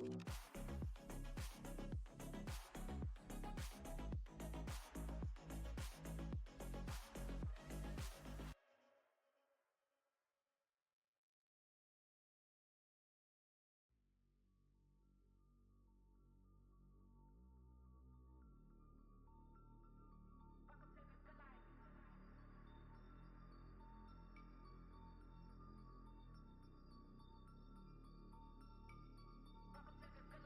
Welcome to the good life.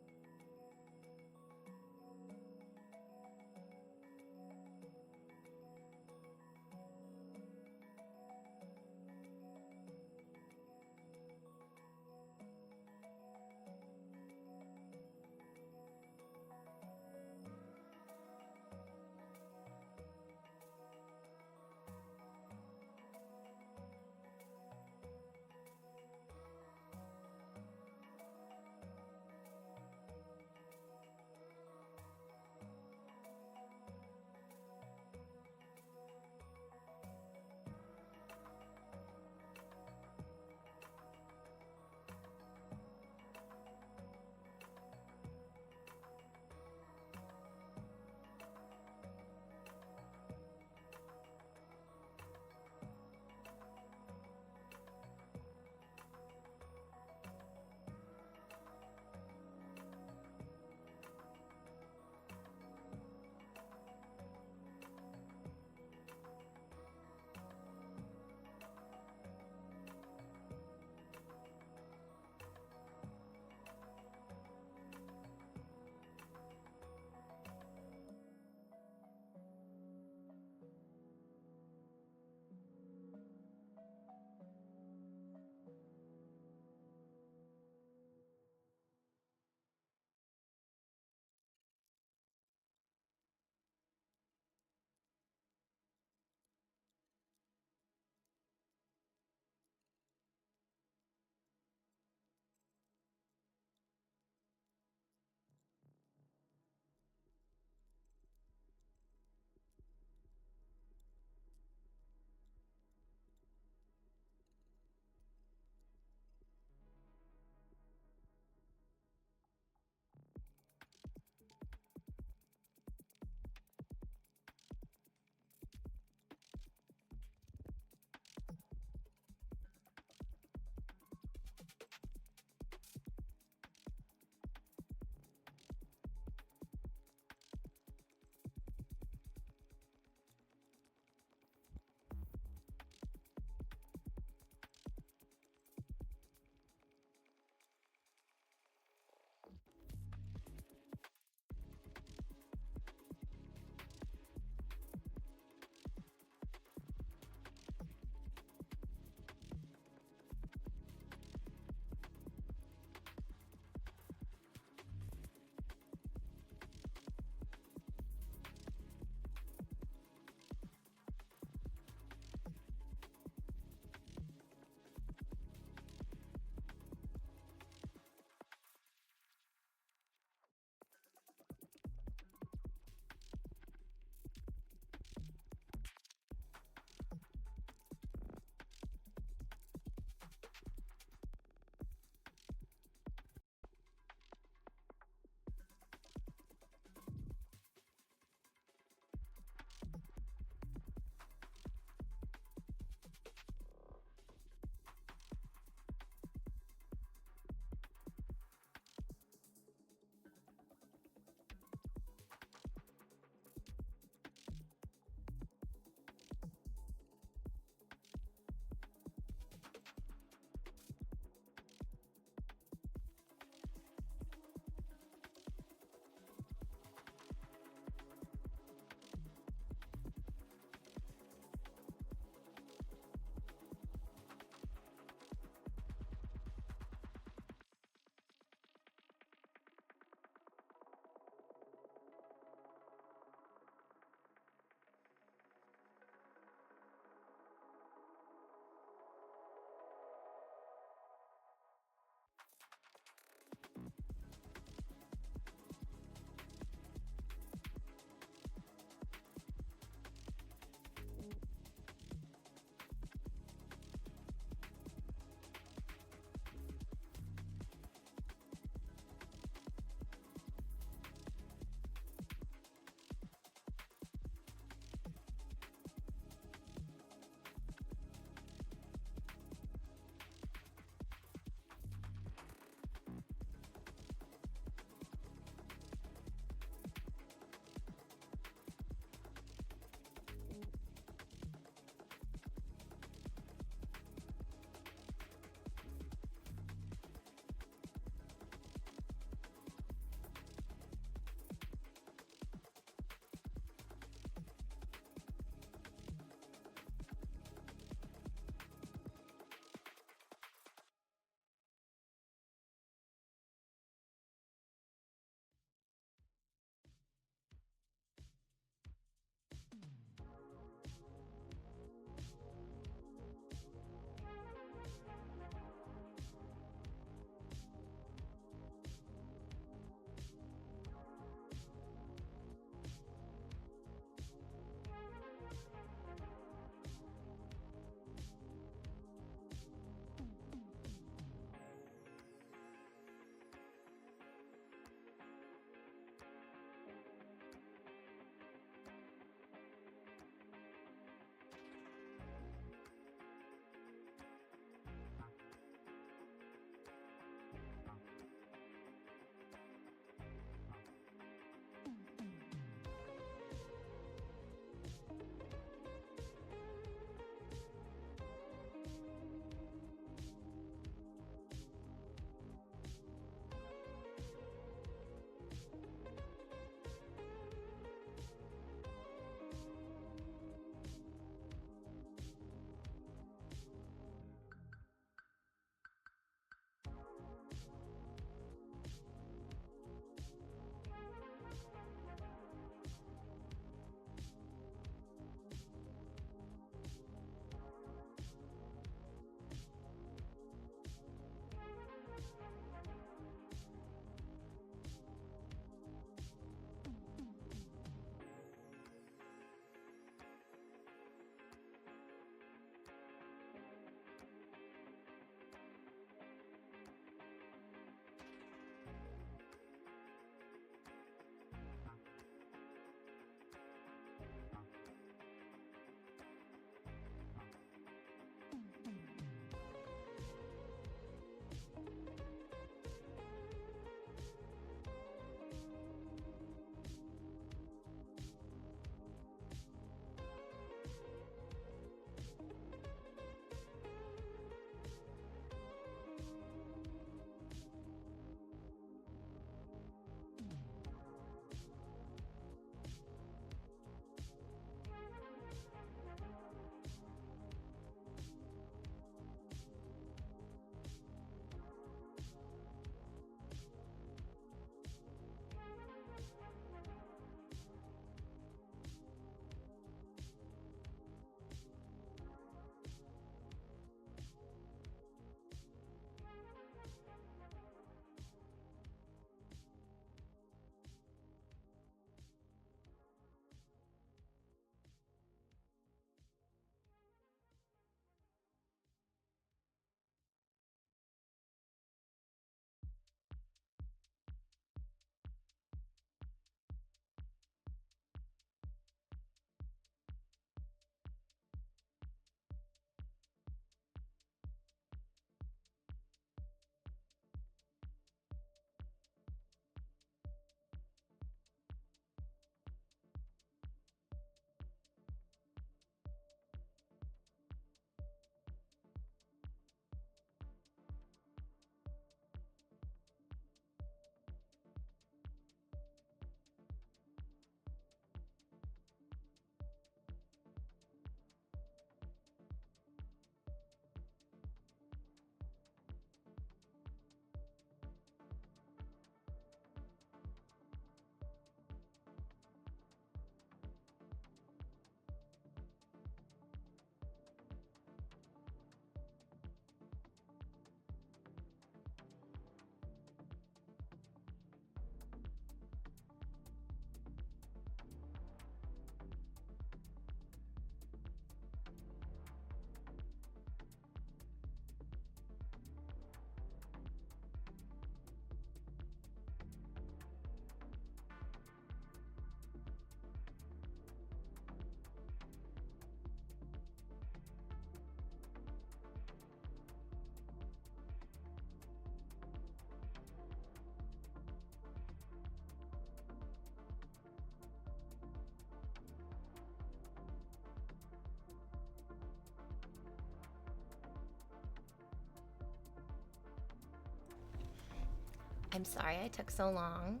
I'm sorry I took so long.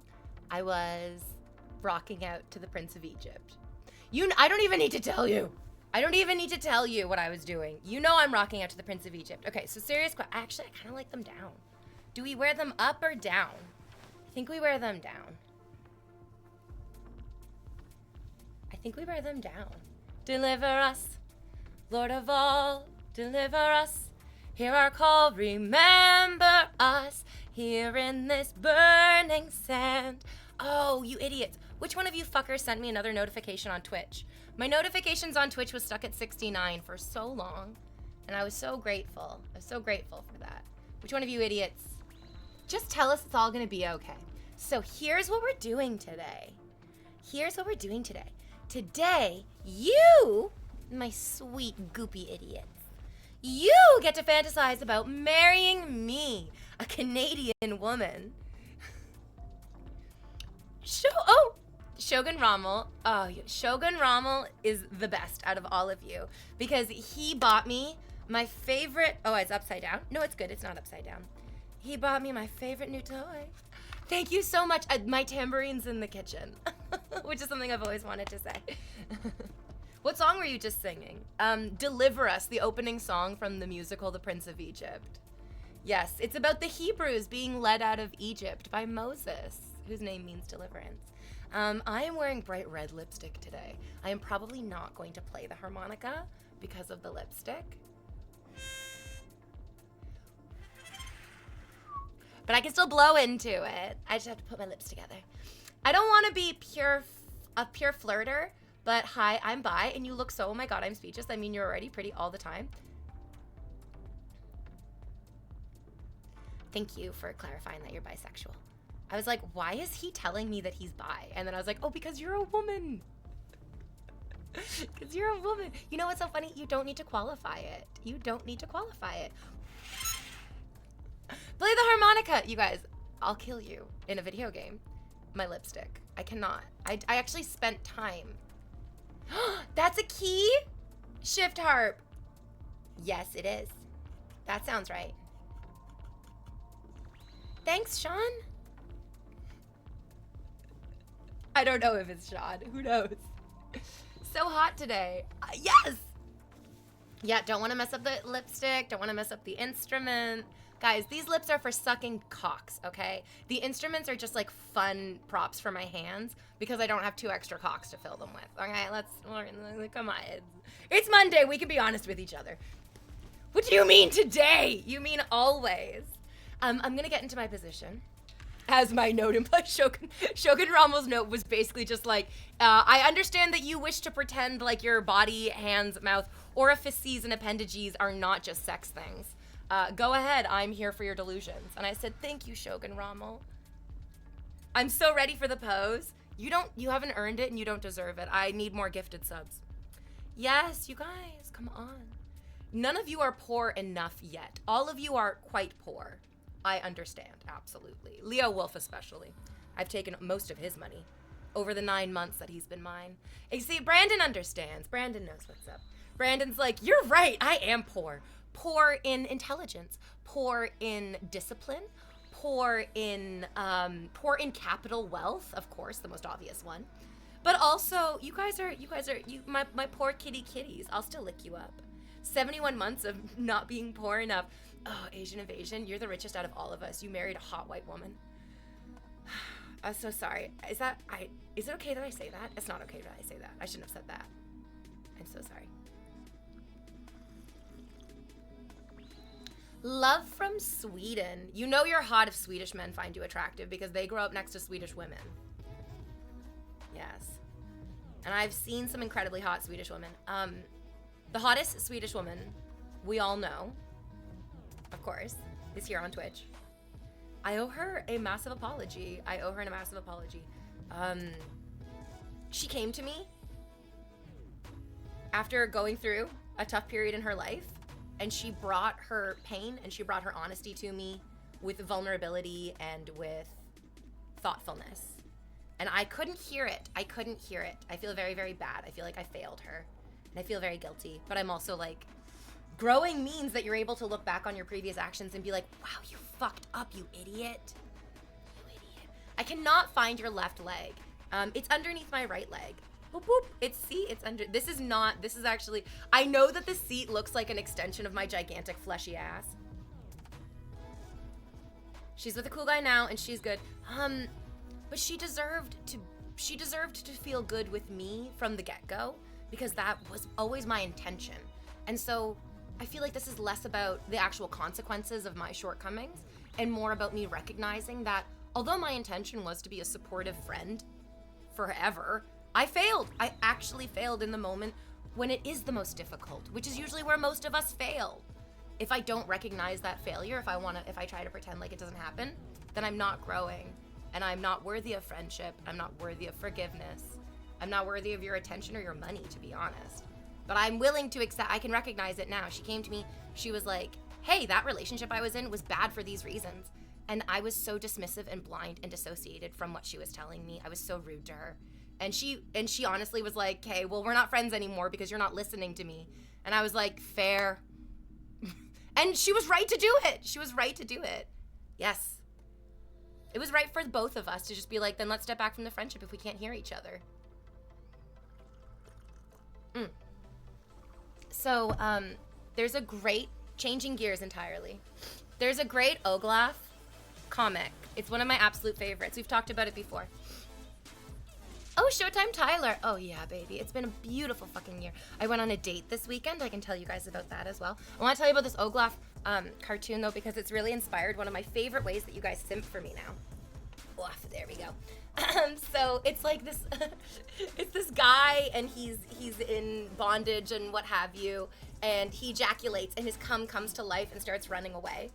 I was rocking out to the Prince of Egypt. I don't even need to tell you. I don't even need to tell you what I was doing. You know I'm rocking out to the Prince of Egypt. Okay, so serious question. Actually, I kind of like them down. Do we wear them up or down? I think we wear them down. I think we wear them down. Deliver us, Lord of all, deliver us. Hear our call, remember us. Here in this burning sand. Oh, you idiots. Which one of you fuckers sent me another notification on Twitch? My notifications on Twitch was stuck at 69 for so long, and I was so grateful. I was so grateful for that. Which one of you idiots? Just tell us it's all gonna be okay. So here's what we're doing today. Here's what we're doing today. Today, you, my sweet goopy idiots, you get to fantasize about marrying me, a Canadian woman. Shogun Rommel. Oh, Shogun Rommel is the best out of all of you because he bought me my favorite. Oh, it's upside down. No, it's good. It's not upside down. He bought me my favorite new toy. Thank you so much. My tabourine's in the kitchen, which is something I've always wanted to say. What song were you just singing? Deliver Us, the opening song from the musical The Prince of Egypt. Yes, it's about the Hebrews being led out of Egypt by Moses, whose name means deliverance. I am wearing bright red lipstick today. I am probably not going to play the harmonica because of the lipstick. But I can still blow into it. I just have to put my lips together. I don't want to be a pure flirter, but hi, I'm bi, and you look so, oh my god, I'm speechless. I mean, you're already pretty all the time. Thank you for clarifying that you're bisexual. I was like, why is he telling me that he's bi? And then I was like, oh, because you're a woman. Because you're a woman. You know what's so funny? You don't need to qualify it. You don't need to qualify it. Play the harmonica. You guys, I'll kill you in a video game. My lipstick. I cannot. I actually spent time. That's a key? Shift harp. Yes, it is. That sounds right. Thanks, Sean. I don't know if it's Sean. Who knows? So hot today. Yes! Yeah, don't want to mess up the lipstick. Don't want to mess up the instrument. Guys, these lips are for sucking cocks, okay? The instruments are just like fun props for my hands because I don't have 2 extra cocks to fill them with. Okay, come on. It's Monday. We can be honest with each other. What do you mean today? You mean always. I'm going to get into my position. As my note implies, Shogun Rommel's note was basically just like, I understand that you wish to pretend like your body, hands, mouth, orifices, and appendages are not just sex things. Go ahead, I'm here for your delusions. And I said, thank you, Shogun Rommel. I'm so ready for the pose. You haven't earned it and you don't deserve it. I need more gifted subs. Yes, you guys, come on. None of you are poor enough yet. All of you are quite poor. I understand, absolutely. Leo Wolf especially. I've taken most of his money over the 9 months that he's been mine. You see, Brandon understands. Brandon knows what's up. Brandon's like, you're right, I am poor. Poor in intelligence, poor in discipline, poor in capital wealth, of course, the most obvious one. But also, you guys are my poor kitties. I'll still lick you up. 71 months of not being poor enough. Oh, Asian invasion, you're the richest out of all of us. You married a hot white woman. I'm so sorry. Is it okay that I say that? It's not okay that I say that. I shouldn't have said that. I'm so sorry. Love from Sweden. You know you're hot if Swedish men find you attractive because they grow up next to Swedish women. Yes. And I've seen some incredibly hot Swedish women. The hottest Swedish woman we all know, of course, is here on Twitch. I owe her a massive apology. She came to me after going through a tough period in her life, and she brought her pain and she brought her honesty to me with vulnerability and with thoughtfulness. And I couldn't hear it. I feel very, very bad. I feel like I failed her. And I feel very guilty. But I'm also like, growing means that you're able to look back on your previous actions and be like, wow, you fucked up, you idiot. I cannot find your left leg. It's underneath my right leg. Boop, boop. It's under, this is actually, I know that the seat looks like an extension of my gigantic fleshy ass. She's with a cool guy now and she's good. But she deserved to feel good with me from the get-go, because that was always my intention. And so I feel like this is less about the actual consequences of my shortcomings and more about me recognizing that although my intention was to be a supportive friend forever, I failed. I actually failed in the moment when it is the most difficult, which is usually where most of us fail. If I don't recognize that failure, if I try to pretend like it doesn't happen, then I'm not growing, and I'm not worthy of friendship. I'm not worthy of forgiveness. I'm not worthy of your attention or your money, to be honest. But I'm willing to accept, I can recognize it now. She came to me, she was like, hey, that relationship I was in was bad for these reasons. And I was so dismissive and blind and dissociated from what she was telling me. I was so rude to her. And she honestly was like, hey, well, we're not friends anymore because you're not listening to me. And I was like, fair. And she was right to do it. She was right to do it. Yes. It was right for both of us to just be like, then let's step back from the friendship if we can't hear each other. So, there's a great, changing gears entirely. There's a great Oglaf comic. It's one of my absolute favorites. We've talked about it before. Oh, Showtime Tyler. Oh yeah, baby. It's been a beautiful fucking year. I went on a date this weekend. I can tell you guys about that as well. I want to tell you about this Oglaf cartoon though, because it's really inspired one of my favorite ways that you guys simp for me now. Oof, there we go. So it's like this, it's this guy and he's in bondage and what have you, and he ejaculates and his cum comes to life and starts running away.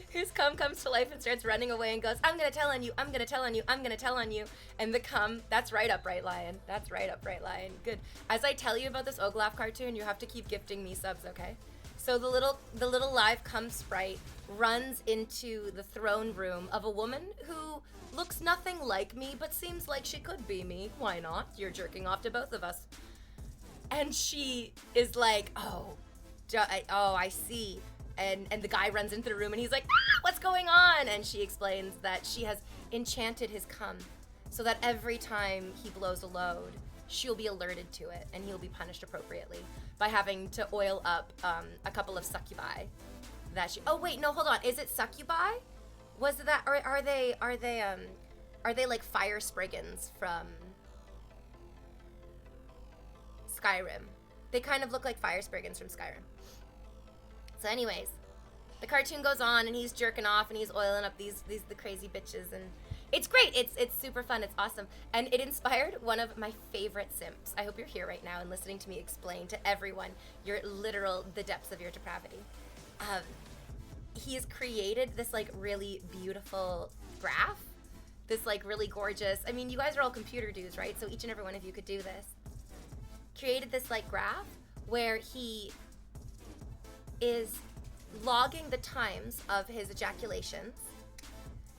His cum comes to life and starts running away and goes, I'm gonna tell on you, I'm gonna tell on you, I'm gonna tell on you. And the cum, that's right, Upright Lion. That's right, Upright Lion. Good. As I tell you about this Oglaf cartoon, you have to keep gifting me subs, okay? So the little live cum sprite runs into the throne room of a woman who looks nothing like me, but seems like she could be me. Why not? You're jerking off to both of us. And she is like, I see. And the guy runs into the room and he's like, what's going on? And she explains that she has enchanted his cum so that every time he blows a load, she'll be alerted to it and he'll be punished appropriately by having to oil up a couple of succubi that she, oh wait, no, hold on. Is it succubi? Was that, or are they like fire spriggans from Skyrim? They kind of look like fire spriggans from Skyrim. So anyways, the cartoon goes on and he's jerking off and he's oiling up the crazy bitches, and it's great. It's super fun. It's awesome. And it inspired one of my favorite simps. I hope you're here right now and listening to me explain to everyone the depths of your depravity. He has created this like really beautiful graph, this like really gorgeous, I mean, you guys are all computer dudes, right? So each and every one of you could do this. Created this like graph where he is logging the times of his ejaculations.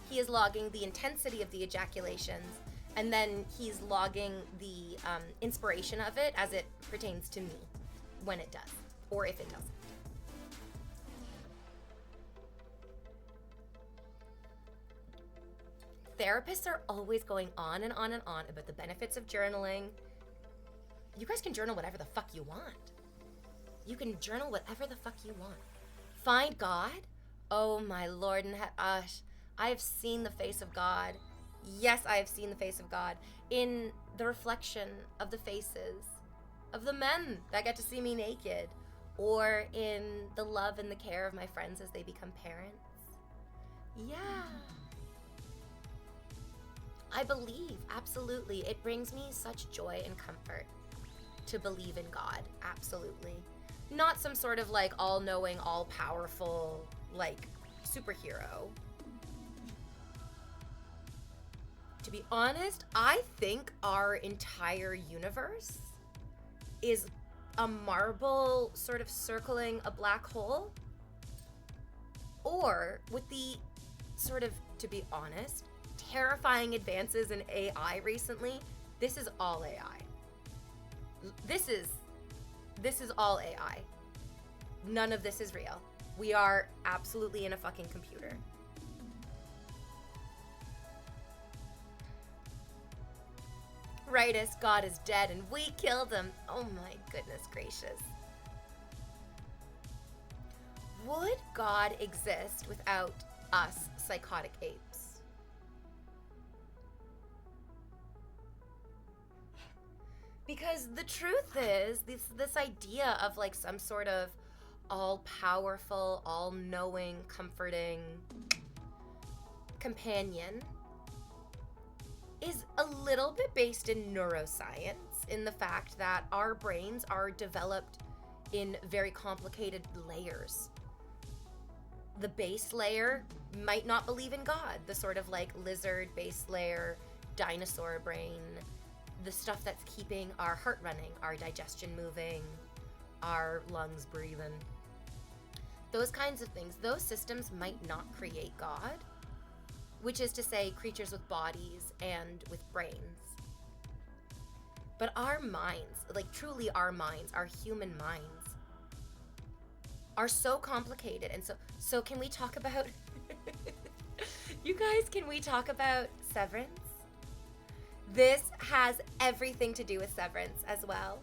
He is logging the intensity of the ejaculations, and then he's logging the inspiration of it as it pertains to me when it does, or if it doesn't. Therapists are always going on and on and on about the benefits of journaling. You guys can journal whatever the fuck you want. You can journal whatever the fuck you want. Find God? Oh my Lord and I have seen the face of God. Yes, I have seen the face of God in the reflection of the faces of the men that get to see me naked, or in the love and the care of my friends as they become parents. Yeah. I believe, absolutely. It brings me such joy and comfort to believe in God, absolutely. Not some sort of like all-knowing, all-powerful, like, superhero. To be honest, I think our entire universe is a marble sort of circling a black hole. Or, with the sort of, to be honest, terrifying advances in AI recently, this is all AI. This is all AI. None of this is real. We are absolutely in a fucking computer. Rightus, God is dead and we killed him. Oh my goodness gracious. Would God exist without us psychotic apes? Because the truth is, this idea of like some sort of all-powerful, all-knowing, comforting companion is a little bit based in neuroscience, in the fact that our brains are developed in very complicated layers. The base layer might not believe in God, the sort of like lizard base layer, dinosaur brain, the stuff that's keeping our heart running, our digestion moving, our lungs breathing. Those kinds of things, those systems might not create God, which is to say creatures with bodies and with brains. But our minds, like truly our minds, our human minds, are so complicated. And so can we talk about, you guys, can we talk about Severance? This has everything to do with Severance as well.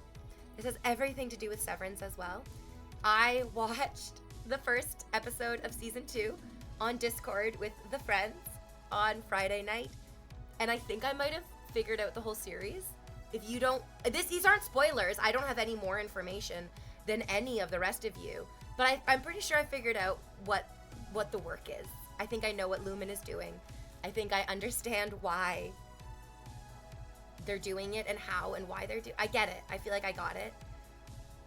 This has everything to do with Severance as well. I watched the first episode of season 2 on Discord with the friends on Friday night, and I think I might have figured out the whole series. If you don't, these aren't spoilers. I don't have any more information than any of the rest of you, but I'm pretty sure I figured out what the work is. I think I know what Lumen is doing. I think I understand why they're doing it and how and why they're doing. I get it. I feel like I got it.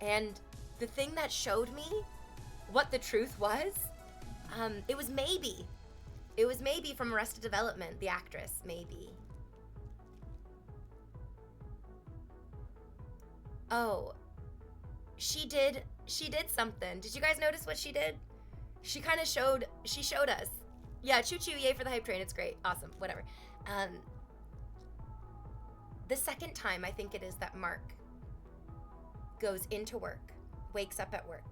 And the thing that showed me what the truth was, it was maybe. It was maybe from Arrested Development, the actress, maybe. Oh, she did something. Did you guys notice what she did? She showed us. Yeah, choo choo, yay for the hype train. It's great. Awesome. Whatever. The second time, I think it is, that Mark goes into work, wakes up at work.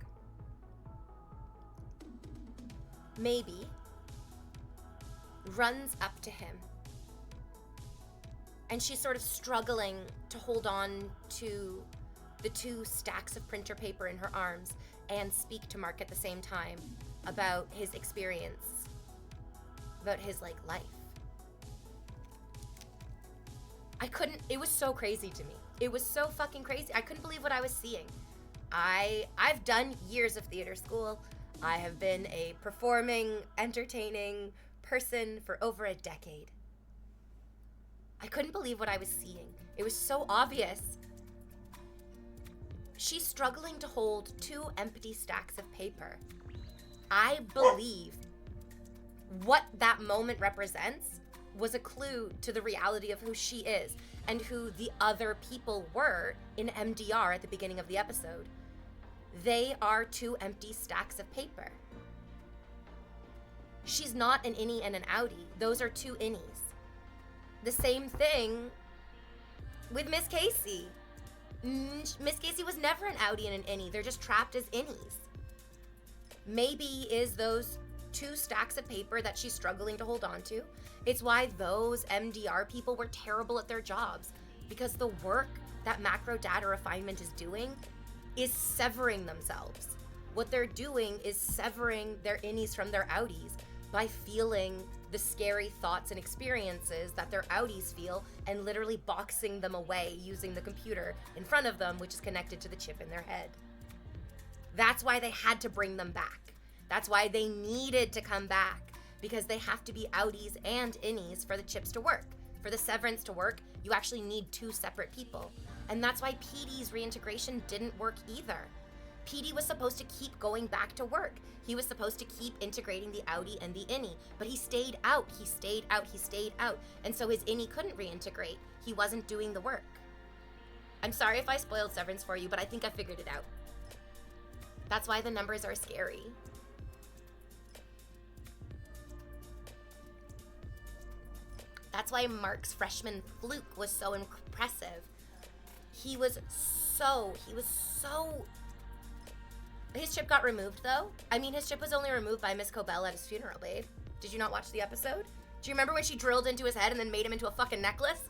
Maybe runs up to him, and she's sort of struggling to hold on to the 2 stacks of printer paper in her arms and speak to Mark at the same time about his experience, about his like life. It was so crazy to me. It was so fucking crazy. I couldn't believe what I was seeing. I've done years of theater school. I have been a performing, entertaining person for over a decade. I couldn't believe what I was seeing. It was so obvious. She's struggling to hold 2 empty stacks of paper. I believe what that moment represents was a clue to the reality of who she is and who the other people were in MDR at the beginning of the episode. They are 2 empty stacks of paper. She's not an innie and an outie. Those are 2 innies. The same thing with Miss Casey. Miss Casey was never an outie and an innie. They're just trapped as innies. Maybe is those 2 stacks of paper that she's struggling to hold on to. It's why those MDR people were terrible at their jobs, because the work that macro data refinement is doing is severing themselves. What they're doing is severing their innies from their outies by feeling the scary thoughts and experiences that their outies feel and literally boxing them away using the computer in front of them, which is connected to the chip in their head. That's why they had to bring them back. That's why they needed to come back, because they have to be outies and innies for the chips to work. For the severance to work, you actually need 2 separate people. And that's why PD's reintegration didn't work either. PD was supposed to keep going back to work. He was supposed to keep integrating the outie and the innie, but he stayed out, he stayed out, he stayed out. And so his innie couldn't reintegrate. He wasn't doing the work. I'm sorry if I spoiled Severance for you, but I think I figured it out. That's why the numbers are scary. That's why Mark's freshman fluke was so impressive. His chip got removed, though. I mean, his chip was only removed by Miss Cobell at his funeral, babe. Did you not watch the episode? Do you remember when she drilled into his head and then made him into a fucking necklace?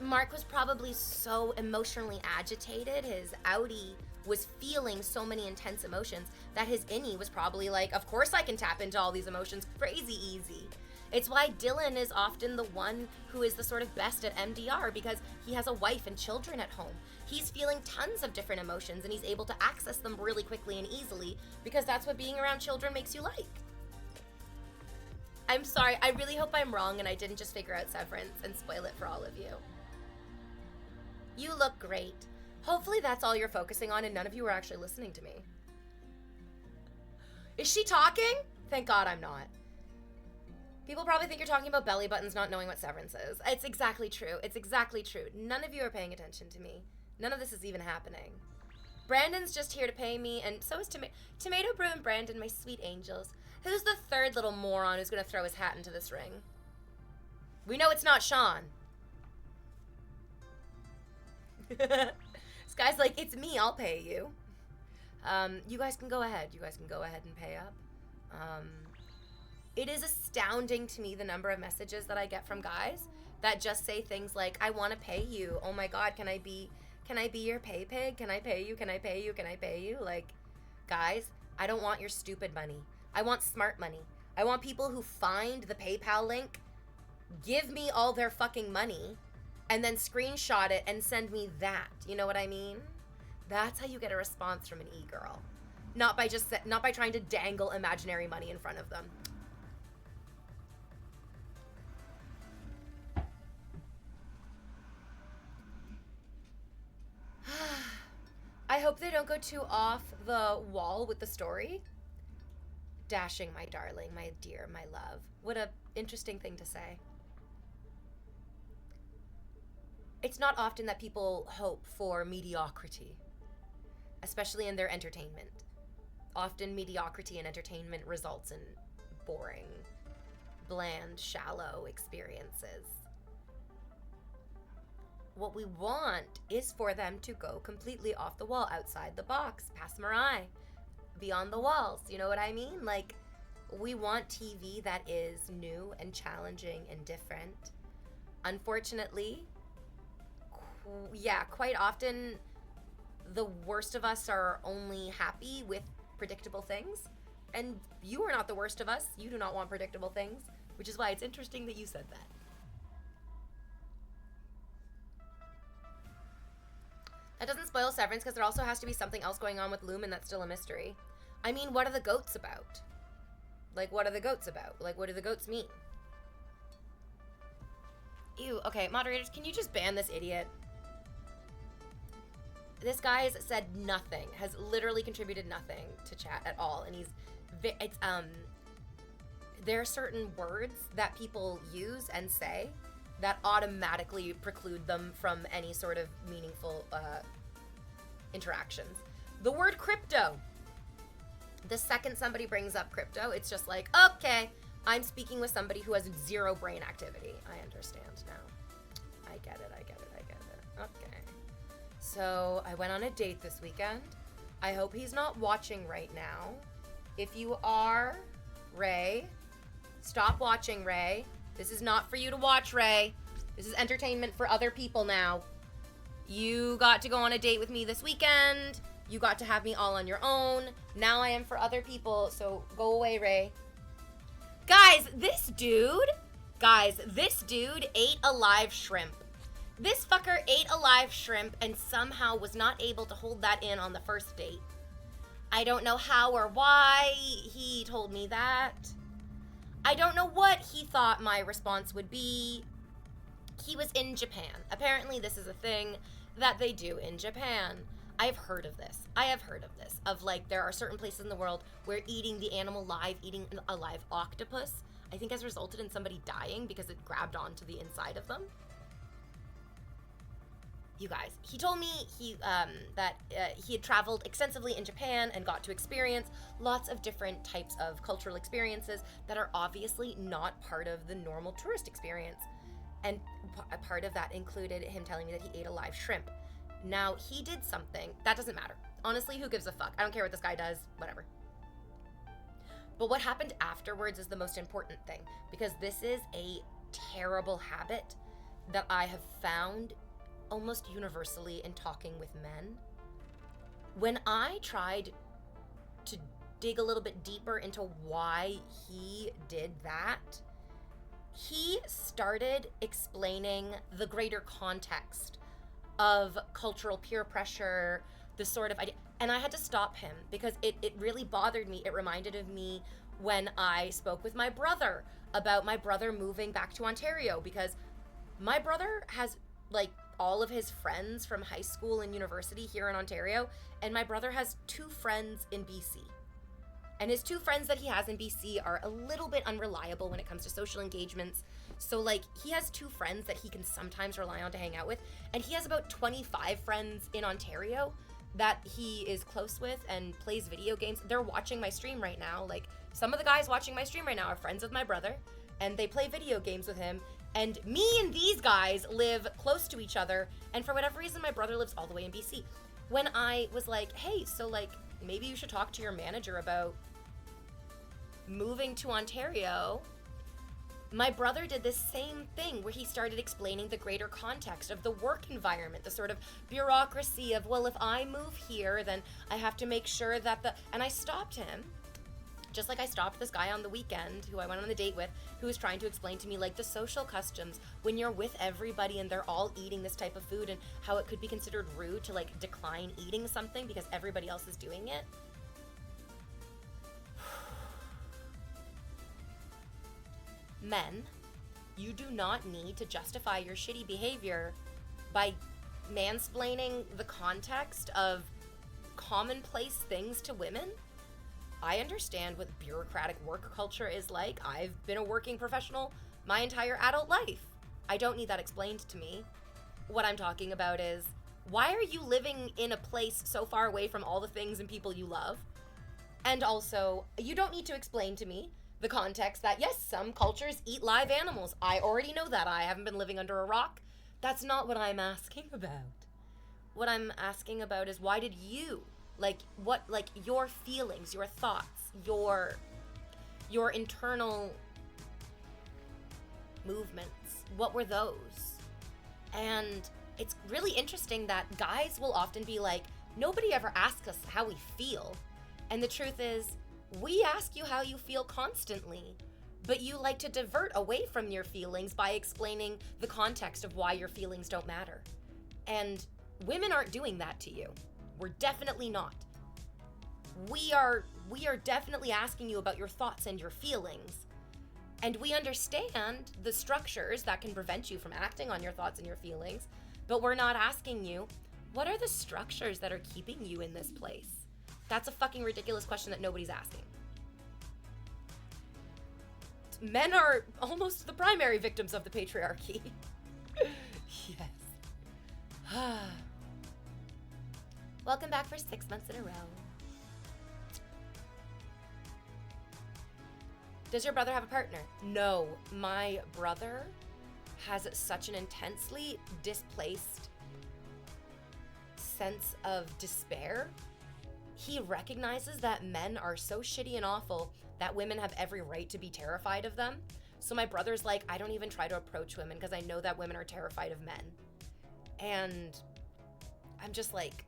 Mark was probably so emotionally agitated, his outie was feeling so many intense emotions that his innie was probably like, of course I can tap into all these emotions crazy easy. It's why Dylan is often the one who is the sort of best at MDR, because he has a wife and children at home. He's feeling tons of different emotions and he's able to access them really quickly and easily because that's what being around children makes you like. I'm sorry, I really hope I'm wrong and I didn't just figure out Severance and spoil it for all of you. You look great. Hopefully that's all you're focusing on and none of you are actually listening to me. Is she talking? Thank God I'm not. People probably think you're talking about belly buttons not knowing what Severance is. It's exactly true. It's exactly true. None of you are paying attention to me. None of this is even happening. Brandon's just here to pay me, and so is Tomato Brew and Brandon, my sweet angels. Who's the third little moron who's gonna throw his hat into this ring? We know it's not Sean. This guy's like, it's me, I'll pay you. You guys can go ahead. You guys can go ahead and pay up. It is astounding to me the number of messages that I get from guys that just say things like, I want to pay you. Oh my God, can I be your pay pig? Can I pay you? Can I pay you? Can I pay you? Like, guys, I don't want your stupid money. I want smart money. I want people who find the PayPal link, give me all their fucking money, and then screenshot it and send me that. You know what I mean? That's how you get a response from an e-girl. Not by trying to dangle imaginary money in front of them. I hope they don't go too off the wall with the story. Dashing, my darling, my dear, my love. What a interesting thing to say. It's not often that people hope for mediocrity, especially in their entertainment. Often mediocrity in entertainment results in boring, bland, shallow experiences. What we want is for them to go completely off the wall, outside the box, past Mirai, beyond the walls. You know what I mean? Like, we want TV that is new and challenging and different. Unfortunately, quite often the worst of us are only happy with predictable things. And you are not the worst of us. You do not want predictable things, which is why it's interesting that you said that. That doesn't spoil Severance because there also has to be something else going on with Lumen that's still a mystery. I mean, what are the goats about? Like, what are the goats about? Like, what do the goats mean? Ew, okay, moderators, can you just ban this idiot? This guy has said nothing, has literally contributed nothing to chat at all, and there are certain words that people use and say that automatically preclude them from any sort of meaningful interactions. The word crypto. The second somebody brings up crypto, it's just like, okay, I'm speaking with somebody who has zero brain activity. I understand now. I get it. Okay. So I went on a date this weekend. I hope he's not watching right now. If you are, Ray, stop watching, Ray. This is not for you to watch, Ray. This is entertainment for other people now. You got to go on a date with me this weekend. You got to have me all on your own. Now I am for other people, so go away, Ray. Guys, this dude ate a live shrimp. This fucker ate a live shrimp and somehow was not able to hold that in on the first date. I don't know how or why he told me that. I don't know what he thought my response would be. He was in Japan. Apparently this is a thing that they do in Japan. I have heard of this. Of like, there are certain places in the world where eating the animal live, eating a live octopus, I think has resulted in somebody dying because it grabbed onto the inside of them. You guys, he told me that he had traveled extensively in Japan and got to experience lots of different types of cultural experiences that are obviously not part of the normal tourist experience. And a part of that included him telling me that he ate a live shrimp. Now, he did something. That doesn't matter. Honestly, who gives a fuck? I don't care what this guy does. Whatever. But what happened afterwards is the most important thing, because this is a terrible habit that I have found almost universally in talking with men. When I tried to dig a little bit deeper into why he did that, he started explaining the greater context of cultural peer pressure, the sort of idea. And I had to stop him because it really bothered me. It reminded of me when I spoke with my brother about my brother moving back to Ontario, because my brother has like all of his friends from high school and university here in Ontario, and my brother has 2 friends in BC. And his 2 friends that he has in BC are a little bit unreliable when it comes to social engagements. So like he has 2 friends that he can sometimes rely on to hang out with, and he has about 25 friends in Ontario that he is close with and plays video games. They're watching my stream right now. Like some of the guys watching my stream right now are friends with my brother, and they play video games with him. And me and these guys live close to each other, and for whatever reason my brother lives all the way in BC. When I was like, hey, so like maybe you should talk to your manager about moving to Ontario, my brother did this same thing where he started explaining the greater context of the work environment, the sort of bureaucracy of, well, if I move here, then I have to make sure that and I stopped him, just like I stopped this guy on the weekend who I went on a date with, who was trying to explain to me like the social customs when you're with everybody and they're all eating this type of food, and how it could be considered rude to like decline eating something because everybody else is doing it. Men, you do not need to justify your shitty behavior by mansplaining the context of commonplace things to women. I understand what bureaucratic work culture is like. I've been a working professional my entire adult life. I don't need that explained to me. What I'm talking about is, why are you living in a place so far away from all the things and people you love? And also, you don't need to explain to me the context that, yes, some cultures eat live animals. I already know that. I haven't been living under a rock. That's not what I'm asking about. What I'm asking about is, why did you, your feelings, your thoughts, your internal movements, what were those? And it's really interesting that guys will often be like, nobody ever asks us how we feel. And the truth is, we ask you how you feel constantly, but you like to divert away from your feelings by explaining the context of why your feelings don't matter. And women aren't doing that to you. We're definitely not. We are definitely asking you about your thoughts and your feelings. And we understand the structures that can prevent you from acting on your thoughts and your feelings, but we're not asking you, what are the structures that are keeping you in this place? That's a fucking ridiculous question that nobody's asking. Men are almost the primary victims of the patriarchy. Yes. Welcome back for 6 months in a row. Does your brother have a partner? No, my brother has such an intensely displaced sense of despair. He recognizes that men are so shitty and awful that women have every right to be terrified of them. So my brother's like, I don't even try to approach women because I know that women are terrified of men. And I'm just like,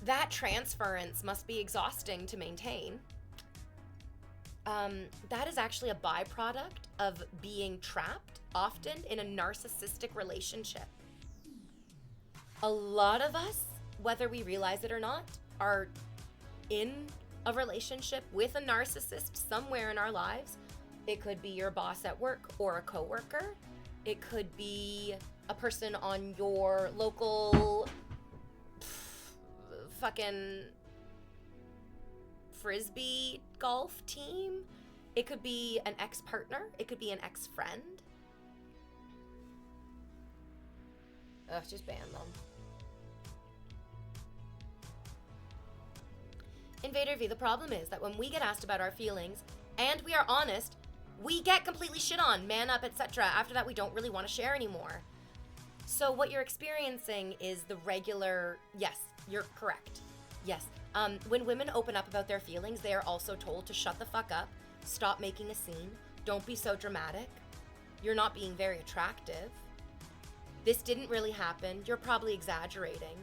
that transference must be exhausting to maintain. That is actually a byproduct of being trapped, often in a narcissistic relationship. A lot of us, whether we realize it or not, are in a relationship with a narcissist somewhere in our lives. It could be your boss at work or a coworker. It could be a person on your local fucking frisbee golf team. It could be an ex-partner. It could be an ex-friend. Ugh, just ban them. InvaderVie, the problem is that when we get asked about our feelings and we are honest, we get completely shit on, man up, etc. After that, we don't really want to share anymore. So what you're experiencing is the regular, yes, you're correct. Yes. When women open up about their feelings, they are also told to shut the fuck up, stop making a scene, don't be so dramatic. You're not being very attractive. This didn't really happen. You're probably exaggerating.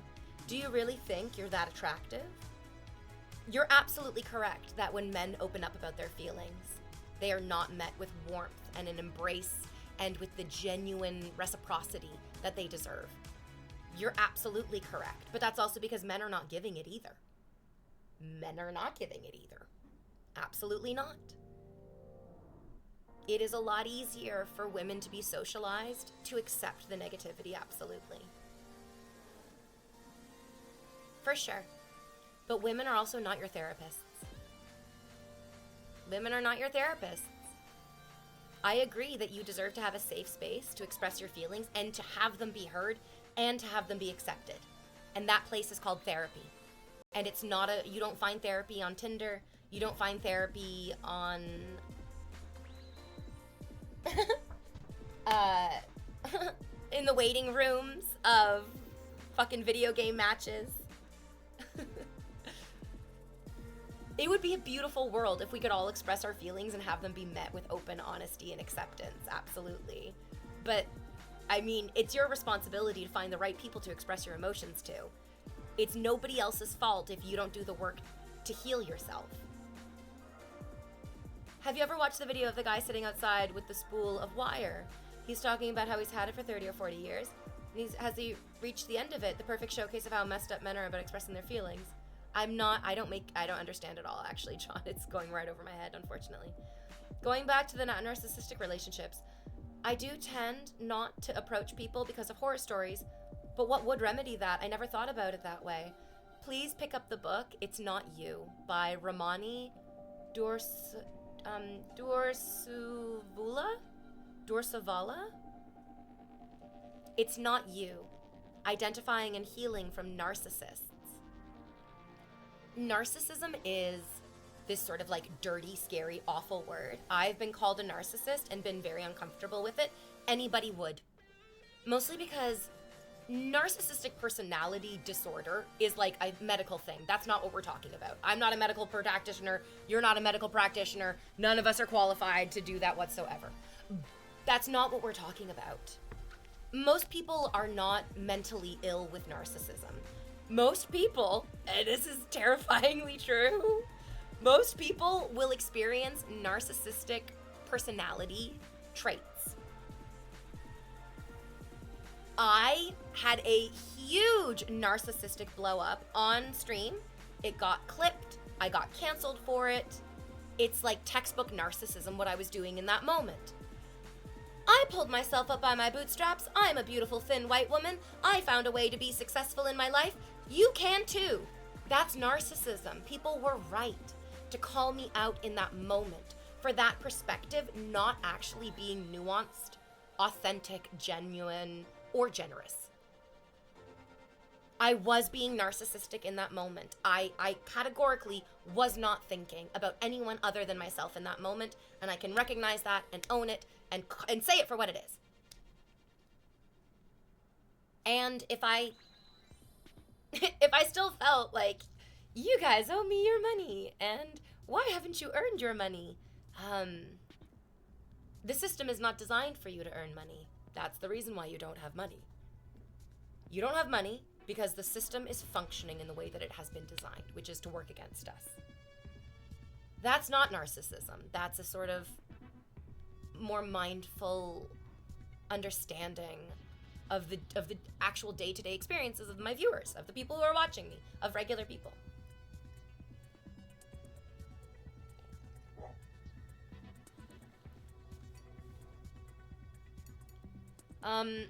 Do you really think you're that attractive? You're absolutely correct that when men open up about their feelings, they are not met with warmth and an embrace and with the genuine reciprocity that they deserve. You're absolutely correct, but that's also because men are not giving it either. Men are not giving it either. Absolutely not. It is a lot easier for women to be socialized to accept the negativity, absolutely. For sure. But women are also not your therapists. Women are not your therapists. I agree that you deserve to have a safe space to express your feelings and to have them be heard and to have them be accepted. And that place is called therapy. And it's not you don't find therapy on Tinder. You don't find therapy on in the waiting rooms of fucking video game matches. It would be a beautiful world if we could all express our feelings and have them be met with open honesty and acceptance, absolutely. But, I mean, it's your responsibility to find the right people to express your emotions to. It's nobody else's fault if you don't do the work to heal yourself. Have you ever watched the video of the guy sitting outside with the spool of wire? He's talking about how he's had it for 30 or 40 years. And has he reached the end of it? The perfect showcase of how messed up men are about expressing their feelings. I don't understand it all, actually, John. It's going right over my head, unfortunately. Going back to the narcissistic relationships, I do tend not to approach people because of horror stories, but what would remedy that? I never thought about it that way. Please pick up the book, It's Not You, by Ramani Dursavala? It's Not You, Identifying and Healing from Narcissists. Narcissism is this sort of like dirty, scary, awful word. I've been called a narcissist and been very uncomfortable with it. Anybody would. Mostly because narcissistic personality disorder is like a medical thing. That's not what we're talking about. I'm not a medical practitioner. You're not a medical practitioner. None of us are qualified to do that whatsoever. That's not what we're talking about. Most people are not mentally ill with narcissism. Most people, and this is terrifyingly true, most people will experience narcissistic personality traits. I had a huge narcissistic blow up on stream. It got clipped. I got canceled for it. It's like textbook narcissism, what I was doing in that moment. I pulled myself up by my bootstraps. I'm a beautiful, thin white woman. I found a way to be successful in my life. You can too. That's narcissism. People were right to call me out in that moment for that perspective not actually being nuanced, authentic, genuine, or generous. I was being narcissistic in that moment. I categorically was not thinking about anyone other than myself in that moment, and I can recognize that and own it and say it for what it is. And if I still felt like, you guys owe me your money, and why haven't you earned your money? The system is not designed for you to earn money. That's the reason why you don't have money. You don't have money because the system is functioning in the way that it has been designed, which is to work against us. That's not narcissism. That's a sort of more mindful understanding of the actual day-to-day experiences of my viewers, of the people who are watching me, of regular people.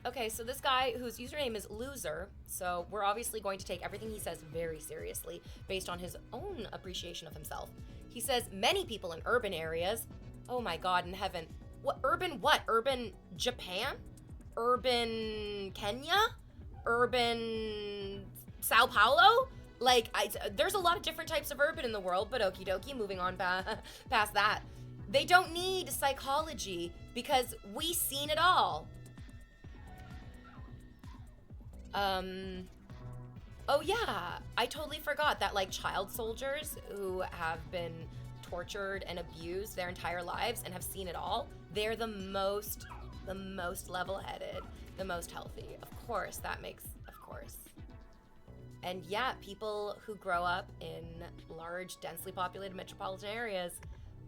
Okay, so this guy whose username is Loser, so we're obviously going to take everything he says very seriously based on his own appreciation of himself. He says many people in urban areas, oh my God in heaven, what? Urban Japan? Urban Kenya? Urban Sao Paulo? Like, there's a lot of different types of urban in the world, but okie dokie, moving on past that. They don't need psychology because we've seen it all. Oh yeah, I totally forgot that like child soldiers who have been tortured and abused their entire lives and have seen it all, they're the most the most level-headed, the most healthy. Of course, of course. And yeah, people who grow up in large, densely populated metropolitan areas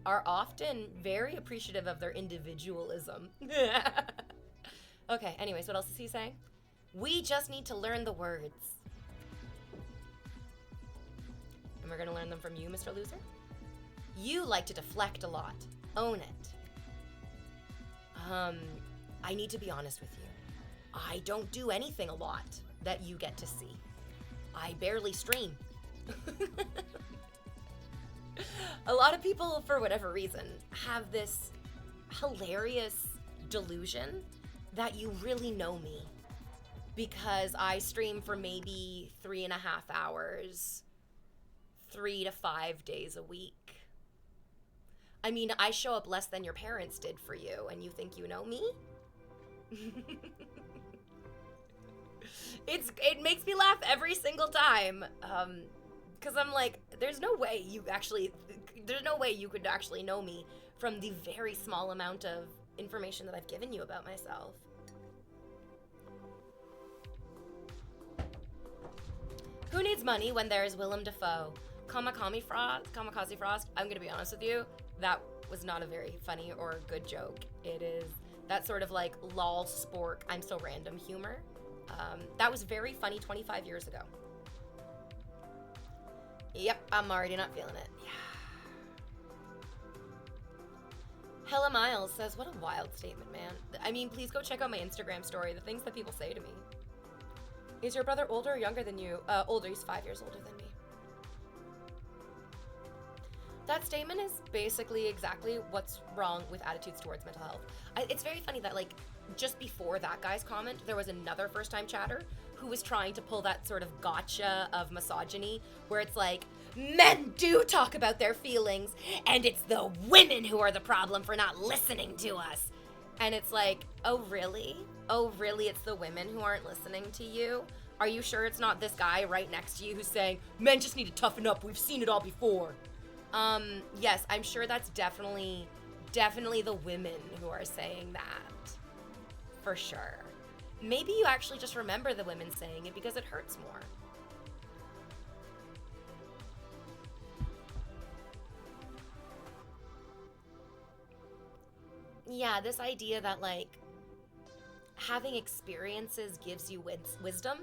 are often very appreciative of their individualism. Okay, anyways, what else is he saying? We just need to learn the words. And we're gonna learn them from you, Mr. Loser. You like to deflect a lot. Own it. I need to be honest with you. I don't do anything a lot that you get to see. I barely stream. A lot of people, for whatever reason, have this hilarious delusion that you really know me because I stream for maybe 3.5 hours, 3 to 5 days a week. I mean, I show up less than your parents did for you, and you think you know me? It makes me laugh every single time, because I'm like, there's no way you could actually know me from the very small amount of information that I've given you about myself. Who needs money when there is Willem Dafoe? Kamikaze Frost, I'm gonna be honest with you, that was not a very funny or good joke. It is that sort of like lol spork, I'm so random humor. That was very funny 25 years ago. Yep, I'm already not feeling it. Yeah. Hella Miles says, what a wild statement, man. I mean, please go check out my Instagram story, the things that people say to me. Is your brother older or younger than you? Older, he's 5 years older than me. That statement is basically exactly what's wrong with attitudes towards mental health. It's very funny that, like, just before that guy's comment, there was another first-time chatter who was trying to pull that sort of gotcha of misogyny, where it's like, men do talk about their feelings, and it's the women who are the problem for not listening to us. And it's like, oh, really? Oh, really? It's the women who aren't listening to you? Are you sure it's not this guy right next to you who's saying, men just need to toughen up, we've seen it all before? Yes, I'm sure that's definitely the women who are saying that. For sure. Maybe you actually just remember the women saying it because it hurts more. Yeah, this idea that, like, having experiences gives you wisdom?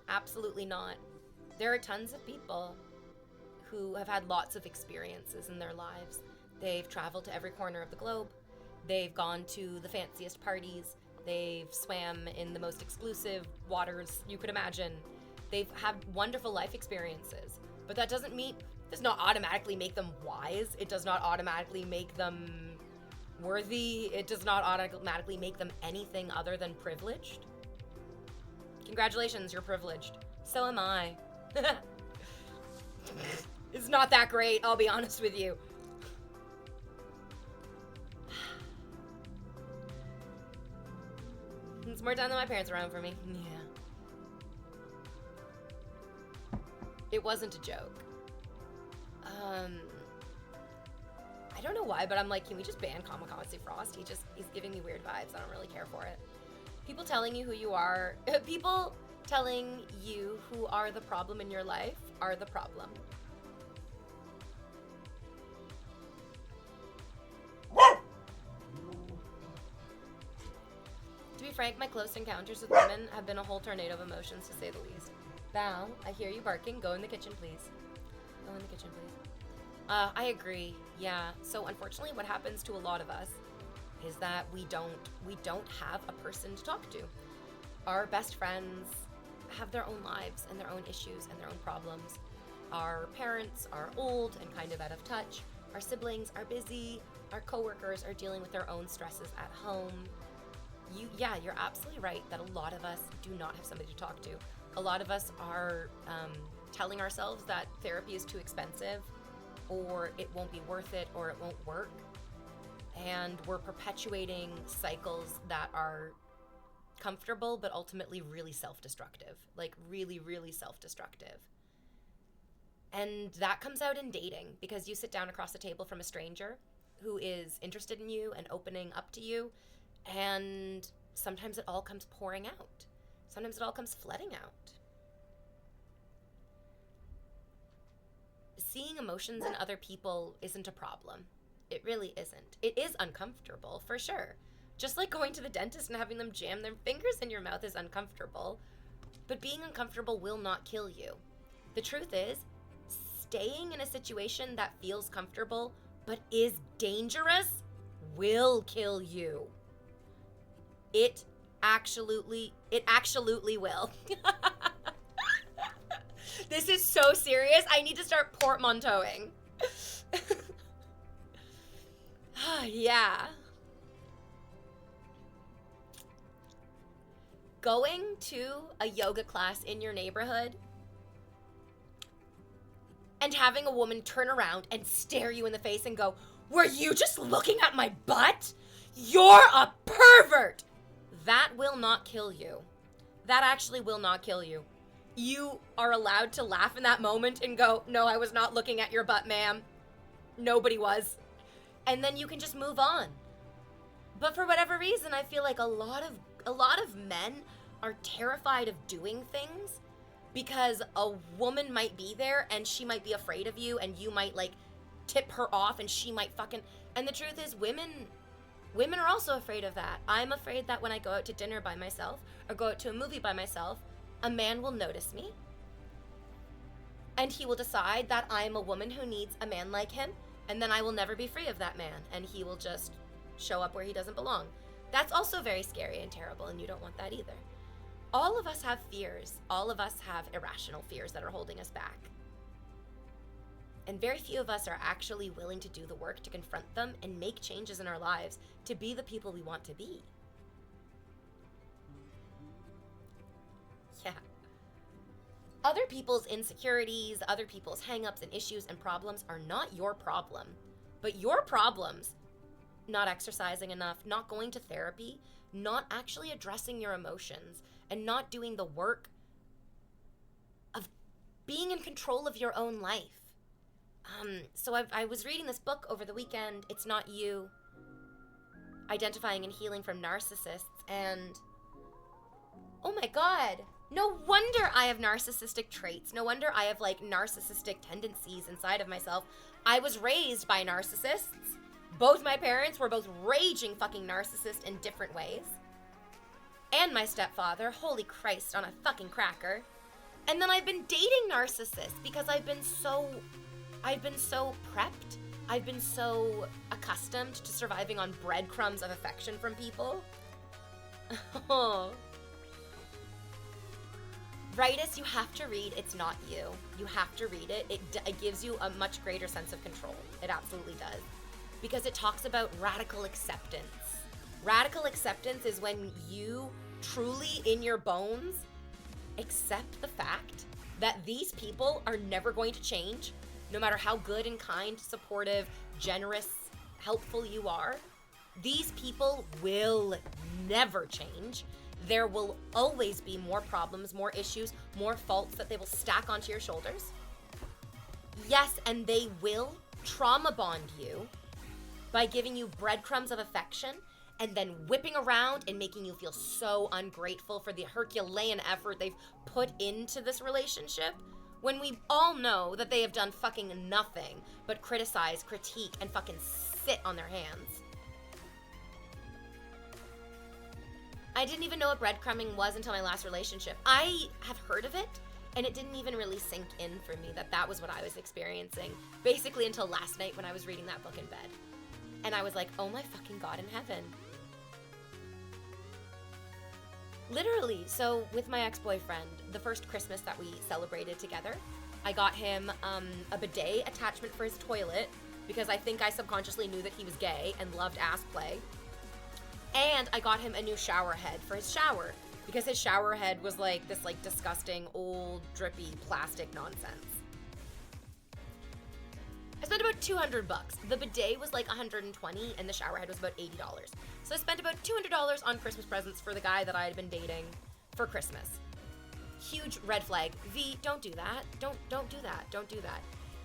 Absolutely not. There are tons of people who have had lots of experiences in their lives. They've traveled to every corner of the globe. They've gone to the fanciest parties. They've swam in the most exclusive waters you could imagine. They've had wonderful life experiences. But that does not automatically make them wise. It does not automatically make them worthy. It does not automatically make them anything other than privileged. Congratulations, you're privileged. So am I. It's not that great, I'll be honest with you. It's more time than my parents around for me. Yeah. It wasn't a joke. I don't know why, but I'm like, can we just ban Kamikaze Frost? He's giving me weird vibes. I don't really care for it. People telling you who you are, people telling you who are the problem in your life are the problem. To be frank, my close encounters with women have been a whole tornado of emotions, to say the least. Val, I hear you barking. Go in the kitchen, please. Go in the kitchen, please. I agree. Yeah. So unfortunately, what happens to a lot of us is that we don't have a person to talk to. Our best friends have their own lives and their own issues and their own problems. Our parents are old and kind of out of touch. Our siblings are busy. Our coworkers are dealing with their own stresses at home. You're absolutely right that a lot of us do not have somebody to talk to. A lot of us are telling ourselves that therapy is too expensive, or it won't be worth it, or it won't work. And we're perpetuating cycles that are comfortable, but ultimately really self-destructive. Like, really, really self-destructive. And that comes out in dating, because you sit down across the table from a stranger who is interested in you and opening up to you, And sometimes it all comes pouring out. Sometimes it all comes flooding out. Seeing emotions in other people isn't a problem. It really isn't. It is uncomfortable, for sure. Just like going to the dentist and having them jam their fingers in your mouth is uncomfortable. But being uncomfortable will not kill you. The truth is, staying in a situation that feels comfortable but is dangerous will kill you. It absolutely will. This is so serious. I need to start portmanteauing. Yeah. Going to a yoga class in your neighborhood and having a woman turn around and stare you in the face and go, "Were you just looking at my butt? You're a pervert!" That will not kill you. That actually will not kill you. You are allowed to laugh in that moment and go, "No, I was not looking at your butt, ma'am. Nobody was." And then you can just move on. But for whatever reason, I feel like a lot of men are terrified of doing things because a woman might be there and she might be afraid of you and you might like tip her off and she might fucking, and the truth is women are also afraid of that. I'm afraid that when I go out to dinner by myself or go out to a movie by myself, a man will notice me and he will decide that I'm a woman who needs a man like him, and then I will never be free of that man and he will just show up where he doesn't belong. That's also very scary and terrible, and you don't want that either. All of us have fears. All of us have irrational fears that are holding us back. And very few of us are actually willing to do the work to confront them and make changes in our lives to be the people we want to be. Yeah. Other people's insecurities, other people's hang-ups and issues and problems are not your problem. But your problems, not exercising enough, not going to therapy, not actually addressing your emotions, and not doing the work of being in control of your own life. So I was reading this book over the weekend, It's Not You, Identifying and Healing from Narcissists, and oh my god, no wonder I have narcissistic traits. No wonder I have like narcissistic tendencies inside of myself. I was raised by narcissists. Both my parents were both raging fucking narcissists in different ways. And my stepfather, holy Christ, on a fucking cracker. And then I've been dating narcissists because I've been so prepped. I've been so accustomed to surviving on breadcrumbs of affection from people. Oh. Rightus, you have to read It's Not You. You have to read it. It gives you a much greater sense of control. It absolutely does. Because it talks about radical acceptance. Radical acceptance is when you truly, in your bones, accept the fact that these people are never going to change, no matter how good and kind, supportive, generous, helpful you are. These people will never change. There will always be more problems, more issues, more faults that they will stack onto your shoulders. Yes, and they will trauma bond you by giving you breadcrumbs of affection and then whipping around and making you feel so ungrateful for the Herculean effort they've put into this relationship, when we all know that they have done fucking nothing but criticize, critique, and fucking sit on their hands. I didn't even know what breadcrumbing was until my last relationship. I have heard of it, and it didn't even really sink in for me that that was what I was experiencing, basically until last night when I was reading that book in bed. And I was like, oh my fucking God in heaven. Literally, so with my ex-boyfriend, the first Christmas that we celebrated together, I got him a bidet attachment for his toilet because I think I subconsciously knew that he was gay and loved ass play. And I got him a new shower head for his shower because his shower head was like this like disgusting old drippy plastic nonsense. I spent about $200. The bidet was like $120 and the shower head was about $80. So I spent about $200 on Christmas presents for the guy that I had been dating for Christmas. Huge red flag. V, don't do that. Don't do that. Don't do that.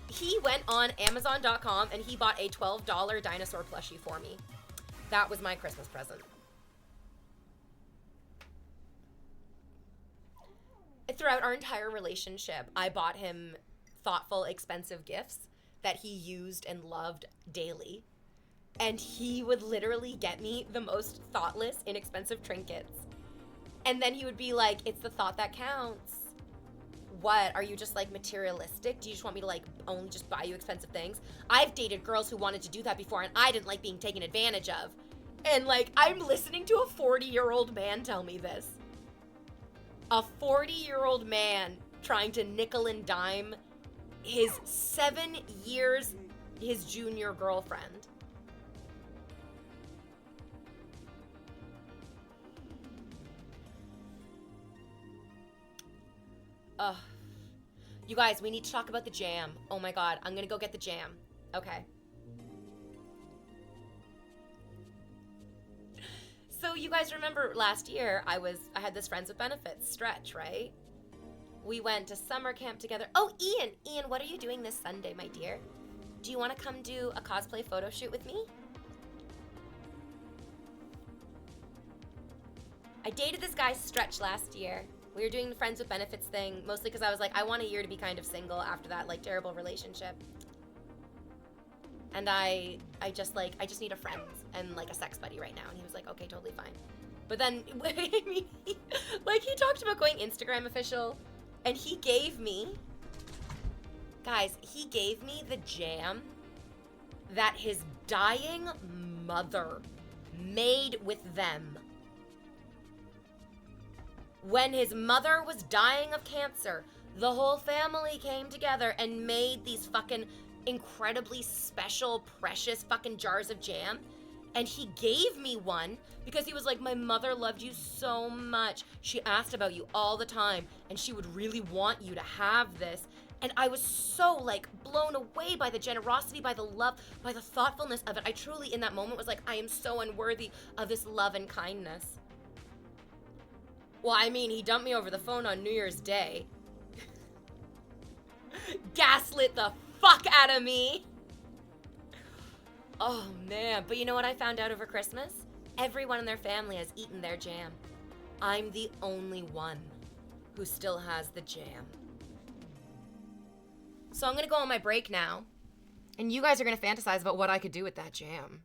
He went on Amazon.com and he bought a $12 dinosaur plushie for me. That was my Christmas present. throughout our entire relationship, I bought him thoughtful, expensive gifts that he used and loved daily. And he would literally get me the most thoughtless, inexpensive trinkets. And then he would be like, it's the thought that counts. What? Are you just like materialistic? Do you just want me to like only just buy you expensive things? I've dated girls who wanted to do that before and I didn't like being taken advantage of. And like, I'm listening to a 40-year-old man tell me this. A 40-year-old man trying to nickel and dime his 7 years, his junior girlfriend. Ugh. You guys, we need to talk about the jam. Oh my god, I'm gonna go get the jam. Okay. So you guys remember last year, I had this Friends with Benefits stretch, right? We went to summer camp together. Oh, Ian, what are you doing this Sunday, my dear? Do you want to come do a cosplay photo shoot with me? I dated this guy stretch last year. We were doing the Friends with Benefits thing, mostly because I was like, I want a year to be kind of single after that, like, terrible relationship. And I just need a friend and, like, a sex buddy right now. And he was like, okay, totally fine. But then, I mean, he talked about going Instagram official. And he gave me, guys, he gave me the jam that his dying mother made with them. When his mother was dying of cancer, the whole family came together and made these fucking incredibly special, precious fucking jars of jam. And he gave me one because he was like, my mother loved you so much. She asked about you all the time and she would really want you to have this. And I was so like blown away by the generosity, by the love, by the thoughtfulness of it. I truly in that moment was like, I am so unworthy of this love and kindness. Well, I mean, he dumped me over the phone on New Year's Day. Gaslit the fuck out of me. Oh, man. But you know what I found out over Christmas? Everyone in their family has eaten their jam. I'm the only one who still has the jam. So I'm going to go on my break now. And you guys are going to fantasize about what I could do with that jam.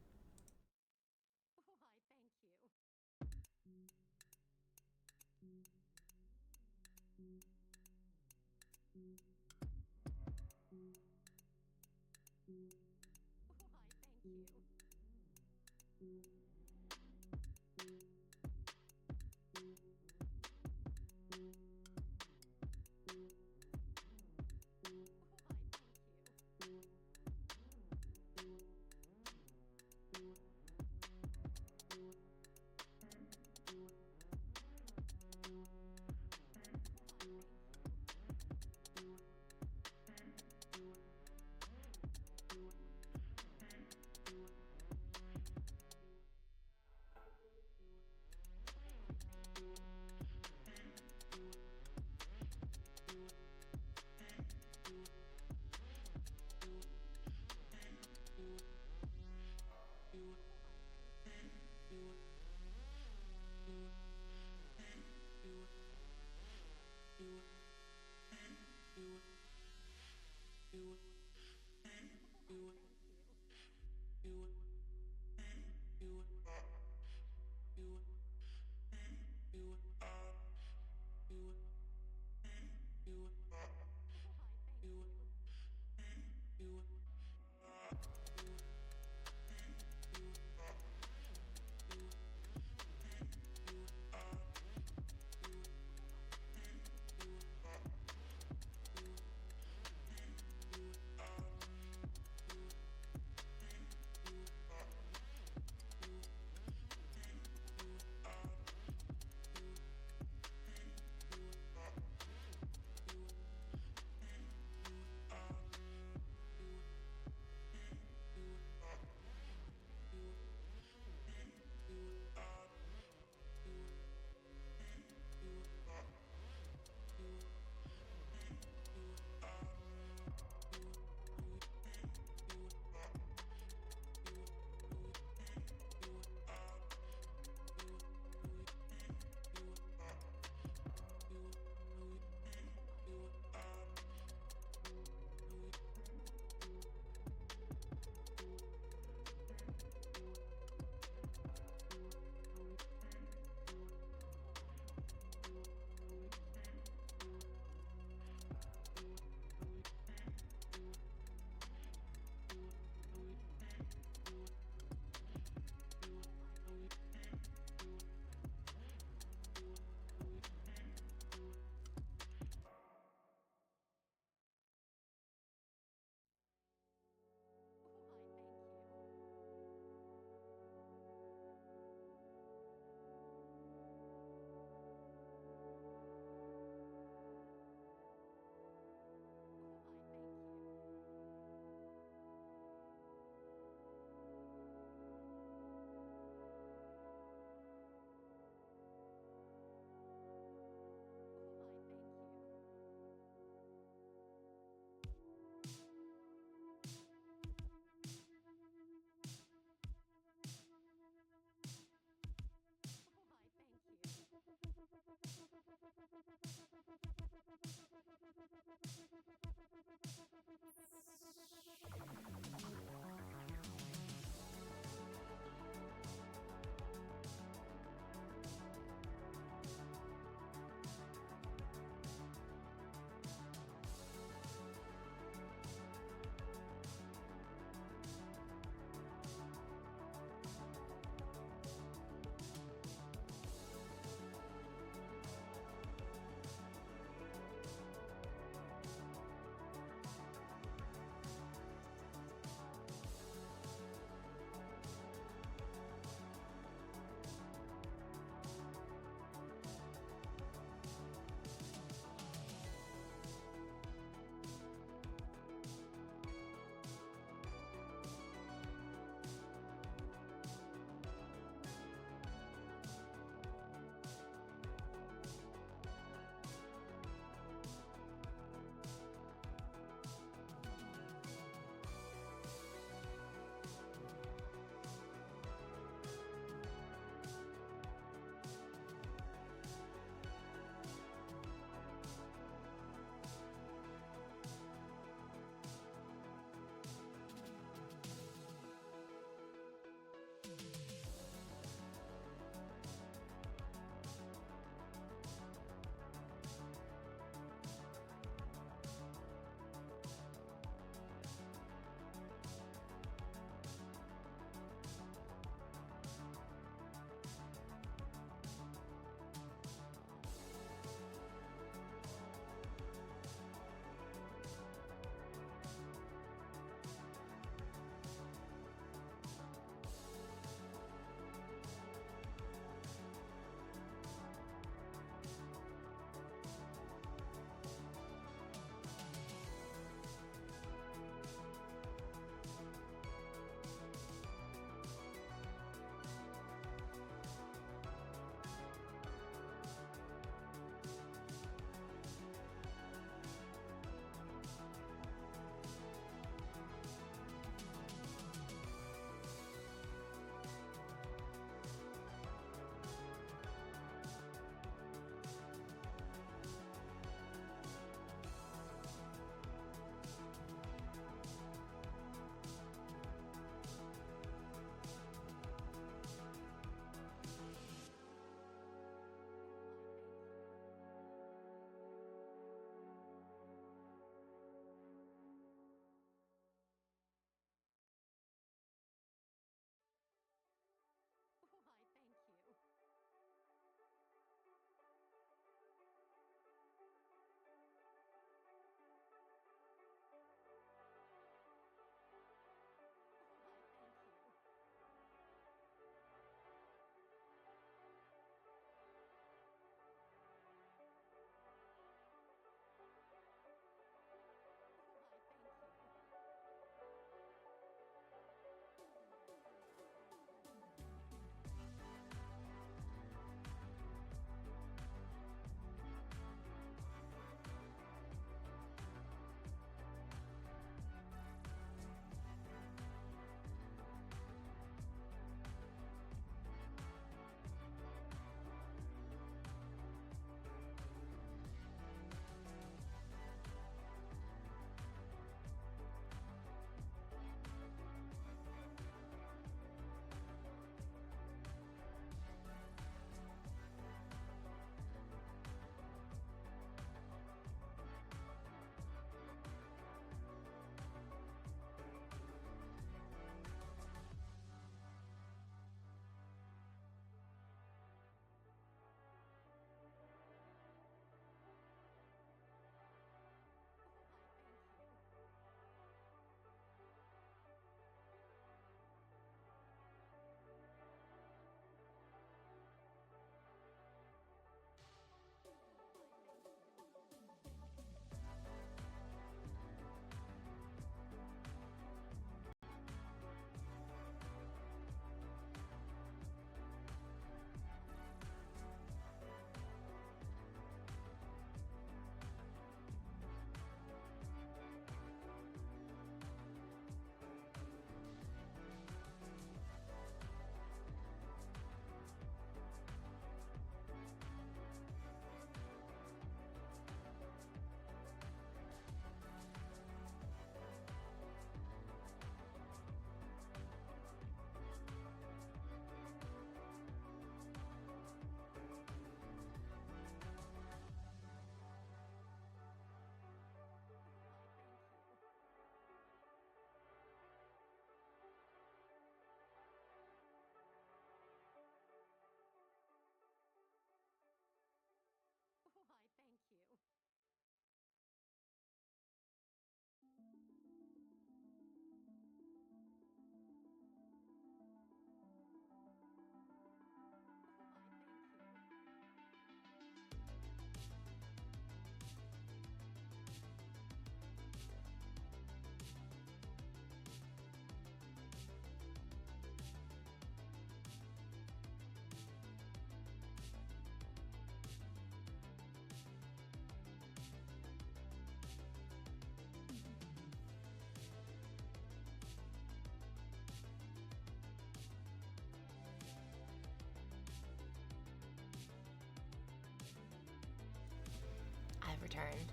returned.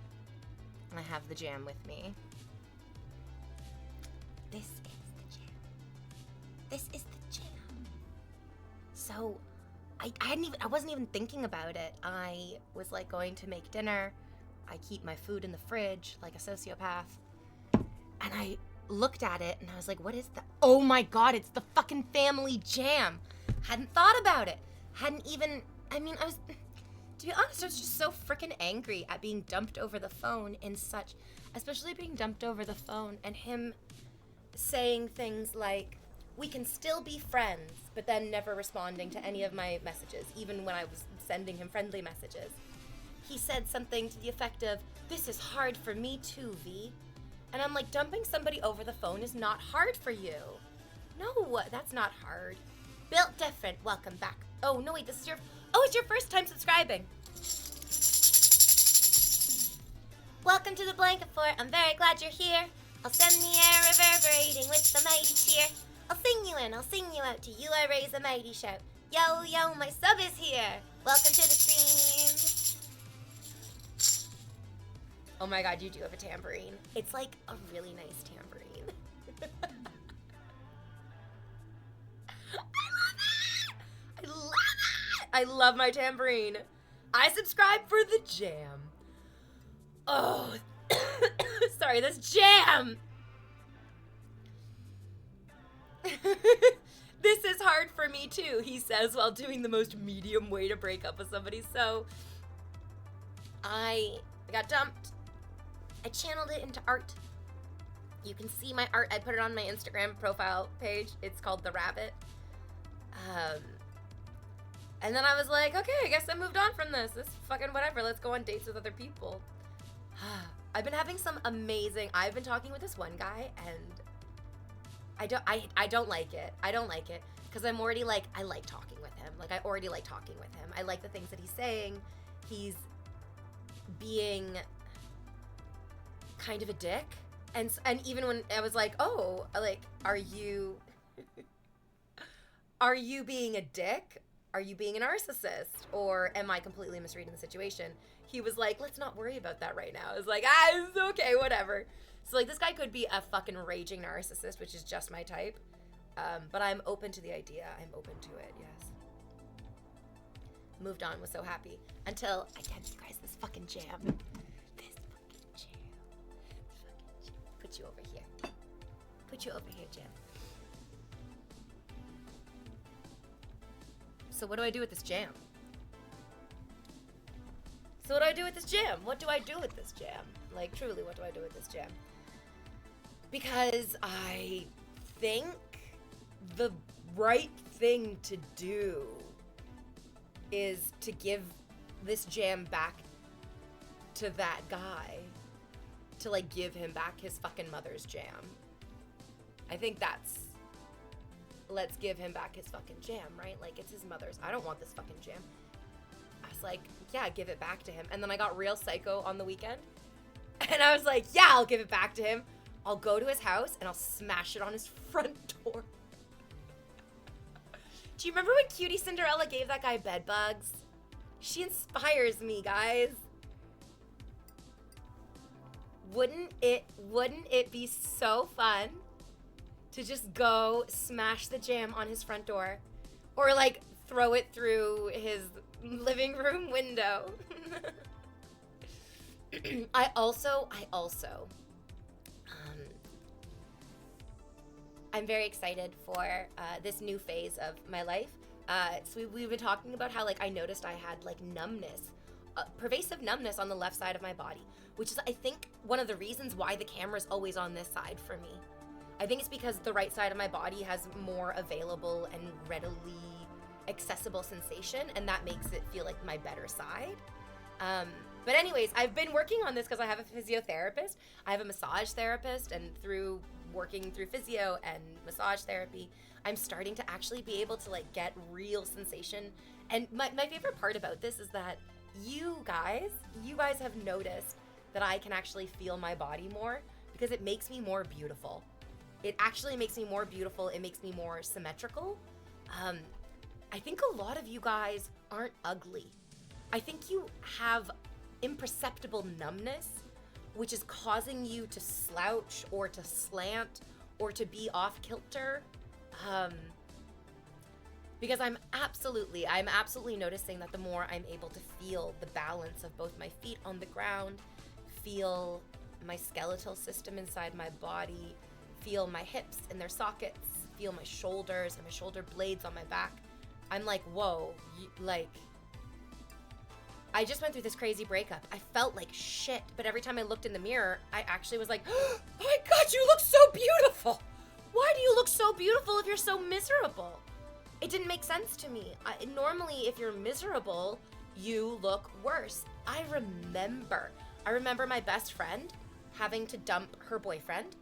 And I have the jam with me. This is the jam. This is the jam. So, I wasn't even thinking about it. I was like going to make dinner. I keep my food in the fridge like a sociopath. And I looked at it and I was like, what is that? Oh my God, it's the fucking family jam. Hadn't thought about it. Hadn't even, I mean, I was, to be honest, I was just so freaking angry at being dumped over the phone in such, especially being dumped over the phone and him saying things like, we can still be friends, but then never responding to any of my messages, even when I was sending him friendly messages. He said something to the effect of, this is hard for me too, V. And I'm like, dumping somebody over the phone is not hard for you. No, that's not hard. Built different, welcome back. Oh, no, wait, this is your, oh, it's your first time subscribing. Welcome to the blanket fort, I'm very glad you're here. I'll send the air reverberating with the mighty cheer. I'll sing you in, I'll sing you out, to you I raise a mighty shout. Yo, yo, my sub is here. Welcome to the stream. Oh my God, you do have a tambourine. It's like a really nice tambourine. I love it! I love my tambourine. I subscribe for the jam. Oh, sorry, this jam. This is hard for me too, he says while doing the most medium way to break up with somebody. So I got dumped. I channeled it into art. You can see my art. I put it on my Instagram profile page. It's called The Rabbit. And then I was like, okay, I guess I moved on from this. This fucking whatever. Let's go on dates with other people. I've been having some amazing, I've been talking with this one guy and I don't like it. I don't like it because I'm already like, I like talking with him. Like I already like talking with him. I like the things that he's saying. He's being kind of a dick. And even when I was like, oh, like, are you being a dick? Are you being a narcissist? Or am I completely misreading the situation? He was like, let's not worry about that right now. I was like, it's okay, whatever. So like this guy could be a fucking raging narcissist, which is just my type. But I'm open to the idea. I'm open to it, yes. Moved on, was so happy. Until I gave you guys this fucking jam. This fucking jam. Put you over here. Put you over here, Jam. So what do I do with this jam? So what do I do with this jam? What do I do with this jam? Like, truly, what do I do with this jam? Because I think the right thing to do is to give this jam back to that guy. To, like, give him back his fucking mother's jam. I think that's... Let's give him back his fucking jam, right? Like, it's his mother's. I don't want this fucking jam. I was like, yeah, give it back to him. And then I got real psycho on the weekend. And I was like, yeah, I'll give it back to him. I'll go to his house and I'll smash it on his front door. Do you remember when Cutie Cinderella gave that guy bed bugs? She inspires me, guys. Wouldn't it be so fun to just go smash the jam on his front door? Or like throw it through his living room window. I also I'm very excited for this new phase of my life. So we've been talking about how like I noticed I had like numbness, pervasive numbness on the left side of my body, which is I think one of the reasons why the camera's always on this side for me. I think it's because the right side of my body has more available and readily accessible sensation, and that makes it feel like my better side. But anyways, I've been working on this because I have a physiotherapist. I have a massage therapist, and through working through physio and massage therapy, I'm starting to actually be able to like get real sensation. And my favorite part about this is that you guys have noticed that I can actually feel my body more because it makes me more beautiful. It actually makes me more beautiful. It makes me more symmetrical. I think a lot of you guys aren't ugly. I think you have imperceptible numbness, which is causing you to slouch or to slant or to be off kilter. Because I'm absolutely noticing that the more I'm able to feel the balance of both my feet on the ground, feel my skeletal system inside my body, feel my hips in their sockets, feel my shoulders and my shoulder blades on my back, I'm like, whoa, like, I just went through this crazy breakup. I felt like shit, but every time I looked in the mirror, I actually was like, oh my God, you look so beautiful. Why do you look so beautiful if you're so miserable? It didn't make sense to me. Normally, if you're miserable, you look worse. I remember my best friend having to dump her boyfriend.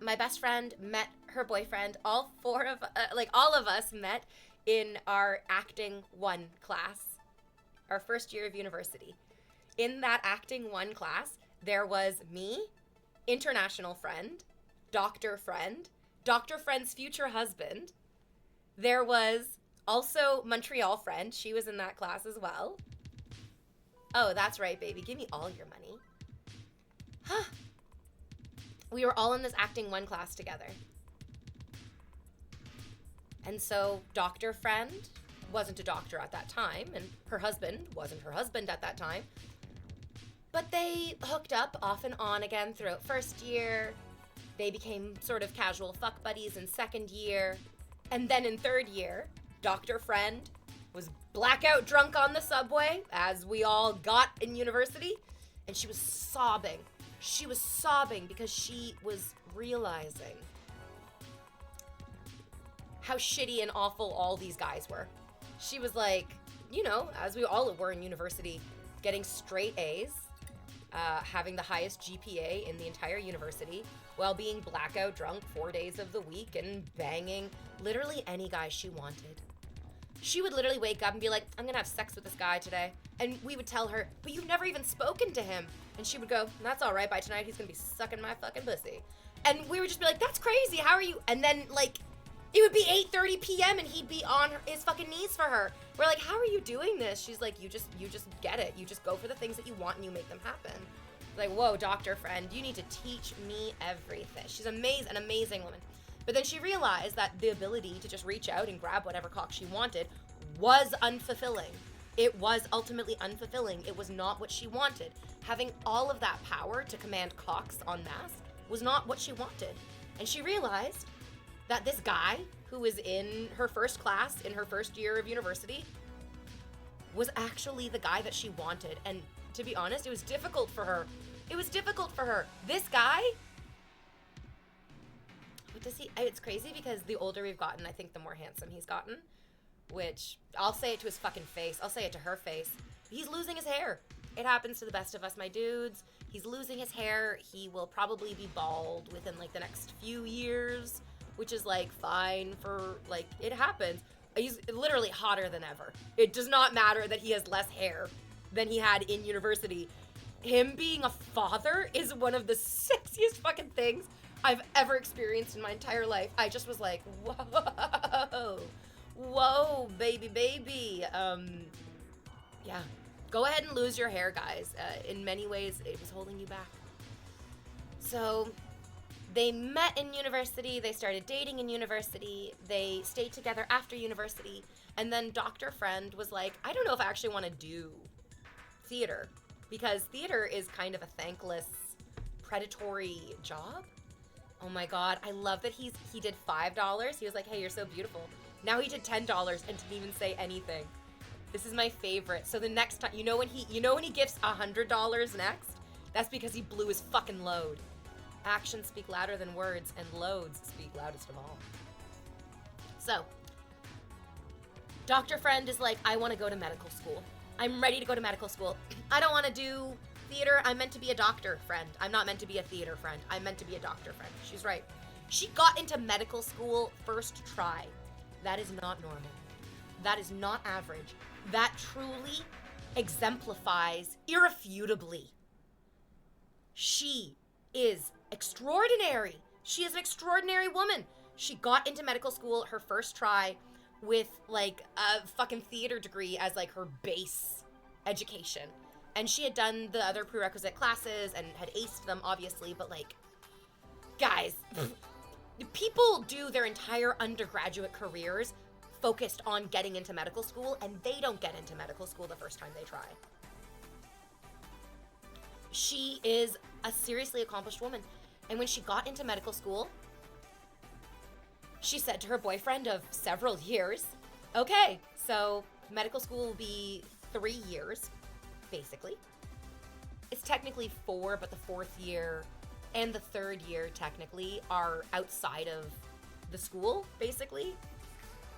My best friend met her boyfriend. All of us met in our acting 1 class, our first year of university. In that acting 1 class, there was me, international friend, Dr. Friend's future husband. There was also Montreal friend. She was in that class as well. Oh, that's right, baby. Give me all your money. Huh. We were all in this acting 1 class together. And so Dr. Friend wasn't a doctor at that time, and her husband wasn't her husband at that time. But they hooked up off and on again throughout first year. They became sort of casual fuck buddies in second year. And then in third year, Dr. Friend was blackout drunk on the subway, as we all got in university, and she was sobbing. She was sobbing because she was realizing how shitty and awful all these guys were. She was like, you know, as we all were in university, getting straight A's, having the highest GPA in the entire university, while being blackout drunk 4 days of the week and banging literally any guy she wanted. She would literally wake up and be like, I'm gonna have sex with this guy today. And we would tell her, but you've never even spoken to him. And she would go, that's all right, by tonight he's gonna be sucking my fucking pussy. And we would just be like, that's crazy, how are you? And then like, it would be 8:30 p.m. and he'd be on his fucking knees for her. We're like, how are you doing this? She's like, you just get it. You just go for the things that you want and you make them happen. Like, whoa, Dr. Friend, you need to teach me everything. She's an amazing woman. But then she realized that the ability to just reach out and grab whatever cock she wanted was unfulfilling. It was ultimately unfulfilling. It was not what she wanted. Having all of that power to command cocks en masse was not what she wanted. And she realized that this guy who was in her first class in her first year of university was actually the guy that she wanted. And to be honest, it was difficult for her. This guy, it's crazy because the older we've gotten, I think the more handsome he's gotten, which I'll say it to his fucking face. I'll say it to her face. He's losing his hair. It happens to the best of us, my dudes. He's losing his hair. He will probably be bald within like the next few years, which is like fine for like, it happens. He's literally hotter than ever. It does not matter that he has less hair than he had in university. Him being a father is one of the sexiest fucking things I've ever experienced in my entire life. I just was like, whoa, baby. Yeah. Go ahead and lose your hair, guys. In many ways, it was holding you back. So they met in university, they started dating in university, they stayed together after university, and then Dr. Friend was like, I don't know if I actually want to do theater, because theater is kind of a thankless, predatory job. Oh my God, I love that he did $5. He was like, hey, you're so beautiful. Now he did $10 and didn't even say anything. This is my favorite. So the next time, you know when he gifts $100 next? That's because he blew his fucking load. Actions speak louder than words, and loads speak loudest of all. So, Dr. Friend is like, I want to go to medical school. I'm ready to go to medical school. I don't want to do theater. I'm meant to be a doctor, friend. I'm not meant to be a theater friend. I'm meant to be a doctor friend. She's right. She got into medical school first try. That is not normal. That is not average. That truly exemplifies irrefutably. She is extraordinary. She is an extraordinary woman. She got into medical school her first try with like a fucking theater degree as like her base education. And she had done the other prerequisite classes and had aced them, obviously, but like, guys, people do their entire undergraduate careers focused on getting into medical school, and they don't get into medical school the first time they try. She is a seriously accomplished woman. And when she got into medical school, she said to her boyfriend of several years, okay, so medical school will be 3 years, basically. It's technically 4, but the 4th year and the 3rd year technically are outside of the school, basically.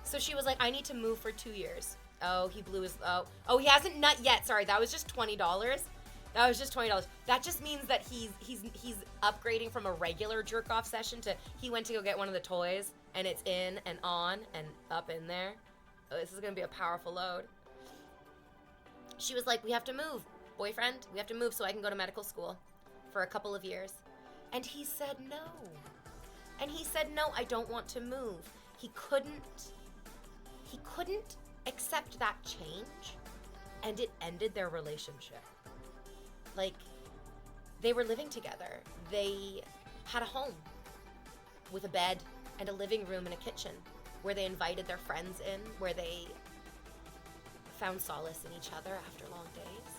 So she was like, I need to move for 2 years. Oh, he blew his, oh, he hasn't nut yet. Sorry, that was just $20. That was just $20. That just means that he's upgrading from a regular jerk off session to he went to go get one of the toys and it's in and on and up in there. Oh, this is gonna be a powerful load. She was like, we have to move, boyfriend. We have to move so I can go to medical school for a couple of years. And he said no. And he said, no, I don't want to move. He couldn't accept that change, and it ended their relationship. Like, they were living together. They had a home with a bed and a living room and a kitchen where they invited their friends in, where they found solace in each other after long days.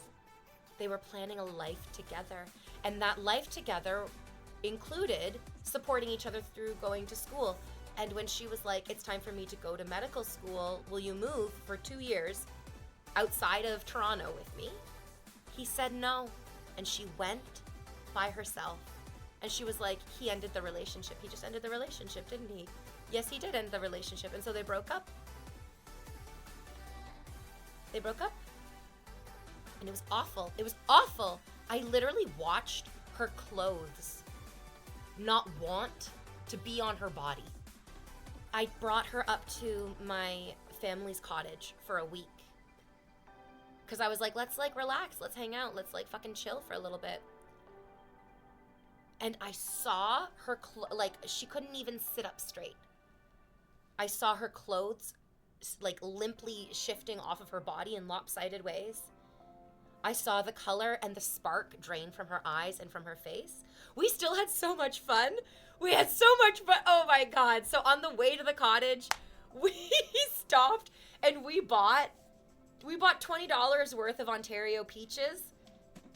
They were planning a life together, and that life together included supporting each other through going to school. And when she was like, it's time for me to go to medical school, will you move for 2 years outside of Toronto with me? He said no. And she went by herself. And she was like, he ended the relationship. He just ended the relationship, didn't he? Yes, he did end the relationship. And so they broke up. They broke up. And it was awful. It was awful. I literally watched her clothes not want to be on her body. I brought her up to my family's cottage for a week. Because I was like, let's like relax, let's hang out, let's like fucking chill for a little bit. And I saw her, like, she couldn't even sit up straight. I saw her clothes like limply shifting off of her body in lopsided ways. I saw the color and the spark drain from her eyes and from her face. We still had so much fun. We had so much fun. Oh my God. So on the way to the cottage, we stopped and we bought $20 worth of Ontario peaches.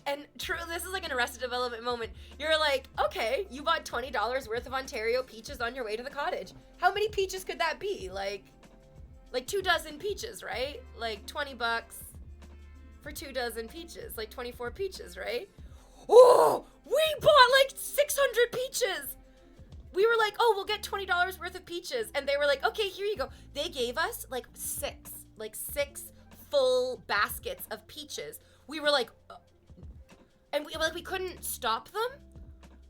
And true, this is like an Arrested Development moment. You're like, okay, you bought $20 worth of Ontario peaches on your way to the cottage. How many peaches could that be? Like 2 dozen peaches, right? Like $20 for 2 dozen peaches, like 24 peaches, right? Oh, we bought like 600 peaches. We were like, oh, we'll get $20 worth of peaches. And they were like, okay, here you go. They gave us like six full baskets of peaches. We were like, and we couldn't stop them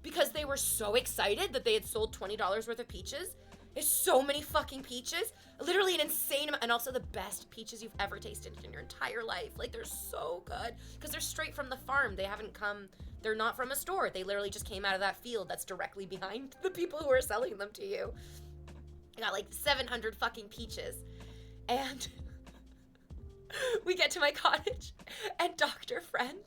because they were so excited that they had sold $20 worth of peaches. It's so many fucking peaches. Literally an insane amount. And also the best peaches you've ever tasted in your entire life. Like, they're so good. Because they're straight from the farm. They haven't come, they're not from a store. They literally just came out of that field that's directly behind the people who are selling them to you. I got like 700 fucking peaches. And we get to my cottage and Dr. Friend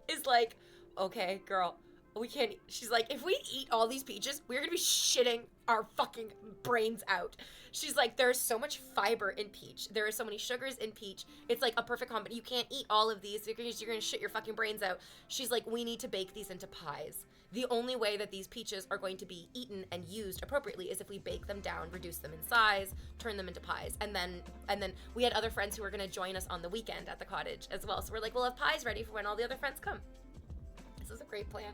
is like, okay, girl, we can't, she's like, if we eat all these peaches, we're gonna be shitting our fucking brains out. She's like, there's so much fiber in peach. There are so many sugars in peach. It's like a perfect combination. You can't eat all of these. You're gonna shit your fucking brains out. She's like, we need to bake these into pies. The only way that these peaches are going to be eaten and used appropriately is if we bake them down, reduce them in size, turn them into pies. And then we had other friends who were gonna join us on the weekend at the cottage as well. So we're like, we'll have pies ready for when all the other friends come. This is a great plan.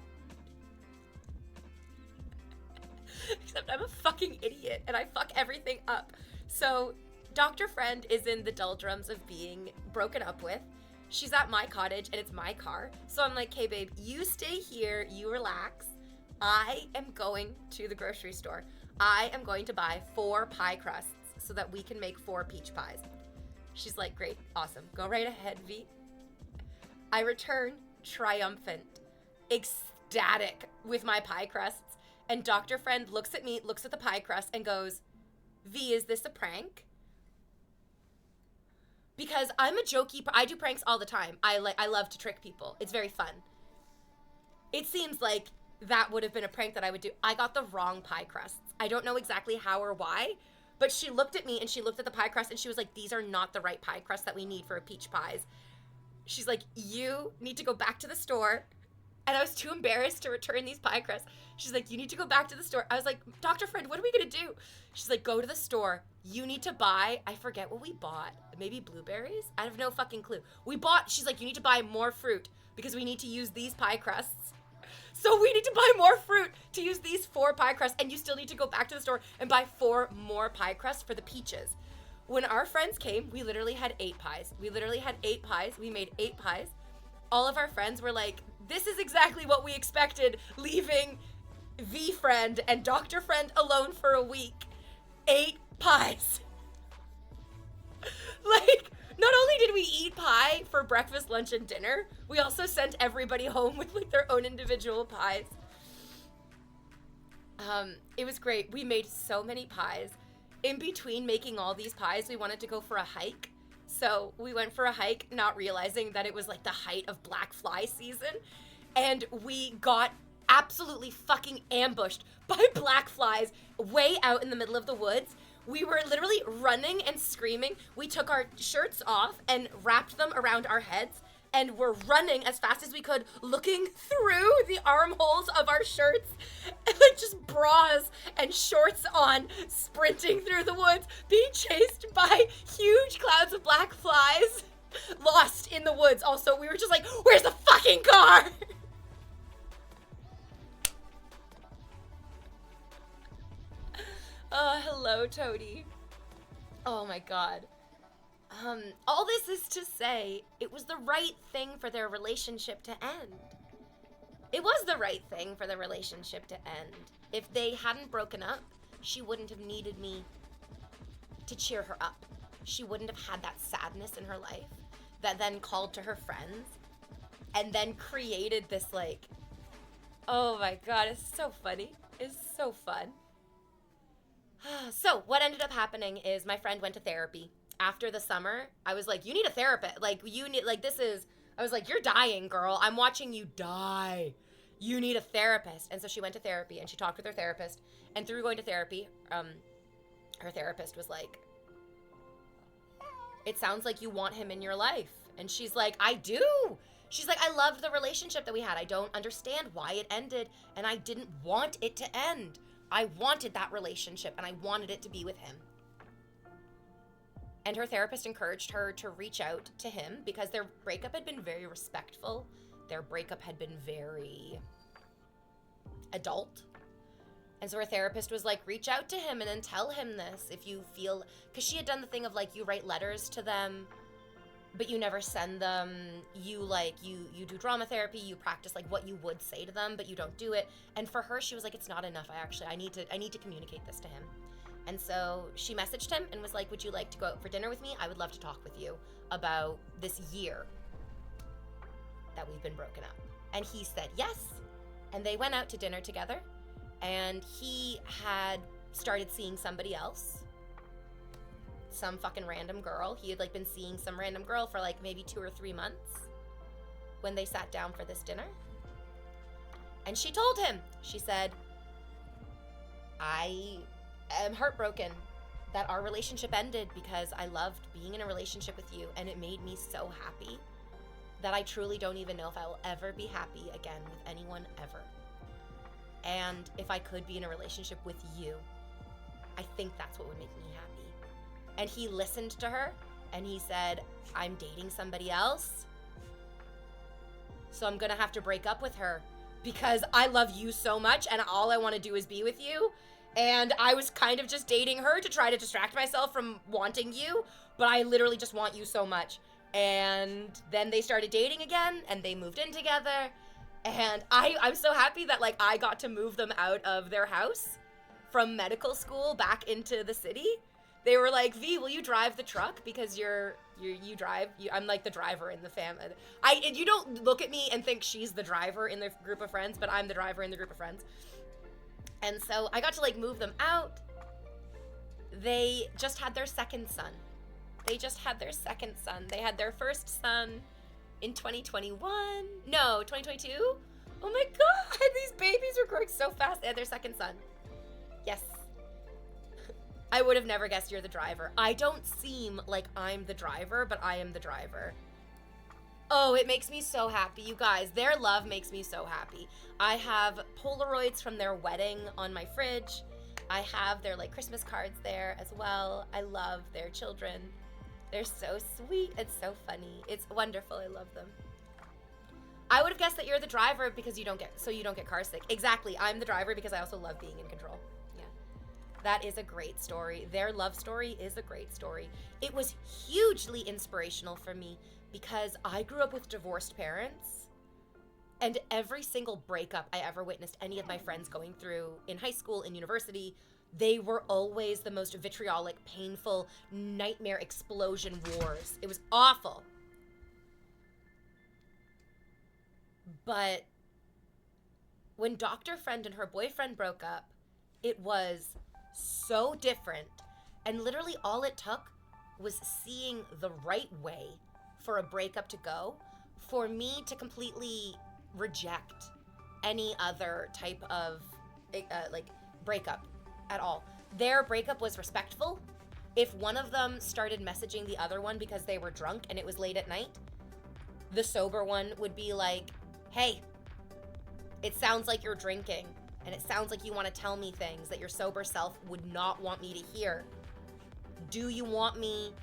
Except I'm a fucking idiot and I fuck everything up. So Dr. Friend is in the doldrums of being broken up with. She's at my cottage and it's my car. So I'm like, hey babe, you stay here, you relax. I am going to the grocery store. I am going to buy 4 pie crusts so that we can make 4 peach pies. She's like, great, awesome. Go right ahead, V. I return triumphant, ecstatic with my pie crusts. And Dr. Friend looks at me, looks at the pie crust, and goes, V, is this a prank? because I'm a jokey, I do pranks all the time. I love to trick people. It's very fun. It seems like that would have been a prank that I would do. I got the wrong pie crusts. I don't know exactly how or why, but she looked at me and she looked at the pie crust and she was like, these are not the right pie crust that we need for a peach pies. She's like, you need to go back to the store. And I was too embarrassed to return these pie crusts. She's like, you need to go back to the store. I was like, Dr. Friend, what are we gonna do? She's like, go to the store. You need to buy, I forget what we bought. Maybe blueberries? I have no fucking clue. She's like, you need to buy more fruit because we need to use these pie crusts. So we need to buy more fruit to use these 4 pie crusts, and you still need to go back to the store and buy 4 more pie crusts for the peaches. When our friends came, we literally had 8 pies. We made 8 pies. All of our friends were like, this is exactly what we expected, leaving V Friend and Dr. Friend alone for a week. 8 pies. Like, not only did we eat pie for breakfast, lunch, and dinner, we also sent everybody home with like their own individual pies. It was great. We made so many pies. In between making all these pies, we wanted to go for a hike. So we went for a hike, not realizing that it was like the height of black fly season. And we got absolutely fucking ambushed by black flies way out in the middle of the woods. We were literally running and screaming. We took our shirts off and wrapped them around our heads and were running as fast as we could, looking through the armholes of our shirts, and like just bras and shorts on, sprinting through the woods, being chased by huge clouds of black flies, lost in the woods. Also, we were just like, where's the fucking car? Hello, Toady. Oh my god. All this is to say, it was the right thing for their relationship to end. It was the right thing for the relationship to end. If they hadn't broken up, she wouldn't have needed me to cheer her up. She wouldn't have had that sadness in her life that then called to her friends and then created this like, oh my god, it's so funny. It's so fun. So what ended up happening is my friend went to therapy. After the summer, I was like, you need a therapist. Like, you need, like, I was like, you're dying, girl. I'm watching you die. You need a therapist. And so she went to therapy and she talked with her therapist. And through going to therapy, her therapist was like, it sounds like you want him in your life. And she's like, I do. She's like, I loved the relationship that we had. I don't understand why it ended. And I didn't want it to end. I wanted that relationship and I wanted it to be with him. And her therapist encouraged her to reach out to him because their breakup had been very respectful. Their breakup had been very adult. And so her therapist was like, reach out to him and then tell him this if you feel, because she had done the thing of like, you write letters to them, but you never send them. You do drama therapy, you practice like what you would say to them, but you don't do it. And for her, she was like, it's not enough. I need to communicate this to him. And so she messaged him and was like, would you like to go out for dinner with me? I would love to talk with you about this year that we've been broken up. And he said yes. And they went out to dinner together. And he had started seeing somebody else. Some fucking random girl. He had like been seeing some random girl for like maybe 2 or 3 months when they sat down for this dinner. And she told him, she said, I am heartbroken that our relationship ended because I loved being in a relationship with you and it made me so happy that I truly don't even know if I will ever be happy again with anyone ever. And if I could be in a relationship with you, I think that's what would make me happy. And he listened to her and he said, I'm dating somebody else, so I'm gonna have to break up with her because I love you so much and all I want to do is be with you. And I was kind of just dating her to try to distract myself from wanting you, but I literally just want you so much. And then they started dating again and they moved in together. And I'm so happy that like I got to move them out of their house from medical school back into the city. They were like, V, will you drive the truck? Because you drive. I'm like the driver in the family. You don't look at me and think she's the driver in the group of friends, but I'm the driver in the group of friends. And so I got to like move them out. They just had their second son. They just had their second son. They had their first son in 2021. No, 2022? Oh my god, these babies were growing so fast. They had their second son. Yes. I would have never guessed you're the driver. I don't seem like I'm the driver, but I am the driver. Oh, it makes me so happy, you guys. Their love makes me so happy. I have Polaroids from their wedding on my fridge. I have their like Christmas cards there as well. I love their children. They're so sweet. It's so funny. It's wonderful. I love them. I would have guessed that you're the driver because you don't get car sick. Exactly. I'm the driver because I also love being in control. Yeah. That is a great story. Their love story is a great story. It was hugely inspirational for me because I grew up with divorced parents, and every single breakup I ever witnessed any of my friends going through in high school, in university, they were always the most vitriolic, painful, nightmare explosion wars. It was awful. But when Dr. Friend and her boyfriend broke up, it was so different. And literally all it took was seeing the right way for a breakup to go, for me to completely reject any other type of like breakup at all. Their breakup was respectful. If one of them started messaging the other one because they were drunk and it was late at night, the sober one would be like, hey, it sounds like you're drinking, and it sounds like you want to tell me things that your sober self would not want me to hear. Do you want me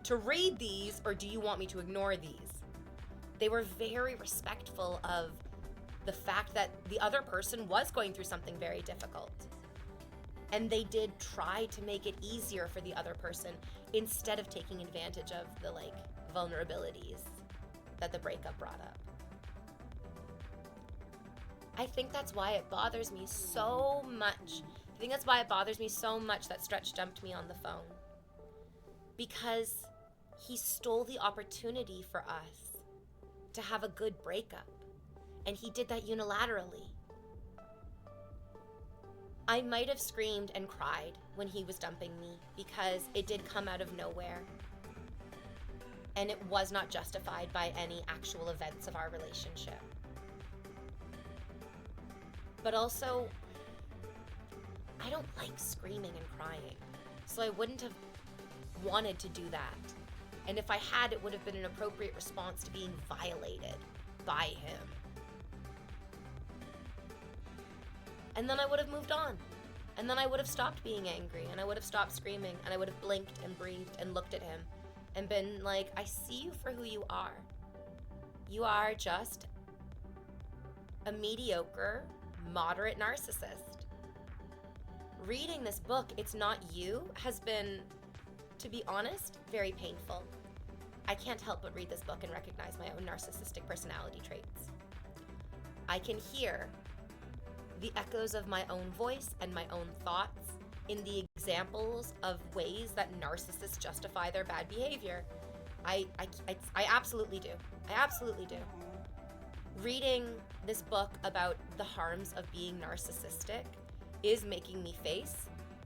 to read these, or do you want me to ignore these? They were very respectful of the fact that the other person was going through something very difficult. And they did try to make it easier for the other person instead of taking advantage of the like vulnerabilities that the breakup brought up. I think that's why it bothers me so much. I think that's why it bothers me so much that Stretch dumped me on the phone. Because he stole the opportunity for us to have a good breakup. And he did that unilaterally. I might have screamed and cried when he was dumping me because it did come out of nowhere. And it was not justified by any actual events of our relationship. But also, I don't like screaming and crying, so I wouldn't have wanted to do that. And if I had, it would have been an appropriate response to being violated by him. And then I would have moved on. And then I would have stopped being angry, and I would have stopped screaming, and I would have blinked and breathed and looked at him and been like, I see you for who you are. You are just a mediocre, moderate narcissist. Reading this book, It's Not You, has been, to be honest, very painful. I can't help but read this book and recognize my own narcissistic personality traits. I can hear the echoes of my own voice and my own thoughts in the examples of ways that narcissists justify their bad behavior. I absolutely do. I absolutely do. Reading this book about the harms of being narcissistic is making me face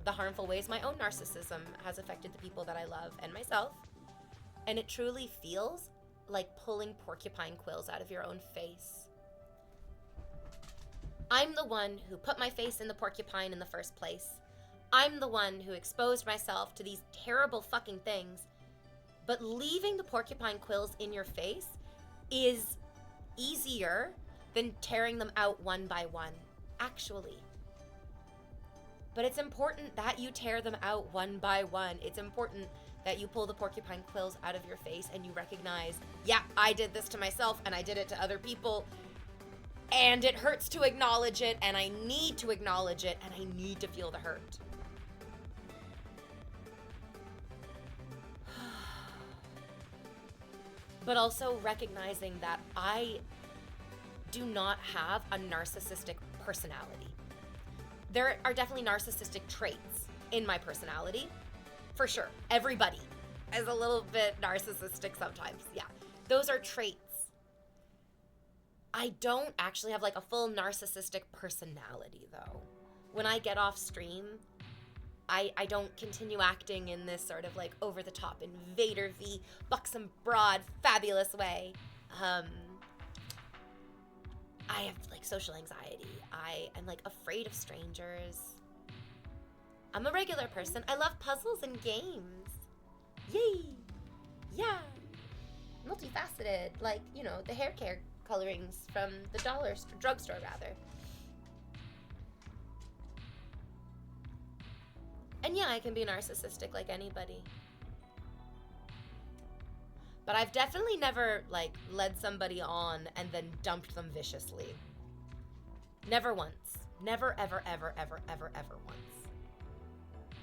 the harmful ways my own narcissism has affected the people that I love and myself. And it truly feels like pulling porcupine quills out of your own face. I'm the one who put my face in the porcupine in the first place. I'm the one who exposed myself to these terrible fucking things. But leaving the porcupine quills in your face is easier than tearing them out one by one, actually. But it's important that you tear them out one by one. It's important that you pull the porcupine quills out of your face and you recognize, yeah, I did this to myself and I did it to other people. And it hurts to acknowledge it, and I need to acknowledge it, and I need to feel the hurt. But also recognizing that I do not have a narcissistic personality. There are definitely narcissistic traits in my personality, for sure. Everybody is a little bit narcissistic sometimes, yeah. Those are traits. I don't actually have like a full narcissistic personality though. When I get off stream, I don't continue acting in this sort of like over the top InvaderVie, buxom, broad, fabulous way. I have like social anxiety. I am like afraid of strangers. I'm a regular person. I love puzzles and games. Yay! Yeah. Multifaceted, like, you know, the hair care colorings from the drugstore rather. And yeah, I can be narcissistic like anybody. But I've definitely never, like, led somebody on and then dumped them viciously. Never once. Never, ever, ever, ever, ever, ever once.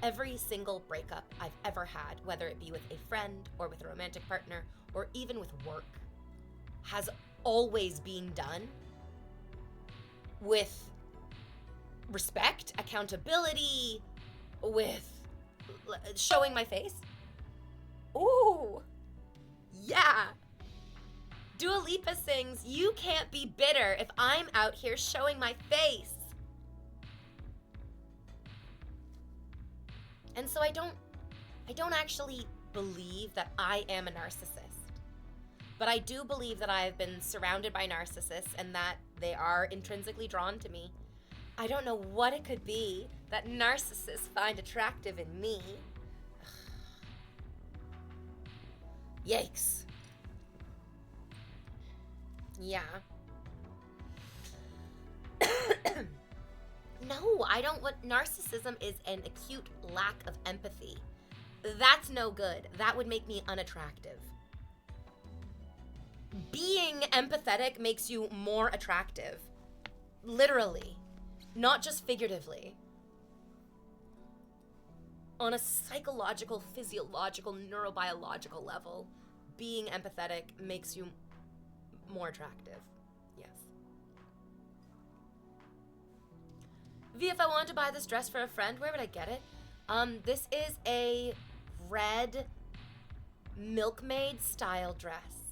Every single breakup I've ever had, whether it be with a friend or with a romantic partner or even with work, has always been done with respect, accountability, with showing my face. Ooh. Yeah. Dua Lipa sings, "You can't be bitter if I'm out here showing my face." And so I don't actually believe that I am a narcissist. But I do believe that I have been surrounded by narcissists and that they are intrinsically drawn to me. I don't know what it could be that narcissists find attractive in me. Yikes. Yeah. No, I don't. What narcissism is an acute lack of empathy. That's no good. That would make me unattractive. Being empathetic makes you more attractive. Literally. Not just figuratively. On a psychological, physiological, neurobiological level, being empathetic makes you more attractive. Yes. V, if I wanted to buy this dress for a friend, where would I get it? This is a red milkmaid style dress.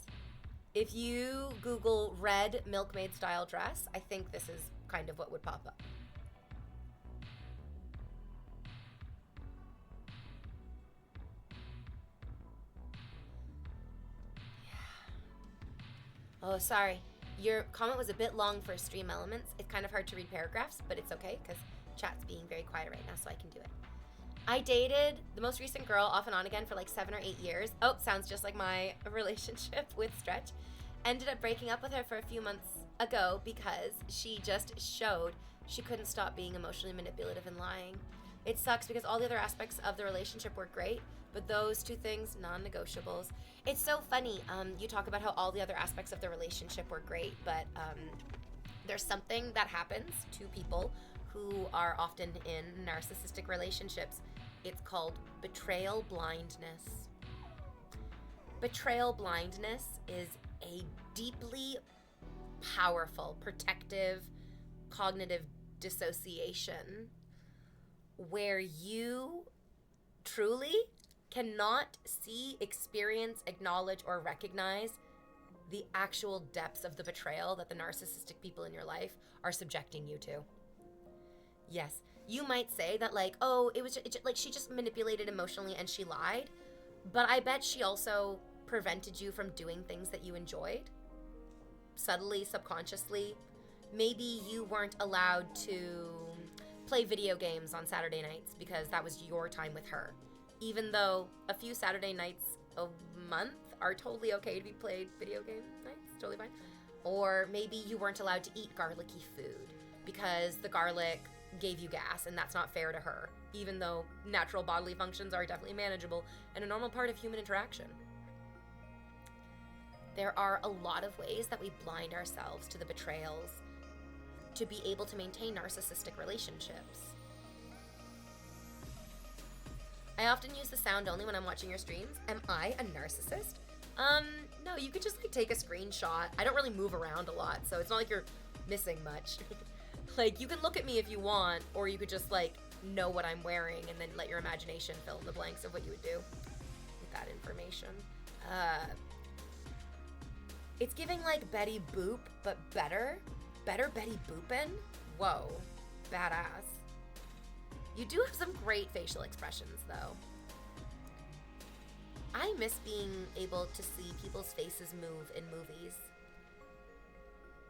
If you Google red milkmaid style dress, I think this is kind of what would pop up. Oh, sorry. Your comment was a bit long for Stream Elements. It's kind of hard to read paragraphs, but it's okay because chat's being very quiet right now, so I can do it. I dated the most recent girl off and on again for like 7 or 8 years. Oh, sounds just like my relationship with Stretch. Ended up breaking up with her for a few months ago because she just showed she couldn't stop being emotionally manipulative and lying. It sucks because all the other aspects of the relationship were great, but those two things, non-negotiables. It's so funny. You talk about how all the other aspects of the relationship were great, but there's something that happens to people who are often in narcissistic relationships. It's called betrayal blindness. Betrayal blindness is a deeply powerful, protective, cognitive dissociation where you truly cannot see, experience, acknowledge, or recognize the actual depths of the betrayal that the narcissistic people in your life are subjecting you to. Yes, you might say that like, oh, like she just manipulated emotionally and she lied, but I bet she also prevented you from doing things that you enjoyed, subtly, subconsciously. Maybe you weren't allowed to play video games on Saturday nights because that was your time with her, even though a few Saturday nights a month are totally okay to be played video game nights, totally fine. Or maybe you weren't allowed to eat garlicky food because the garlic gave you gas and that's not fair to her, even though natural bodily functions are definitely manageable and a normal part of human interaction. There are a lot of ways that we blind ourselves to the betrayals to be able to maintain narcissistic relationships. I often use the sound only when I'm watching your streams. Am I a narcissist? No, you could just like take a screenshot. I don't really move around a lot, so it's not like you're missing much. Like, you can look at me if you want, or you could just like know what I'm wearing and then let your imagination fill in the blanks of what you would do with that information. It's giving like Betty Boop, but better. Better Betty Boopin'? Whoa, badass. You do have some great facial expressions, though. I miss being able to see people's faces move in movies.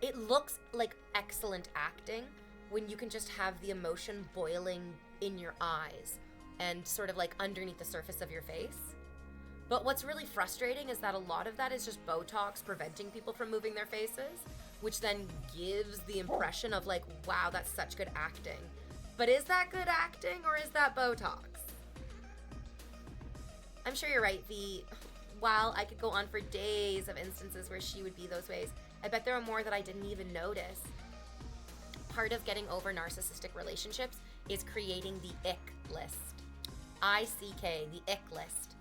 It looks like excellent acting when you can just have the emotion boiling in your eyes and sort of like underneath the surface of your face. But what's really frustrating is that a lot of that is just Botox preventing people from moving their faces, which then gives the impression of like, wow, that's such good acting. But is that good acting or is that Botox? I'm sure you're right, V. While I could go on for days of instances where she would be those ways, I bet there are more that I didn't even notice. Part of getting over narcissistic relationships is creating the ick list. I-C-K, the ick list.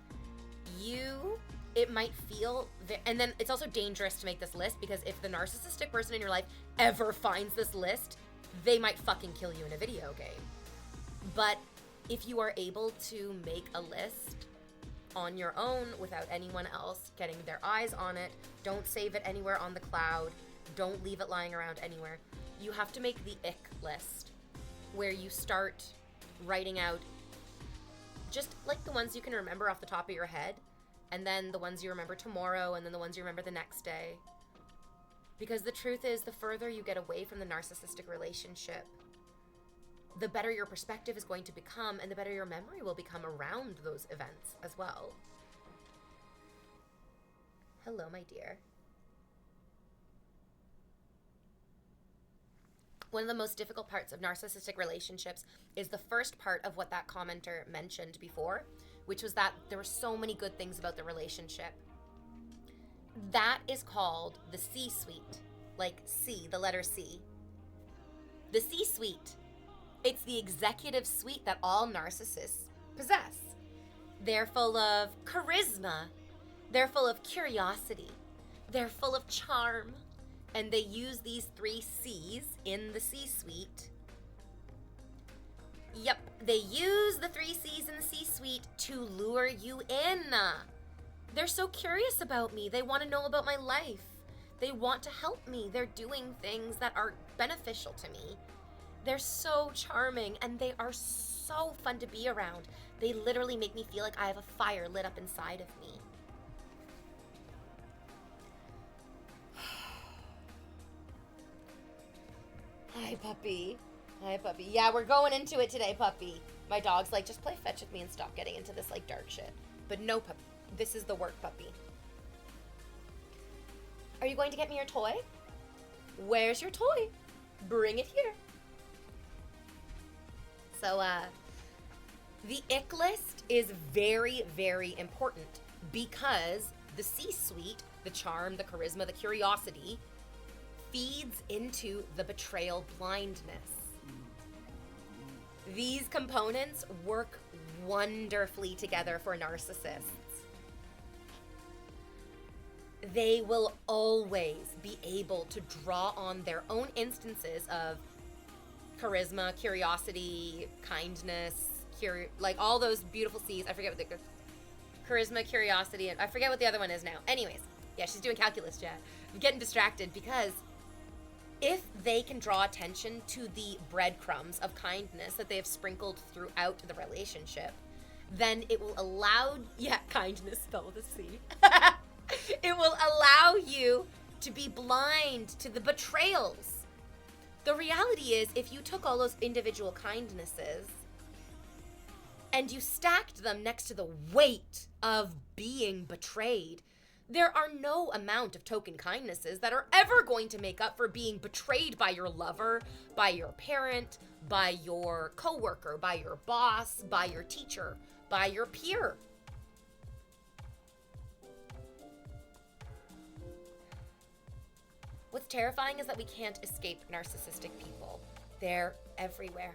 It might feel, and then it's also dangerous to make this list because if the narcissistic person in your life ever finds this list, they might fucking kill you in a video game. But if you are able to make a list on your own without anyone else getting their eyes on it, don't save it anywhere on the cloud, don't leave it lying around anywhere. You have to make the ick list where you start writing out just like the ones you can remember off the top of your head, and then the ones you remember tomorrow, and then the ones you remember the next day. Because the truth is, the further you get away from the narcissistic relationship, the better your perspective is going to become, and the better your memory will become around those events as well. Hello, my dear. One of the most difficult parts of narcissistic relationships is the first part of what that commenter mentioned before, which was that there were so many good things about the relationship. That is called the C-suite. Like C, the letter C. The C-suite. It's the executive suite that all narcissists possess. They're full of charisma. They're full of curiosity. They're full of charm. And they use these 3 C's in the C-suite. Yep, they use the 3 C's in the C-suite to lure you in. They're so curious about me. They want to know about my life. They want to help me. They're doing things that are beneficial to me. They're so charming and they are so fun to be around. They literally make me feel like I have a fire lit up inside of me. Hi, puppy. Hi, puppy. Yeah, we're going into it today, puppy. My dog's like, just play fetch with me and stop getting into this, like, dark shit. But no, puppy. This is the work puppy. Are you going to get me your toy? Where's your toy? Bring it here. So, the ick list is very, very important because the C-suite, the charm, the charisma, the curiosity, feeds into the betrayal blindness. These components work wonderfully together for narcissists. They will always be able to draw on their own instances of charisma, curiosity, kindness, like all those beautiful C's. I forget what the charisma, curiosity, and I forget what the other one is now. Anyways, yeah, she's doing calculus, chat. I'm getting distracted because if they can draw attention to the breadcrumbs of kindness that they have sprinkled throughout the relationship, then it will allow, kindness spelled with a C. It will allow you to be blind to the betrayals. The reality is, if you took all those individual kindnesses and you stacked them next to the weight of being betrayed, there are no amount of token kindnesses that are ever going to make up for being betrayed by your lover, by your parent, by your coworker, by your boss, by your teacher, by your peer. What's terrifying is that we can't escape narcissistic people. They're everywhere,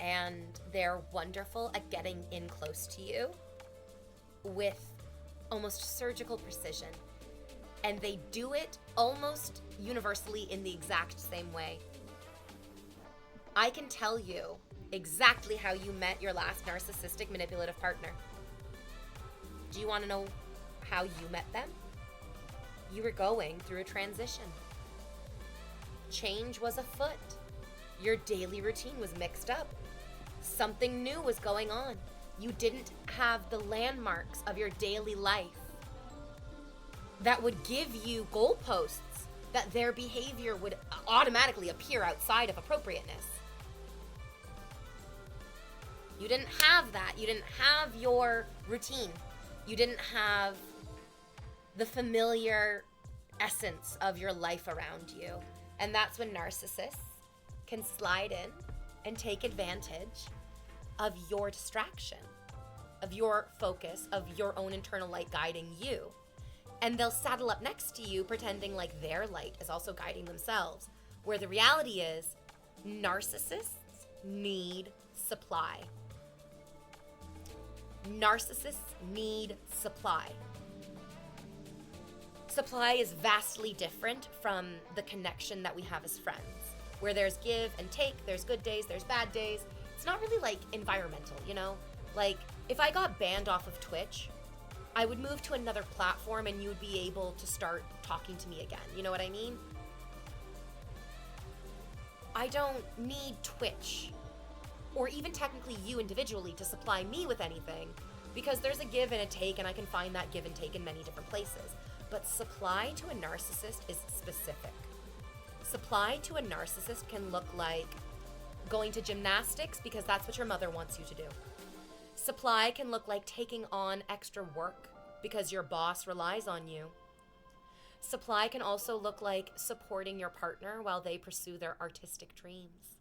and they're wonderful at getting in close to you with almost surgical precision. And they do it almost universally in the exact same way. I can tell you exactly how you met your last narcissistic manipulative partner. Do you want to know how you met them? You were going through a transition. Change was afoot. Your daily routine was mixed up. Something new was going on. You didn't have the landmarks of your daily life that would give you goalposts that their behavior would automatically appear outside of appropriateness. You didn't have that. You didn't have your routine. You didn't have the familiar essence of your life around you. And that's when narcissists can slide in and take advantage of your distraction, of your focus, of your own internal light guiding you. And they'll saddle up next to you pretending like their light is also guiding themselves. Where the reality is, narcissists need supply. Narcissists need supply. Supply is vastly different from the connection that we have as friends, where there's give and take, there's good days, there's bad days. It's not really like environmental, you know? Like, if I got banned off of Twitch, I would move to another platform and you would be able to start talking to me again. You know what I mean? I don't need Twitch, or even technically you individually, to supply me with anything, because there's a give and a take, and I can find that give and take in many different places. But supply to a narcissist is specific. Supply to a narcissist can look like going to gymnastics because that's what your mother wants you to do. Supply can look like taking on extra work because your boss relies on you. Supply can also look like supporting your partner while they pursue their artistic dreams.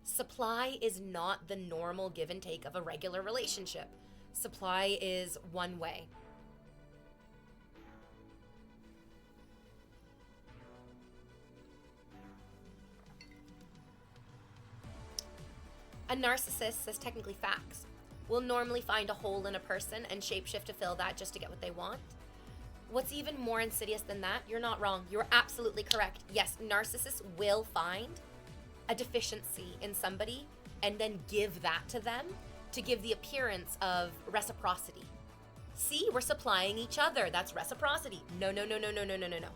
Supply is not the normal give and take of a regular relationship. Supply is one way. A narcissist, says technically facts, will normally find a hole in a person and shapeshift to fill that just to get what they want. What's even more insidious than that, you're not wrong. You're absolutely correct. Yes, narcissists will find a deficiency in somebody and then give that to them to give the appearance of reciprocity. See, we're supplying each other. That's reciprocity. No, no, no, no, no, no, no, no, no.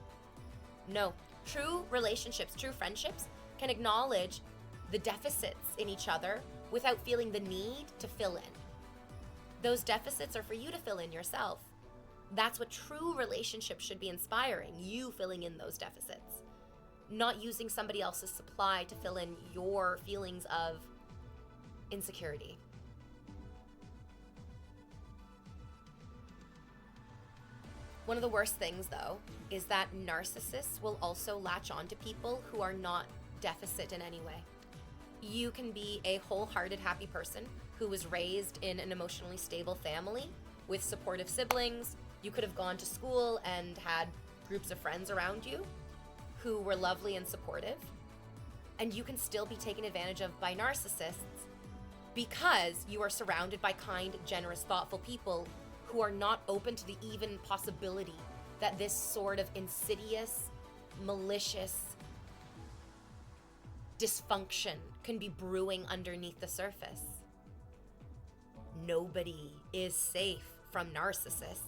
No. True relationships, true friendships can acknowledge the deficits in each other without feeling the need to fill in. Those deficits are for you to fill in yourself. That's what true relationships should be inspiring, you filling in those deficits. Not using somebody else's supply to fill in your feelings of insecurity. One of the worst things, though, is that narcissists will also latch on to people who are not deficit in any way. You can be a wholehearted, happy person who was raised in an emotionally stable family with supportive siblings. You could have gone to school and had groups of friends around you who were lovely and supportive. And you can still be taken advantage of by narcissists because you are surrounded by kind, generous, thoughtful people who are not open to the even possibility that this sort of insidious, malicious dysfunction can be brewing underneath the surface. Nobody is safe from narcissists.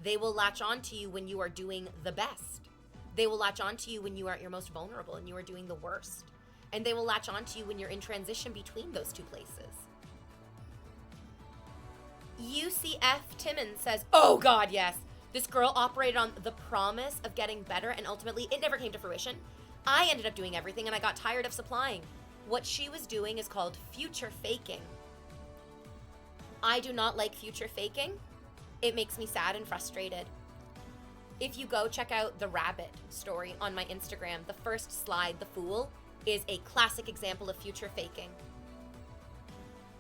They will latch on to you when you are doing the best. They will latch on to you when you are at your most vulnerable and you are doing the worst. And they will latch on to you when you're in transition between those two places. UCF Timmons says, oh God, yes. This girl operated on the promise of getting better and ultimately it never came to fruition. I ended up doing everything and I got tired of supplying. What she was doing is called future faking. I do not like future faking. It makes me sad and frustrated. If you go check out the rabbit story on my Instagram, the first slide, the fool, is a classic example of future faking.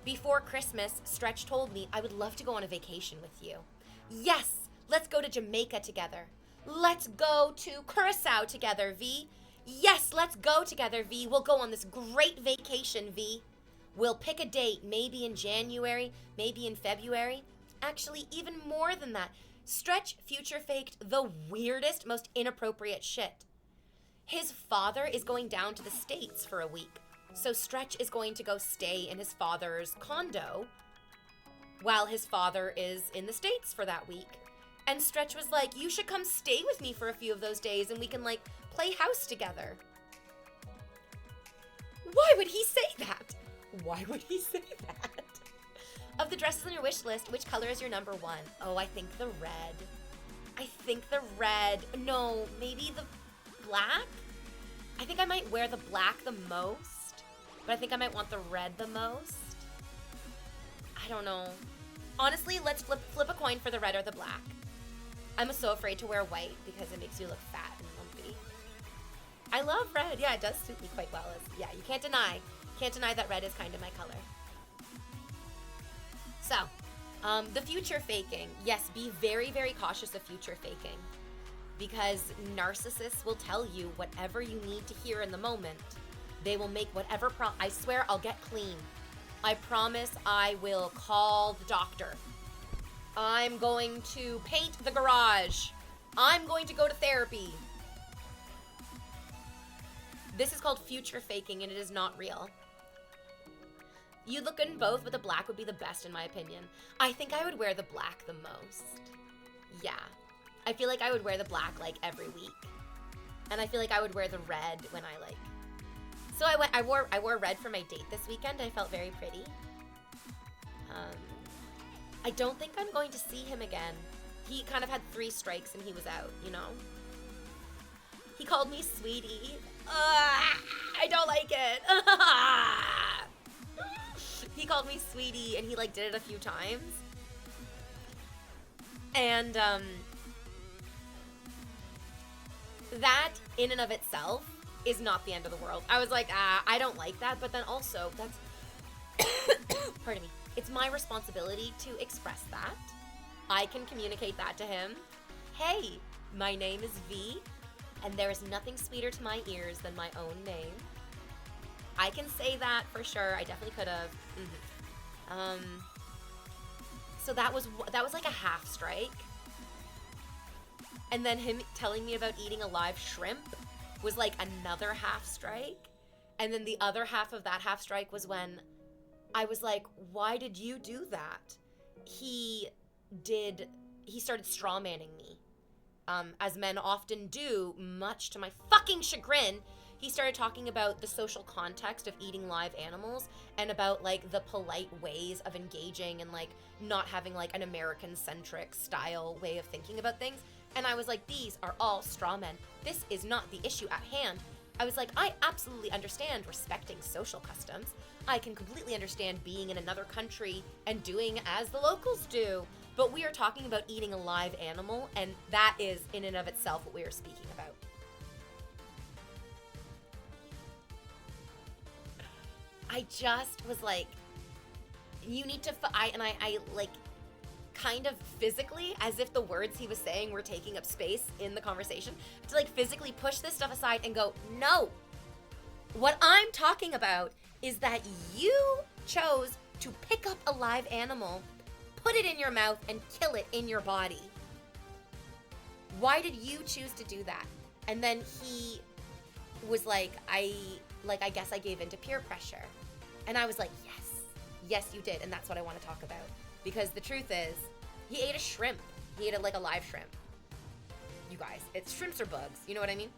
Before Christmas, Stretch told me I would love to go on a vacation with you. Yes, let's go to Jamaica together. Let's go to Curacao together, V. Yes, let's go together, V. We'll go on this great vacation, V. We'll pick a date, maybe in January, maybe in February. Actually, even more than that. Stretch future faked the weirdest, most inappropriate shit. His father is going down to the States for a week. So Stretch is going to go stay in his father's condo while his father is in the States for that week. And Stretch was like, you should come stay with me for a few of those days and we can like play house together. would he say that? Why would he say that? Of the dresses on your wish list, which color is your number one? Oh, I think the red. I think the red. No, maybe the black? I think I might wear the black the most, but I think I might want the red the most. I don't know. Honestly, let's flip a coin for the red or the black. I'm so afraid to wear white because it makes you look fat and lumpy. I love red. Yeah, it does suit me quite well. Yeah, you can't deny that red is kind of my color. So, the future faking. Yes, be very, very cautious of future faking. Because narcissists will tell you whatever you need to hear in the moment. They will make whatever I swear I'll get clean. I promise I will call the doctor. I'm going to paint the garage. I'm going to go to therapy. This is called future faking, and it is not real. You look good in both, but the black would be the best in my opinion. I think I would wear the black the most. Yeah. I feel like I would wear the black like every week. And I feel like I would wear the red when I like. So I wore red for my date this weekend. I felt very pretty. I don't think I'm going to see him again. He kind of had 3 strikes and he was out, you know? He called me sweetie. I don't like it. He called me sweetie and he like did it a few times. And that in and of itself is not the end of the world. I was like, I don't like that, but then also that's pardon me. It's my responsibility to express that. I can communicate that to him. Hey, my name is V, and there is nothing sweeter to my ears than my own name. I can say that for sure. I definitely could have. So that was like a half strike. And then him telling me about eating a live shrimp was like another half strike. And then the other half of that half strike was when I was like, why did you do that? He started strawmanning me, as men often do, much to my fucking chagrin. He started talking about the social context of eating live animals and about like the polite ways of engaging and like not having like an American-centric style way of thinking about things. And I was like, these are all straw men. This is not the issue at hand. I was like, I absolutely understand respecting social customs. I can completely understand being in another country and doing as the locals do. But we are talking about eating a live animal, and that is in and of itself what we are speaking about. I just was like, you need to, I like kind of physically, as if the words he was saying were taking up space in the conversation, to like physically push this stuff aside and go, no. What I'm talking about is that you chose to pick up a live animal, put it in your mouth, and kill it in your body. Why did you choose to do that? And then he was like, I guess I gave into peer pressure. And I was like, yes, you did. And that's what I want to talk about. Because the truth is, he ate a shrimp. He ate like a live shrimp. You guys, shrimps are bugs. You know what I mean?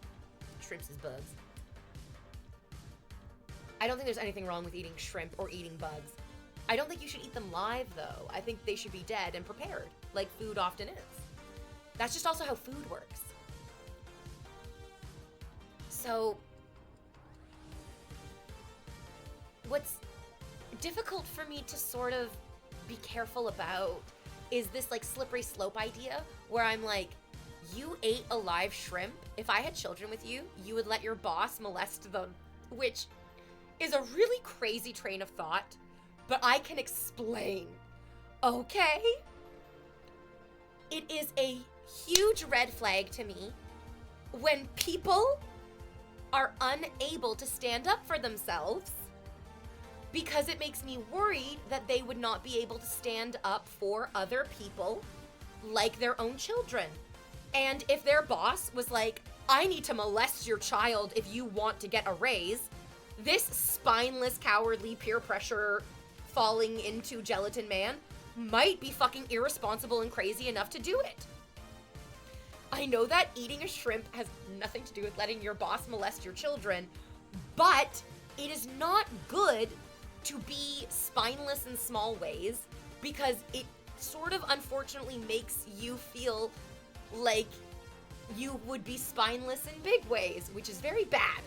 Shrimps is bugs. I don't think there's anything wrong with eating shrimp or eating bugs. I don't think you should eat them live, though. I think they should be dead and prepared, like food often is. That's just also how food works. So, what's difficult for me to sort of be careful about is this like slippery slope idea where I'm like, you ate a live shrimp. If I had children with you, you would let your boss molest them, which is a really crazy train of thought, but I can explain. Okay? It is a huge red flag to me when people are unable to stand up for themselves, because it makes me worried that they would not be able to stand up for other people like their own children. And if their boss was like, I need to molest your child if you want to get a raise, this spineless, cowardly, peer pressure falling into gelatin man might be fucking irresponsible and crazy enough to do it. I know that eating a shrimp has nothing to do with letting your boss molest your children, but it is not good to be spineless in small ways, because it sort of unfortunately makes you feel like you would be spineless in big ways, which is very bad.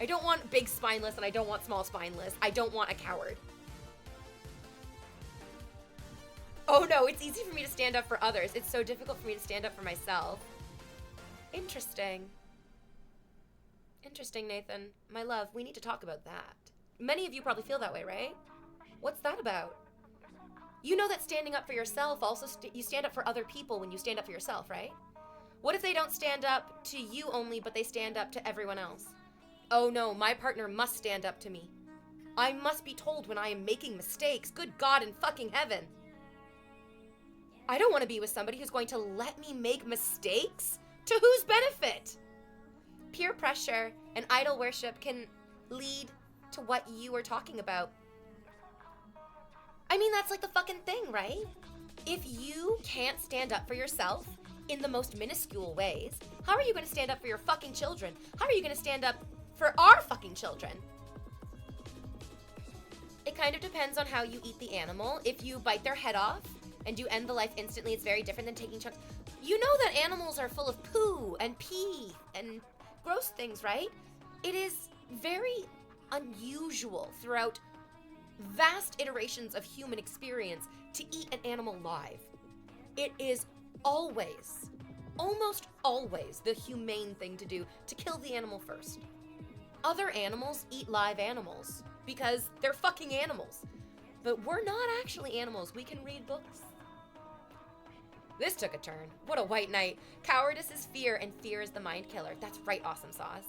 I don't want big spineless and I don't want small spineless. I don't want a coward. Oh no, it's easy for me to stand up for others. It's so difficult for me to stand up for myself. Interesting. Interesting, Nathan. My love, we need to talk about that. Many of you probably feel that way, right? What's that about? You know that standing up for yourself also, you stand up for other people when you stand up for yourself, right? What if they don't stand up to you only, but they stand up to everyone else? Oh no, my partner must stand up to me. I must be told when I am making mistakes. Good God in fucking heaven. I don't want to be with somebody who's going to let me make mistakes. To whose benefit? Peer pressure and idol worship can lead to what you were talking about. I mean, that's like the fucking thing, right? If you can't stand up for yourself in the most minuscule ways, how are you going to stand up for your fucking children? How are you going to stand up for our fucking children? It kind of depends on how you eat the animal. If you bite their head off and you end the life instantly, it's very different than taking chunks. You know that animals are full of poo and pee and gross things, right? It is very unusual throughout vast iterations of human experience to eat an animal live. It is always, almost always, the humane thing to do to kill the animal first. Other animals eat live animals because they're fucking animals. But we're not actually animals. We can read books. This took a turn. What a white knight. Cowardice is fear, and fear is the mind killer. That's right, Awesome Sauce.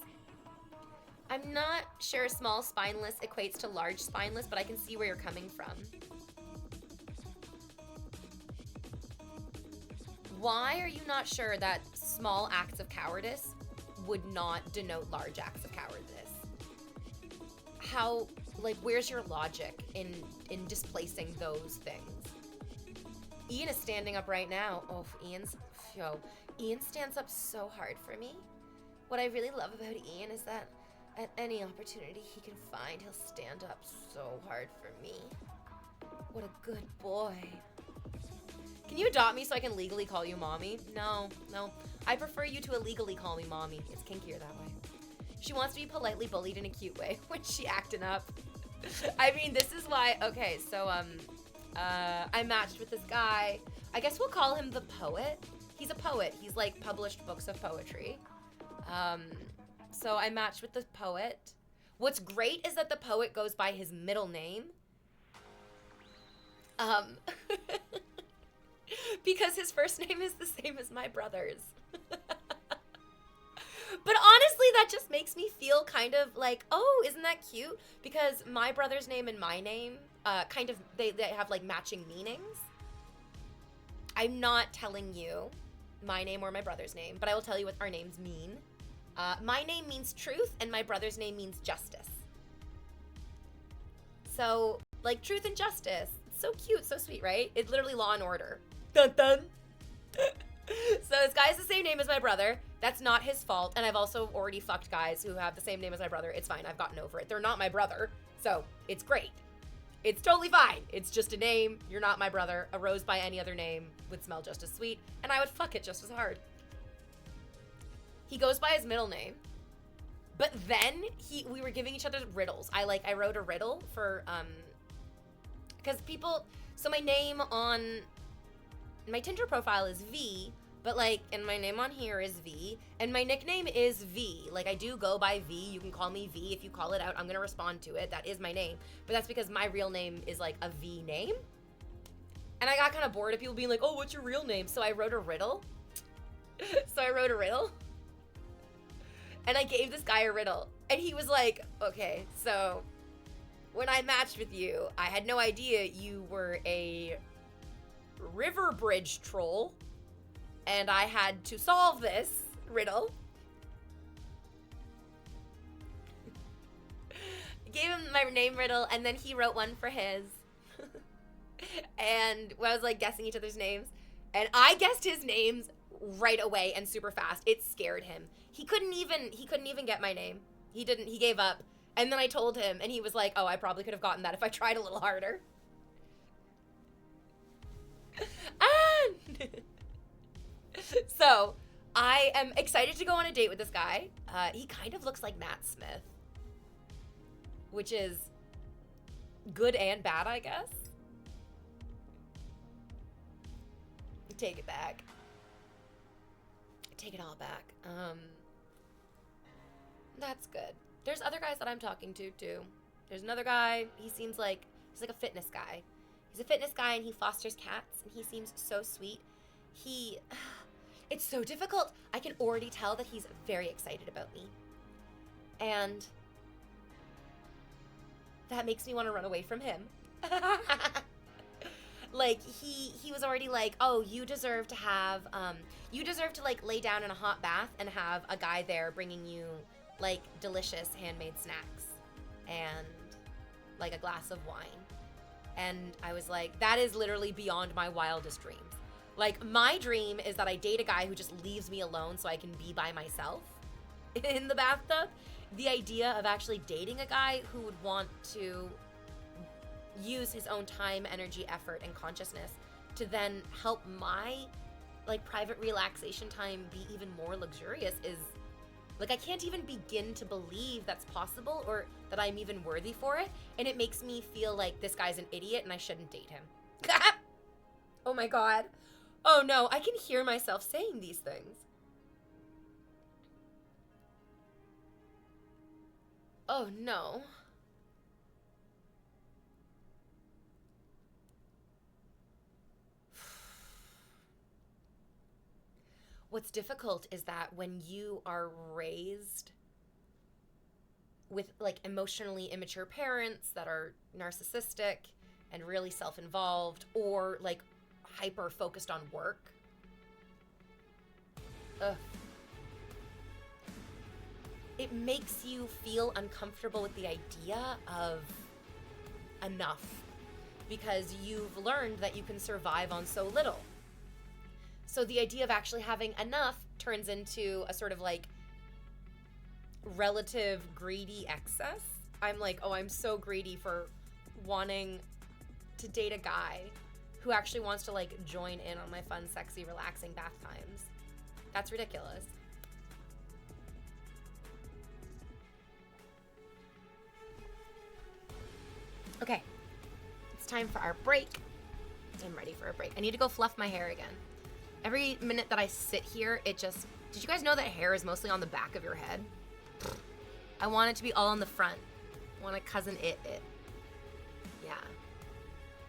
I'm not sure small spineless equates to large spineless, but I can see where you're coming from. Why are you not sure that small acts of cowardice would not denote large acts of cowardice? How, like, where's your logic in displacing those things? Ian is standing up right now. Oh, Ian stands up so hard for me. What I really love about Ian is that at any opportunity he can find, he'll stand up so hard for me. What a good boy. Can you adopt me so I can legally call you mommy? No. I prefer you to illegally call me mommy. It's kinkier that way. She wants to be politely bullied in a cute way when she acting up. I mean, this is why, okay, so, I matched with this guy. I guess we'll call him the poet. He's a poet. He's, like, published books of poetry. So I matched with the poet. What's great is that the poet goes by his middle name. Because his first name is the same as my brother's. But honestly, that just makes me feel kind of like, oh, isn't that cute? Because my brother's name and my name, kind of, they have like matching meanings. I'm not telling you my name or my brother's name, but I will tell you what our names mean. My name means truth, and my brother's name means justice. So, like, truth and justice. It's so cute, so sweet, right? It's literally Law and Order. Dun dun. So this guy has the same name as my brother. That's not his fault. And I've also already fucked guys who have the same name as my brother. It's fine. I've gotten over it. They're not my brother. So it's great. It's totally fine. It's just a name. You're not my brother. A rose by any other name would smell just as sweet. And I would fuck it just as hard. He goes by his middle name. But then we were giving each other riddles. I wrote a riddle for, because people, so my name on my Tinder profile is V, but like, and my name on here is V, and my nickname is V. Like, I do go by V. You can call me V. If you call it out, I'm gonna respond to it. That is my name. But that's because my real name is like a V name. And I got kind of bored of people being like, oh, what's your real name? So I wrote a riddle. And I gave this guy a riddle. And he was like, okay, so when I matched with you, I had no idea you were a river bridge troll, and I had to solve this riddle. Gave him my name riddle, and then he wrote one for his. And I was like guessing each other's names, and I guessed his names right away and super fast. It scared him. He couldn't even get my name. He gave up. And then I told him, and he was like, oh, I probably could have gotten that if I tried a little harder. So, I am excited to go on a date with this guy. He kind of looks like Matt Smith, which is good and bad, I guess. Take it back. Take it all back. That's good. There's other guys that I'm talking to, too. There's another guy. He's like a fitness guy. He's a fitness guy, and he fosters cats, and he seems so sweet. It's so difficult. I can already tell that he's very excited about me. And that makes me want to run away from him. Like, he was already like, oh, you deserve to have, like, lay down in a hot bath and have a guy there bringing you, like, delicious handmade snacks and, like, a glass of wine. And I was like, that is literally beyond my wildest dreams. Like, my dream is that I date a guy who just leaves me alone so I can be by myself in the bathtub. The idea of actually dating a guy who would want to use his own time, energy, effort, and consciousness to then help my, like, private relaxation time be even more luxurious is, like, I can't even begin to believe that's possible or that I'm even worthy for it. And it makes me feel like this guy's an idiot and I shouldn't date him. Oh my God. Oh no, I can hear myself saying these things. Oh no. What's difficult is that when you are raised with, like, emotionally immature parents that are narcissistic and really self-involved or, like, hyper focused on work. Ugh. It makes you feel uncomfortable with the idea of enough because you've learned that you can survive on so little. So the idea of actually having enough turns into a sort of, like, relative greedy excess. I'm like, oh, I'm so greedy for wanting to date a guy who actually wants to, like, join in on my fun, sexy, relaxing bath times. That's ridiculous. Okay, it's time for our break. I'm ready for a break. I need to go fluff my hair again. Every minute that I sit here, it just... Did you guys know that hair is mostly on the back of your head? I want it to be all on the front. I want to cousin it. Yeah.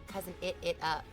Cousin it up.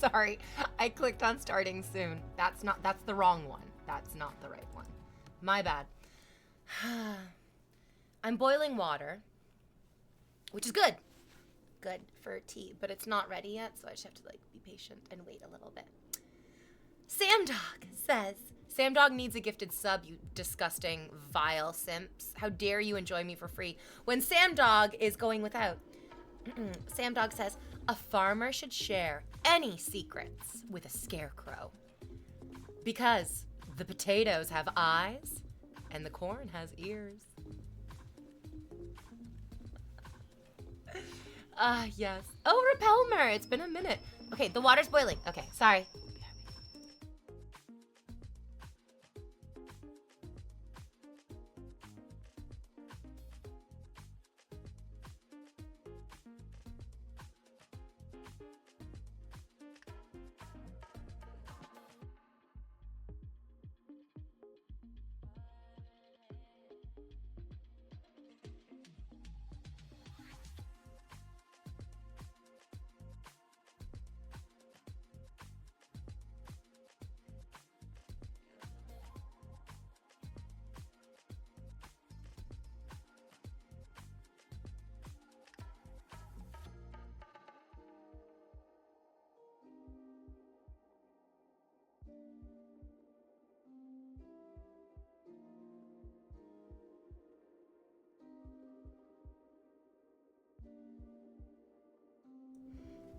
Sorry, I clicked on starting soon. That's the wrong one. That's not the right one. My bad. I'm boiling water, which is good. Good for tea, but it's not ready yet, so I just have to like be patient and wait a little bit. Sam Dog says, Sam Dog needs a gifted sub, you disgusting, vile simps. How dare you enjoy me for free when Sam Dog is going without? Sam Dog says, a farmer should share any secrets with a scarecrow because the potatoes have eyes and the corn has ears. Yes. Oh, Repelmer, it's been a minute. Okay, the water's boiling. Okay, sorry.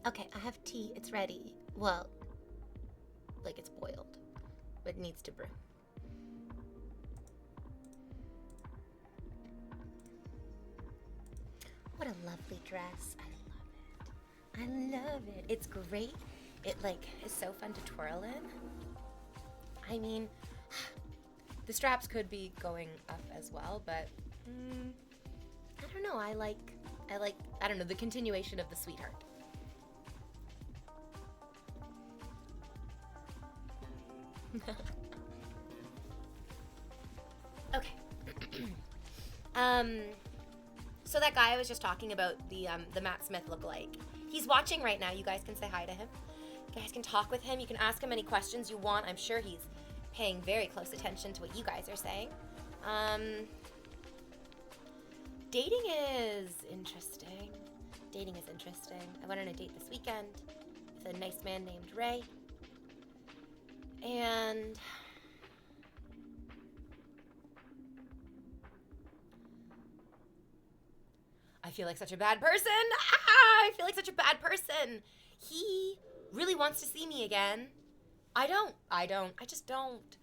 Okay, I have tea. It's ready. Well, like it's boiled, but it needs to brew. What a lovely dress. I love it. I love it. It's great. It like is so fun to twirl in. I mean, the straps could be going up as well, but I don't know. I like, I don't know, the continuation of the sweetheart. Okay. So that guy I was just talking about, the Matt Smith lookalike, he's watching right now. You guys can say hi to him. You guys can talk with him. You can ask him any questions you want. I'm sure he's paying very close attention to what you guys are saying. Dating is interesting. Dating is interesting. I went on a date this weekend with a nice man named Ray. And I feel like such a bad person. I feel like such a bad person. He really wants to see me again. I just don't.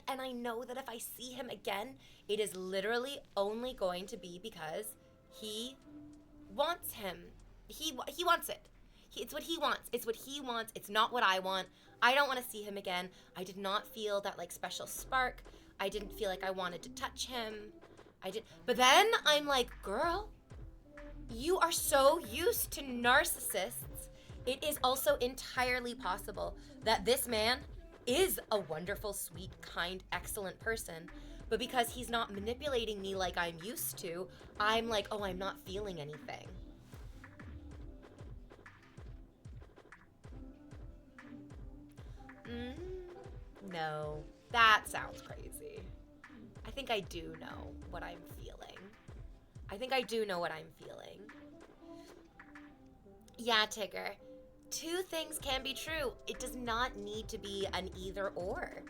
And I know that if I see him again, it is literally only going to be because he wants him. He wants it. It's what he wants. It's what he wants. It's not what I want. I don't want to see him again. I did not feel that like special spark. I didn't feel like I wanted to touch him. But then I'm like, girl, you are so used to narcissists. It is also entirely possible that this man is a wonderful, sweet, kind, excellent person. But because he's not manipulating me like I'm used to, I'm like, oh, I'm not feeling anything. No, that sounds crazy. I think I do know what I'm feeling. Yeah, Tigger. Two things can be true. It does not need to be an either or.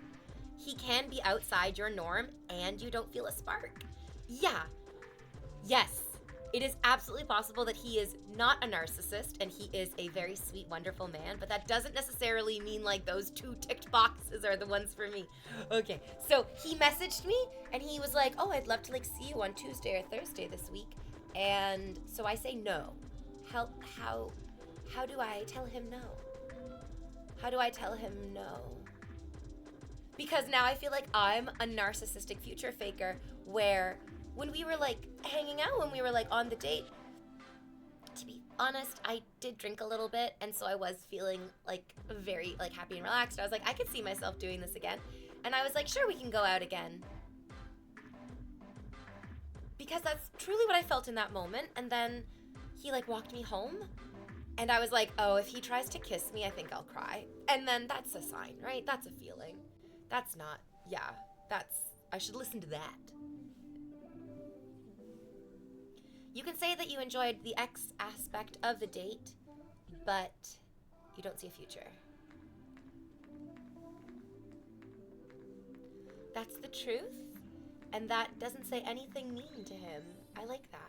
He can be outside your norm and you don't feel a spark. Yeah. Yes. It is absolutely possible that he is not a narcissist and he is a very sweet, wonderful man, but that doesn't necessarily mean like those two ticked boxes are the ones for me. Okay, so he messaged me and he was like, oh, I'd love to like see you on Tuesday or Thursday this week. And so I say no. How do I tell him no? How do I tell him no? Because now I feel like I'm a narcissistic future faker where when we were like hanging out, when we were like on the date, to be honest, I did drink a little bit. And so I was feeling like very like happy and relaxed. I was like, I could see myself doing this again. And I was like, sure, we can go out again. Because that's truly what I felt in that moment. And then he like walked me home And I was like, oh, if he tries to kiss me, I think I'll cry. And then that's a sign, right? That's a feeling. That's not, yeah, I should listen to that. You can say that you enjoyed the X aspect of the date, but you don't see a future. That's the truth, and that doesn't say anything mean to him. I like that.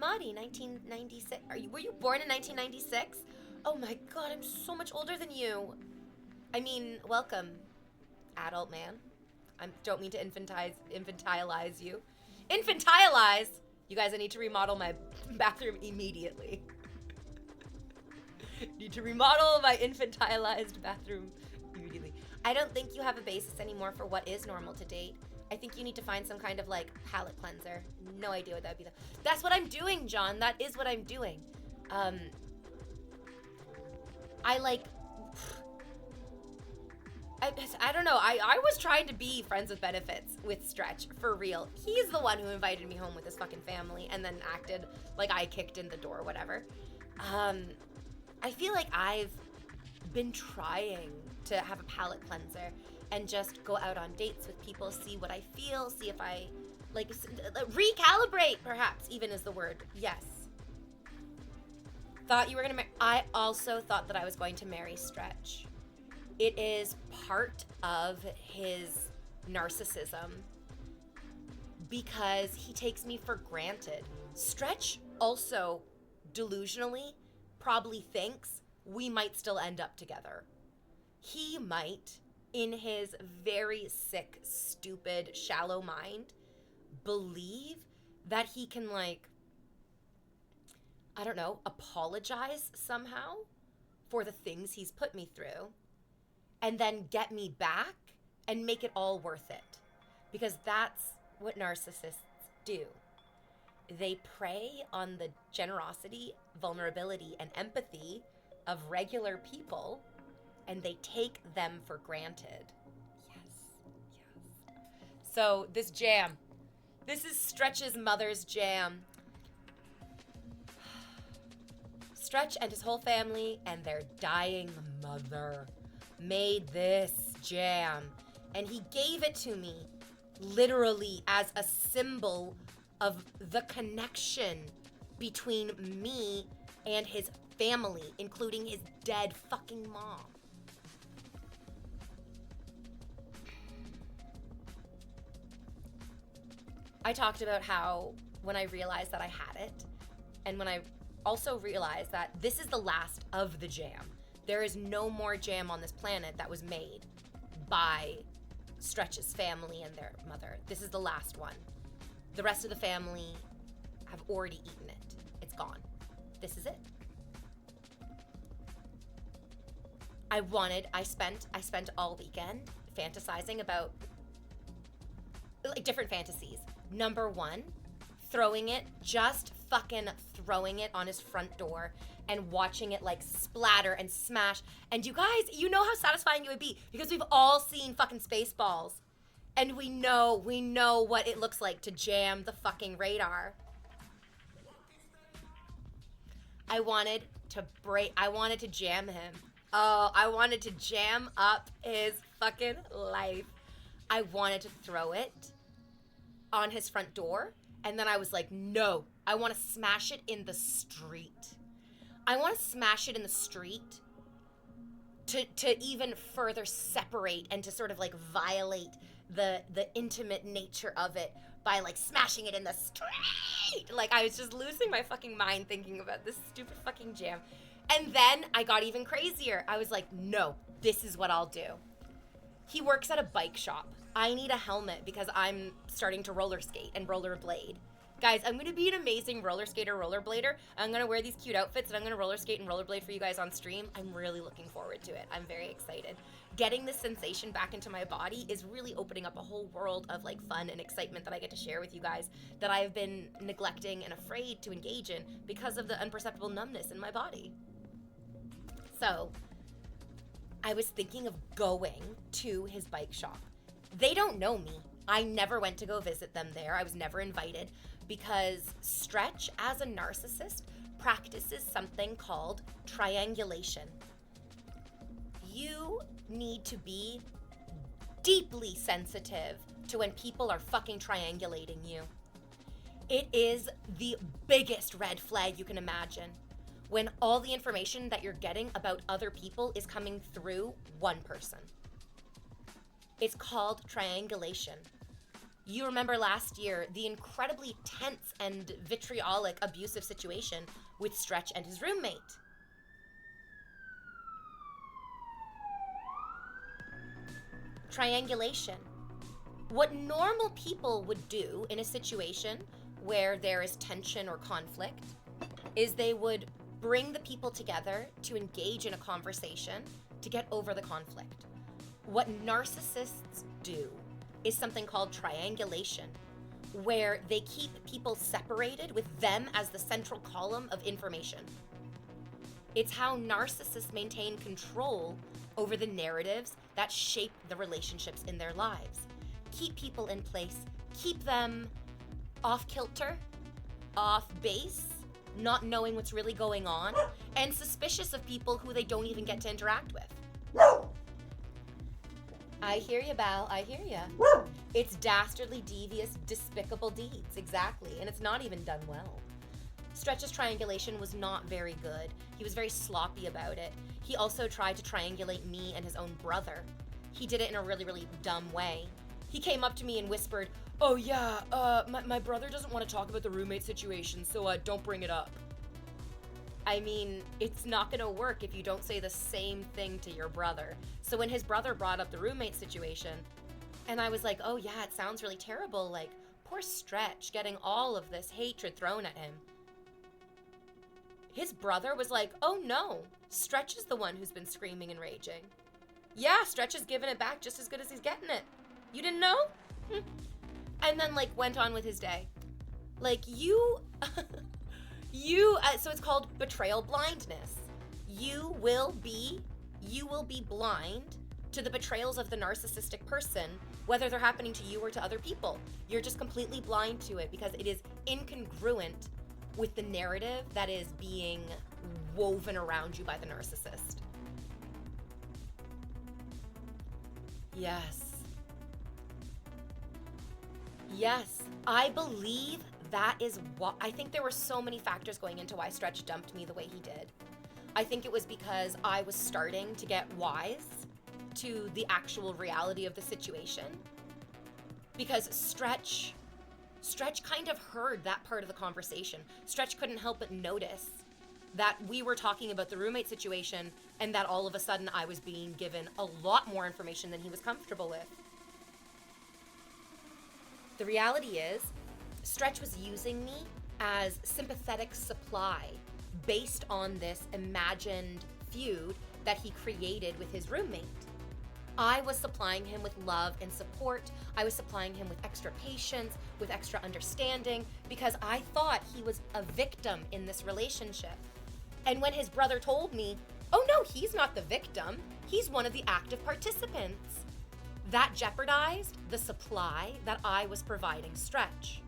Maudie, 1996. Were you born in 1996? Oh my god, I'm so much older than you. I mean, welcome, adult man. I don't mean to infantilize you. Infantilize? You guys, I need to remodel my bathroom immediately. Need to remodel my infantilized bathroom immediately. I don't think you have a basis anymore for what is normal to date. I think you need to find some kind of like palate cleanser. No idea what that would be. That's what I'm doing, John. That is what I'm doing. I don't know. I was trying to be friends with benefits with Stretch, for real. He's the one who invited me home with his fucking family and then acted like I kicked in the door, whatever. I feel like I've been trying to have a palate cleanser and just go out on dates with people, see what I feel, see if I, like, recalibrate, perhaps, even is the word. Yes. Thought you were gonna I also thought that I was going to marry Stretch. It is part of his narcissism because he takes me for granted. Stretch also delusionally probably thinks we might still end up together. He might, in his very sick, stupid, shallow mind, believe that he can, like, I don't know, apologize somehow for the things he's put me through and then get me back and make it all worth it. Because that's what narcissists do. They prey on the generosity, vulnerability, and empathy of regular people, and they take them for granted. Yes. So this jam, this is Stretch's mother's jam. Stretch and his whole family and their dying mother made this jam, and he gave it to me literally as a symbol of the connection between me and his family, including his dead fucking mom. I talked about how when I realized that I had it, and when I also realized that this is the last of the jam. There is no more jam on this planet that was made by Stretch's family and their mother. This is the last one. The rest of the family have already eaten it. It's gone. This is it. I spent all weekend fantasizing about, like, different fantasies. Number one, just fucking throwing it on his front door and watching it, like, splatter and smash. And you guys, you know how satisfying it would be because we've all seen fucking Spaceballs. And we know what it looks like to jam the fucking radar. I wanted to jam him. Oh, I wanted to jam up his fucking life. I wanted to throw it on his front door, and then I was like, no, I want to smash it in the street. I want to smash it in the street to even further separate and to sort of, like, violate the intimate nature of it by, like, smashing it in the street. Like, I was just losing my fucking mind thinking about this stupid fucking jam. And then I got even crazier. I was like, no, this is what I'll do. He works at a bike shop. I need a helmet because I'm starting to roller skate and rollerblade. Guys, I'm going to be an amazing roller skater, rollerblader. I'm going to wear these cute outfits and I'm going to roller skate and rollerblade for you guys on stream. I'm really looking forward to it. I'm very excited. Getting this sensation back into my body is really opening up a whole world of, like, fun and excitement that I get to share with you guys that I've been neglecting and afraid to engage in because of the imperceptible numbness in my body. So I was thinking of going to his bike shop. They don't know me. I never went to go visit them there. I was never invited because Stretch, as a narcissist, practices something called triangulation. You need to be deeply sensitive to when people are fucking triangulating you. It is the biggest red flag you can imagine when all the information that you're getting about other people is coming through one person. It's called triangulation. You remember last year the incredibly tense and vitriolic abusive situation with Stretch and his roommate. Triangulation. What normal people would do in a situation where there is tension or conflict is they would bring the people together to engage in a conversation to get over the conflict. What narcissists do is something called triangulation, where they keep people separated with them as the central column of information. It's how narcissists maintain control over the narratives that shape the relationships in their lives. Keep people in place, keep them off kilter, off base, not knowing what's really going on, and suspicious of people who they don't even get to interact with. I hear you, Bal, I hear you. It's dastardly, devious, despicable deeds, exactly, and it's not even done well. Stretch's triangulation was not very good. He was very sloppy about it. He also tried to triangulate me and his own brother. He did it in a really, really dumb way. He came up to me and whispered, "Oh yeah, my brother doesn't want to talk about the roommate situation, so don't bring it up." I mean, it's not gonna work if you don't say the same thing to your brother. So when his brother brought up the roommate situation, and I was like, "Oh yeah, it sounds really terrible, like, poor Stretch getting all of this hatred thrown at him." His brother was like, "Oh no, Stretch is the one who's been screaming and raging. Yeah, Stretch is giving it back just as good as he's getting it. You didn't know?" And then like went on with his day. Like you, so it's called betrayal blindness. You will be blind to the betrayals of the narcissistic person, whether they're happening to you or to other people. You're just completely blind to it because it is incongruent with the narrative that is being woven around you by the narcissist. Yes, I believe that is what, I think there were so many factors going into why Stretch dumped me the way he did. I think it was because I was starting to get wise to the actual reality of the situation. Because Stretch kind of heard that part of the conversation. Stretch couldn't help but notice that we were talking about the roommate situation and that all of a sudden I was being given a lot more information than he was comfortable with. The reality is, Stretch was using me as sympathetic supply based on this imagined feud that he created with his roommate. I was supplying him with love and support. I was supplying him with extra patience, with extra understanding, because I thought he was a victim in this relationship. And when his brother told me, "Oh no, he's not the victim, he's one of the active participants," that jeopardized the supply that I was providing Stretch.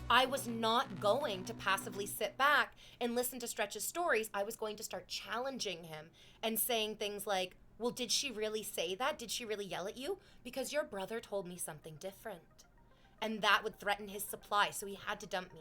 I was not going to passively sit back and listen to Stretch's stories. I was going to start challenging him and saying things like, "Well, did she really say that? Did she really yell at you? Because your brother told me something different." And that would threaten his supply, so he had to dump me.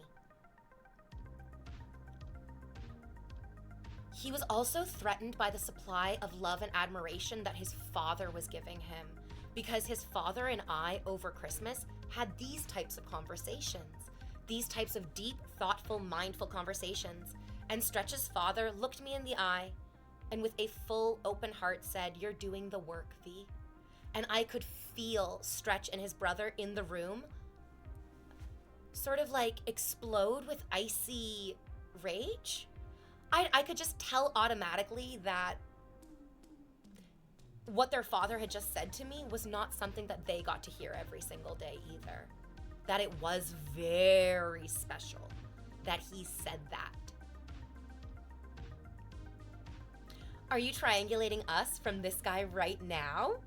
He was also threatened by the supply of love and admiration that his father was giving him, because his father and I, over Christmas, had these types of conversations, these types of deep, thoughtful, mindful conversations. And Stretch's father looked me in the eye and with a full open heart said, "You're doing the work, V." And I could feel Stretch and his brother in the room sort of like explode with icy rage. I could just tell automatically that what their father had just said to me was not something that they got to hear every single day either. That it was very special that he said that. Are you triangulating us from this guy right now?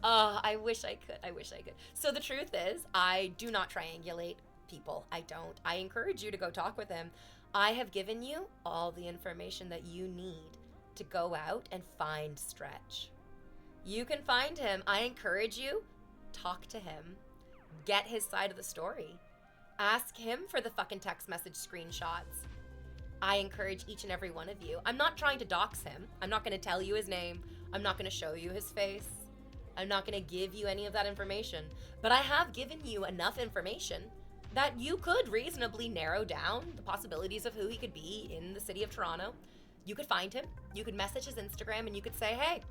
Oh, I wish I could. So the truth is, I do not triangulate people. I don't. I encourage you to go talk with him. I have given you all the information that you need to go out and find Stretch. You can find him. I encourage you, talk to him. Get his side of the story. Ask him for the fucking text message screenshots. I encourage each and every one of you. I'm not trying to dox him. I'm not going to tell you his name. I'm not going to show you his face. I'm not going to give you any of that information. But I have given you enough information that you could reasonably narrow down the possibilities of who he could be in the city of Toronto. You could find him. You could message his Instagram and you could say, hey,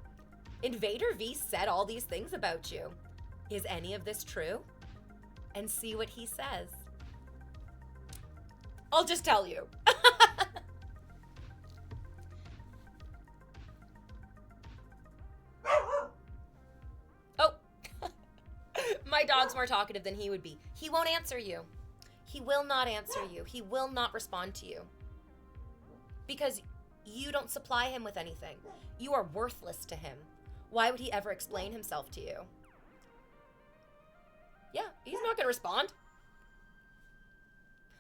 InvaderVie said all these things about you. Is any of this true? And see what he says. I'll just tell you. Oh, my dog's more talkative than he would be. He won't answer you. He will not answer you. He will not respond to you. Because you don't supply him with anything. You are worthless to him. Why would he ever explain himself to you? Yeah, he's not going to respond.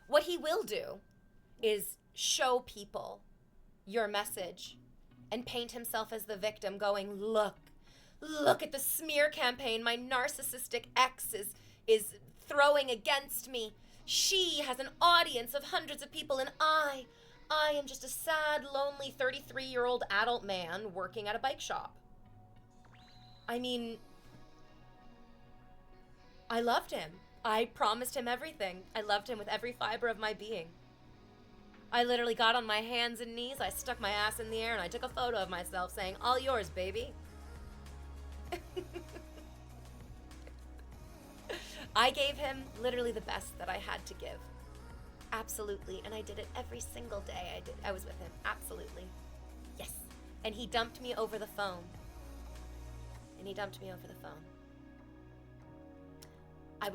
What he will do is show people your message and paint himself as the victim going, look at the smear campaign my narcissistic ex is throwing against me. She has an audience of hundreds of people and I am just a sad, lonely 33-year-old adult man working at a bike shop. I mean, I loved him. I promised him everything. I loved him with every fiber of my being. I literally got on my hands and knees, I stuck my ass in the air, and I took a photo of myself saying, all yours, baby. I gave him literally the best that I had to give. Absolutely. And I did it every single day. I was with him. Absolutely. Yes. And he dumped me over the phone. I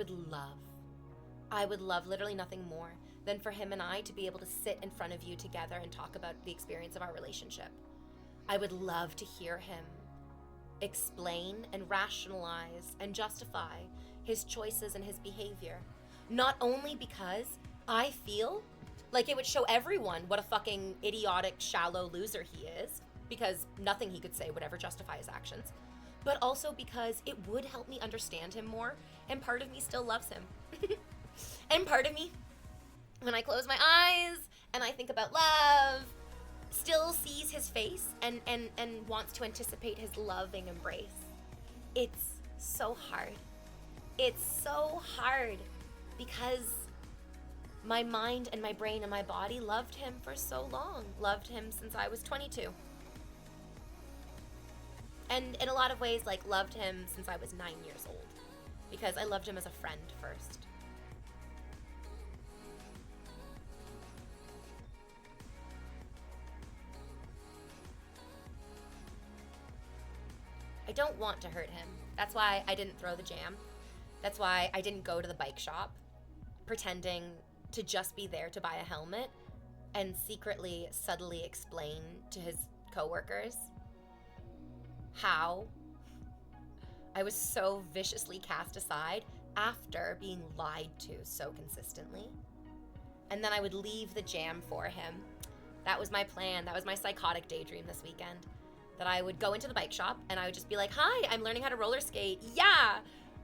would love literally nothing more than for him and I to be able to sit in front of you together and talk about the experience of our relationship. I would love to hear him explain and rationalize and justify his choices and his behavior. Not only because I feel like it would show everyone what a fucking idiotic, shallow loser he is, because nothing he could say would ever justify his actions, but also because it would help me understand him more, and part of me still loves him. And part of me, when I close my eyes and I think about love, still sees his face and wants to anticipate his loving embrace. It's so hard. It's so hard because my mind and my brain and my body loved him for so long. Loved him since I was 22. And in a lot of ways, like, loved him since I was 9 years old. Because I loved him as a friend first. I don't want to hurt him. That's why I didn't throw the jam. That's why I didn't go to the bike shop pretending to just be there to buy a helmet and secretly, subtly explain to his coworkers how I was so viciously cast aside after being lied to so consistently. And then I would leave the jam for him. That was my plan. That was my psychotic daydream this weekend. That I would go into the bike shop and I would just be like, hi, I'm learning how to roller skate. Yeah.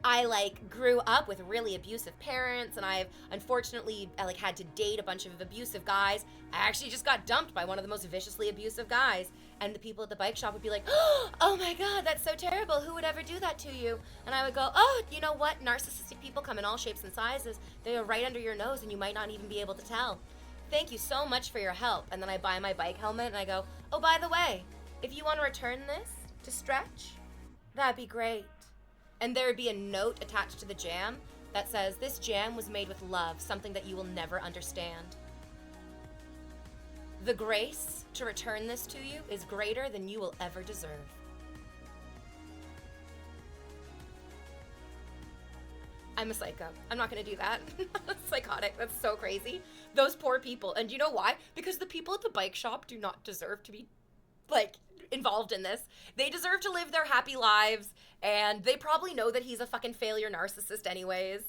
I grew up with really abusive parents and I've unfortunately had to date a bunch of abusive guys. I actually just got dumped by one of the most viciously abusive guys. And the people at the bike shop would be like, oh my God, that's so terrible. Who would ever do that to you? And I would go, oh, you know what? Narcissistic people come in all shapes and sizes. They are right under your nose and you might not even be able to tell. Thank you so much for your help. And then I buy my bike helmet and I go, oh, by the way, if you want to return this to Stretch, that'd be great. And there would be a note attached to the jam that says, this jam was made with love, something that you will never understand. The grace to return this to you is greater than you will ever deserve. I'm a psycho. I'm not going to do that. Psychotic. That's so crazy. Those poor people. And you know why? Because the people at the bike shop do not deserve to be, involved in this. They deserve to live their happy lives, and they probably know that he's a fucking failure narcissist anyways.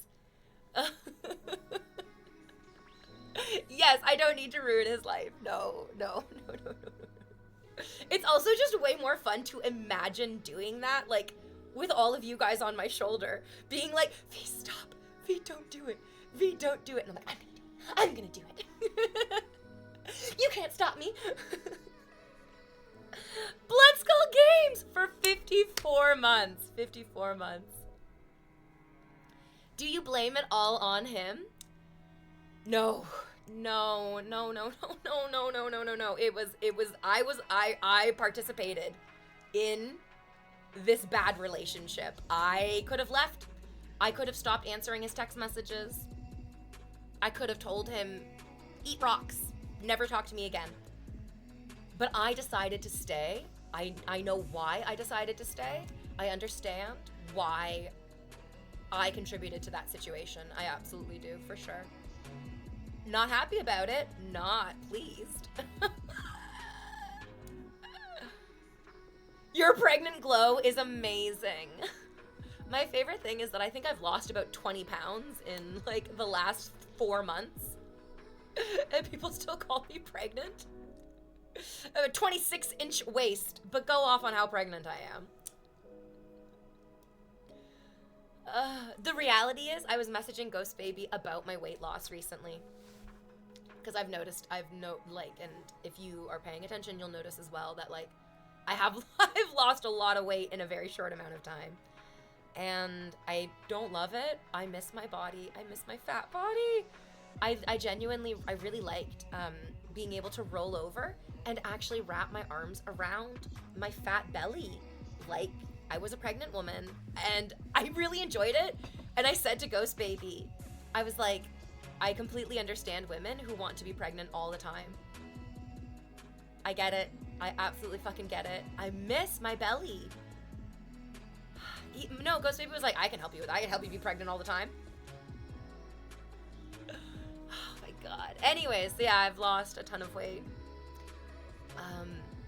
Yes, I don't need to ruin his life. No, no, no, no, no, no. It's also just way more fun to imagine doing that, like, with all of you guys on my shoulder, being like, V, stop. V, don't do it. V, don't do it. And I'm like, I'm gonna do it. You can't stop me. Blood Skull Games for 54 months. 54 months. Do you blame it all on him? No. No, no, no, no, no, no, no, no, no, no. I participated in this bad relationship. I could have left. I could have stopped answering his text messages. I could have told him, eat rocks, never talk to me again. But I decided to stay. I know why I decided to stay. I understand why I contributed to that situation. I absolutely do, for sure. Not happy about it, not pleased. Your pregnant glow is amazing. My favorite thing is that I think I've lost about 20 pounds in like the last 4 months. And people still call me pregnant. I have a 26-inch waist, but go off on how pregnant I am. The reality is I was messaging Ghost Baby about my weight loss recently. Because I've noticed, and if you are paying attention, you'll notice as well that, like, I've lost a lot of weight in a very short amount of time. And I don't love it. I miss my body. I miss my fat body. I genuinely, I really liked being able to roll over and actually wrap my arms around my fat belly like I was a pregnant woman. And I really enjoyed it. And I said to Ghost Baby, I was like, I completely understand women who want to be pregnant all the time. I get it. I absolutely fucking get it. I miss my belly. No, Ghost Baby was like, I can help you with that. I can help you be pregnant all the time. Oh my god. Anyways, yeah, I've lost a ton of weight.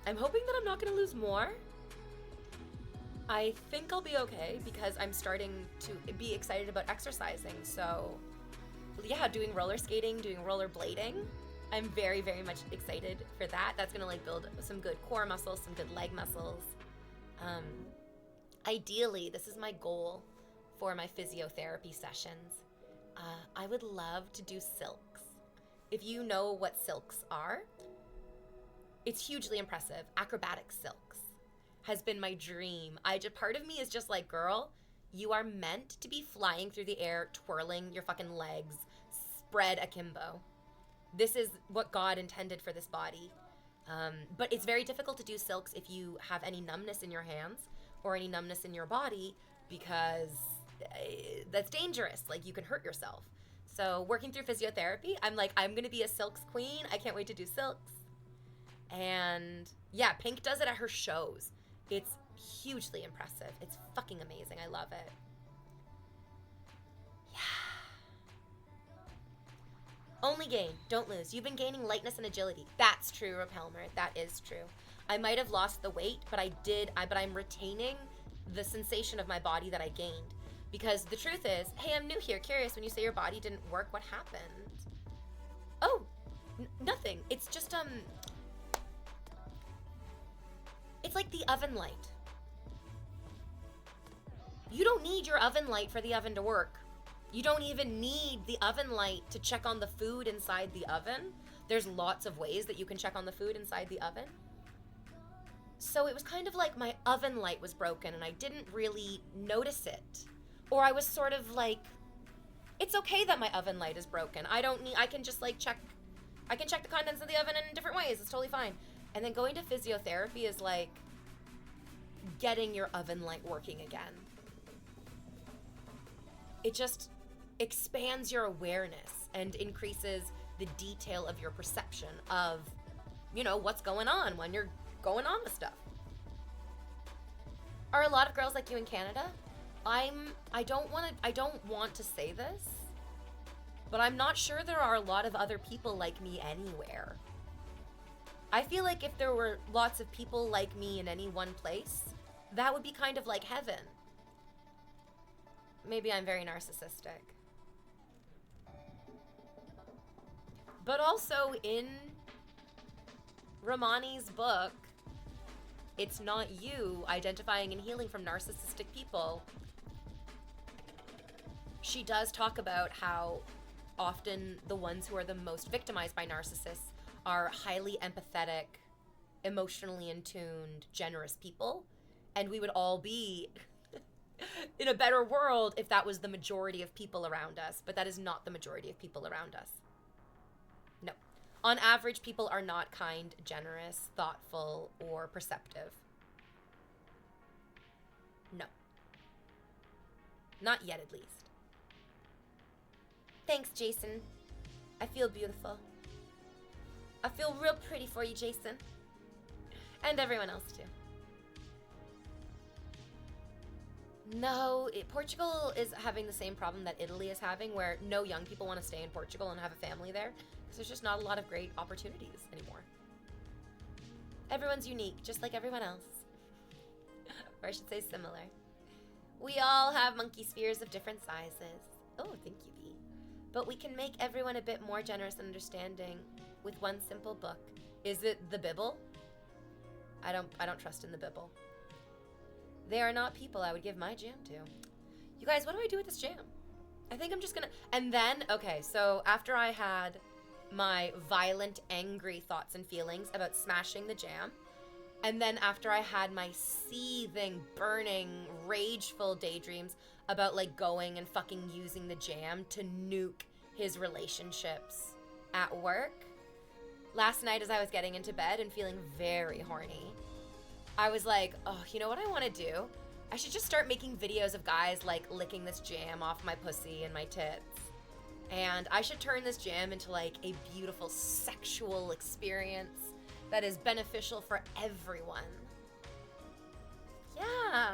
I'm hoping that I'm not gonna lose more. I think I'll be okay because I'm starting to be excited about exercising. So yeah, doing roller skating, doing roller blading. I'm very, very much excited for that. That's gonna like build some good core muscles, some good leg muscles. Ideally, this is my goal for my physiotherapy sessions. I would love to do silks. If you know what silks are, it's hugely impressive. Acrobatic silks has been my dream. Part of me is just like, girl, you are meant to be flying through the air, twirling your fucking legs, spread akimbo. This is what God intended for this body. But it's very difficult to do silks if you have any numbness in your hands or any numbness in your body, because that's dangerous. Like, you can hurt yourself. So working through physiotherapy, I'm like, I'm gonna be a silks queen. I can't wait to do silks. And yeah, Pink does it at her shows. It's hugely impressive. It's fucking amazing. I love it. Yeah. Only gain, don't lose. You've been gaining lightness and agility. That's true, Repelmer. That is true. I might have lost the weight, but but I'm retaining the sensation of my body that I gained. Because the truth is, hey, I'm new here, curious, when you say your body didn't work, what happened? Oh, nothing. It's just, it's like the oven light. You don't need your oven light for the oven to work. You don't even need the oven light to check on the food inside the oven. There's lots of ways that you can check on the food inside the oven. So it was kind of like my oven light was broken and I didn't really notice it. Or I was sort of like, it's okay that my oven light is broken. I can just like I can check the contents of the oven in different ways. It's totally fine. And then going to physiotherapy is like getting your oven light working again. It just expands your awareness and increases the detail of your perception of, you know, what's going on when you're going on with stuff. Are a lot of girls like you in Canada? I don't want to say this, but I'm not sure there are a lot of other people like me anywhere. I feel like if there were lots of people like me in any one place, that would be kind of like heaven. Maybe I'm very narcissistic. But also in Romani's book, it's not you identifying and healing from narcissistic people. She does talk about how often the ones who are the most victimized by narcissists are highly empathetic, emotionally in tuned, generous people. And we would all be in a better world if that was the majority of people around us. But that is not the majority of people around us. No. On average, people are not kind, generous, thoughtful, or perceptive. No. Not yet, at least. Thanks, Jason. I feel beautiful. I feel real pretty for you, Jason. And everyone else, too. No, Portugal is having the same problem that Italy is having, where no young people want to stay in Portugal and have a family there, because there's just not a lot of great opportunities anymore. Everyone's unique, just like everyone else. Or I should say similar. We all have monkey spheres of different sizes. Oh, thank you, Bee. But we can make everyone a bit more generous and understanding with one simple book. Is it the Bible? I don't trust in the Bible. They are not people I would give my jam to. You guys, what do I do with this jam? I think I'm just gonna... And then, okay, so after I had my violent, angry thoughts and feelings about smashing the jam, and then after I had my seething, burning, rageful daydreams about, like, going and fucking using the jam to nuke his relationships at work, last night as I was getting into bed and feeling very horny, I was like, oh, you know what I want to do? I should just start making videos of guys, like, licking this jam off my pussy and my tits. And I should turn this jam into, like, a beautiful sexual experience that is beneficial for everyone. Yeah.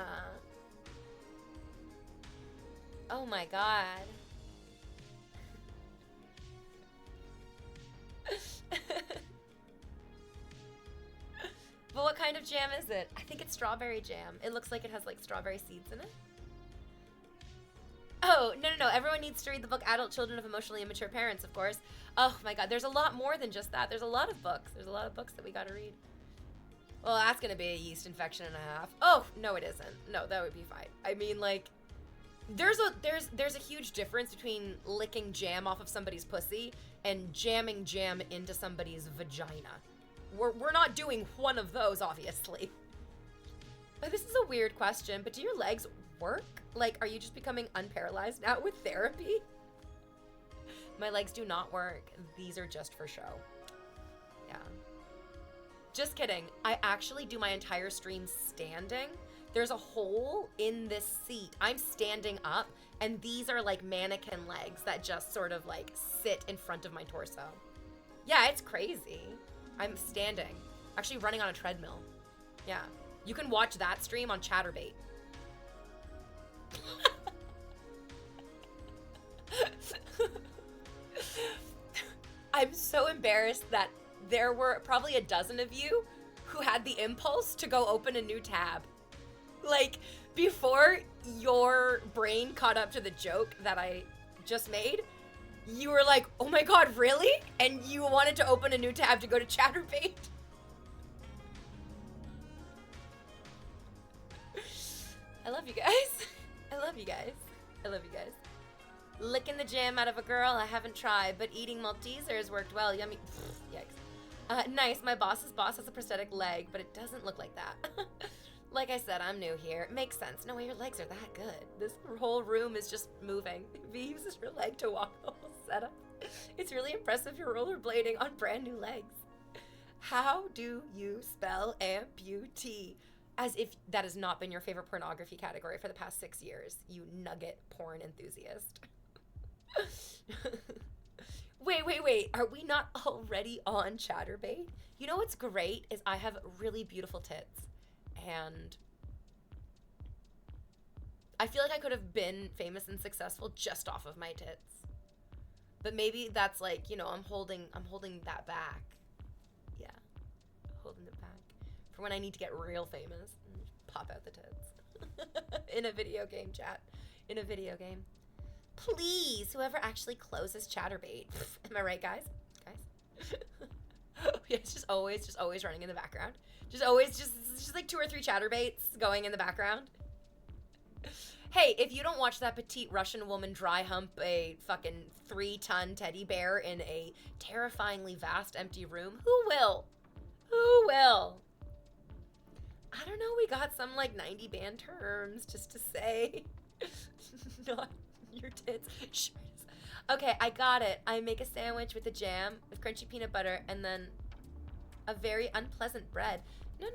Oh my god. But what kind of jam is it? I think it's strawberry jam. It looks like it has, like, strawberry seeds in it. Oh, no. Everyone needs to read the book Adult Children of Emotionally Immature Parents, of course. Oh my god, there's a lot more than just that. There's a lot of books. There's a lot of books that we gotta read. Well, that's gonna be a yeast infection and a half. Oh, no it isn't. No, that would be fine. I mean, like, there's a huge difference between licking jam off of somebody's pussy and jamming jam into somebody's vagina. We're not doing one of those, obviously. This is a weird question, but do your legs work? Like, are you just becoming unparalyzed now with therapy? My legs do not work. These are just for show. Yeah. Just kidding. I actually do my entire stream standing. There's a hole in this seat. I'm standing up, and these are like mannequin legs that just sort of like sit in front of my torso. Yeah, it's crazy. I'm standing. Actually running on a treadmill. Yeah. You can watch that stream on Chatterbait. I'm so embarrassed that there were probably a dozen of you who had the impulse to go open a new tab. Like, before your brain caught up to the joke that I just made, you were like, oh my god, really? And you wanted to open a new tab to go to Chatterbait? I love you guys. I love you guys. I love you guys. Licking the jam out of a girl, I haven't tried, but eating Maltesers worked well. Yummy. Yikes. Nice, my boss's boss has a prosthetic leg, but it doesn't look like that. Like I said, I'm new here. It makes sense. No way your legs are that good. This whole room is just moving. V uses her leg to walk the whole setup. It's really impressive you're rollerblading on brand new legs. How do you spell amputee? As if that has not been your favorite pornography category for the past 6 years, you nugget porn enthusiast. Wait. Are we not already on Chatterbait? You know what's great is I have really beautiful tits. And I feel like I could have been famous and successful just off of my tits. But maybe that's like, you know, I'm holding that back. Yeah. Holding it back. For when I need to get real famous and pop out the tits. In a video game, chat. In a video game. Please, whoever actually closes Chatterbait. Am I right, guys? Guys? Yeah, it's just always running in the background. Just like 2 or 3 chatterbaits going in the background. Hey, if you don't watch that petite Russian woman dry hump a fucking 3-ton teddy bear in a terrifyingly vast empty room, who will? Who will? I don't know, we got some like 90 band terms just to say. Not your tits. Shh. Okay, I got it. I make a sandwich with a jam, with crunchy peanut butter, and then a very unpleasant bread. No.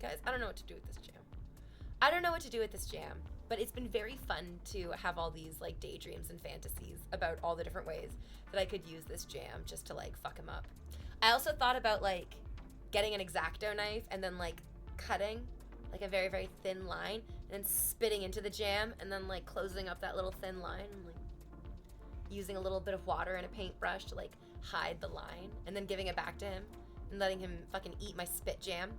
Guys, I don't know what to do with this jam. I don't know what to do with this jam, but it's been very fun to have all these like daydreams and fantasies about all the different ways that I could use this jam just to like fuck him up. I also thought about like getting an X-Acto knife and then like cutting like a very, very thin line and then spitting into the jam and then like closing up that little thin line and like using a little bit of water and a paintbrush to like hide the line and then giving it back to him and letting him fucking eat my spit jam.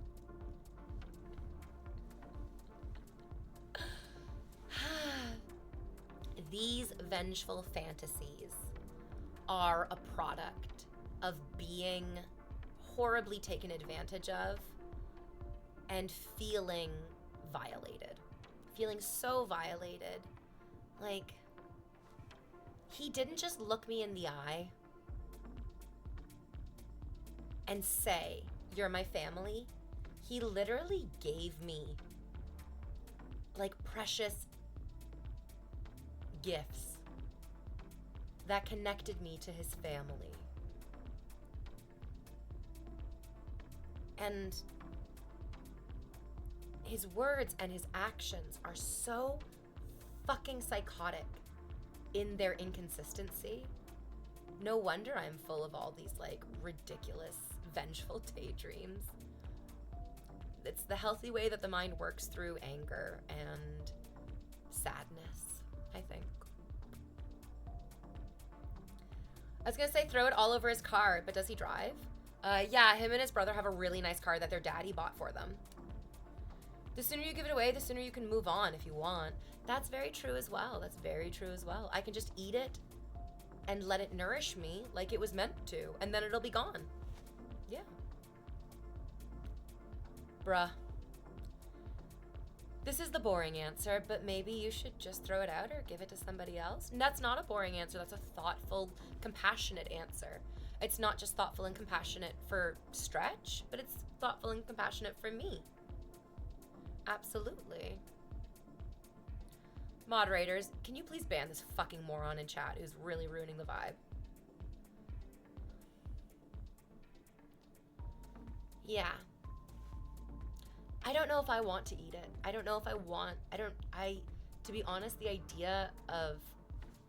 These vengeful fantasies are a product of being horribly taken advantage of and feeling violated. Feeling so violated. Like, he didn't just look me in the eye and say, "You're my family." He literally gave me like precious gifts that connected me to his family. And his words and his actions are so fucking psychotic in their inconsistency. No wonder I'm full of all these like ridiculous, vengeful daydreams. It's the healthy way that the mind works through anger and sadness, I think. I was gonna say throw it all over his car, but does he drive? Yeah, him and his brother have a really nice car that their daddy bought for them. The sooner you give it away, the sooner you can move on if you want. That's very true as well. That's very true as well. I can just eat it and let it nourish me like it was meant to, and then it'll be gone. Yeah. Bruh. This is the boring answer, but maybe you should just throw it out or give it to somebody else. And that's not a boring answer. That's a thoughtful, compassionate answer. It's not just thoughtful and compassionate for Stretch, but it's thoughtful and compassionate for me. Absolutely. Moderators, can you please ban this fucking moron in chat who's really ruining the vibe? Yeah. I don't know if I want to eat it. I don't know if to be honest, the idea of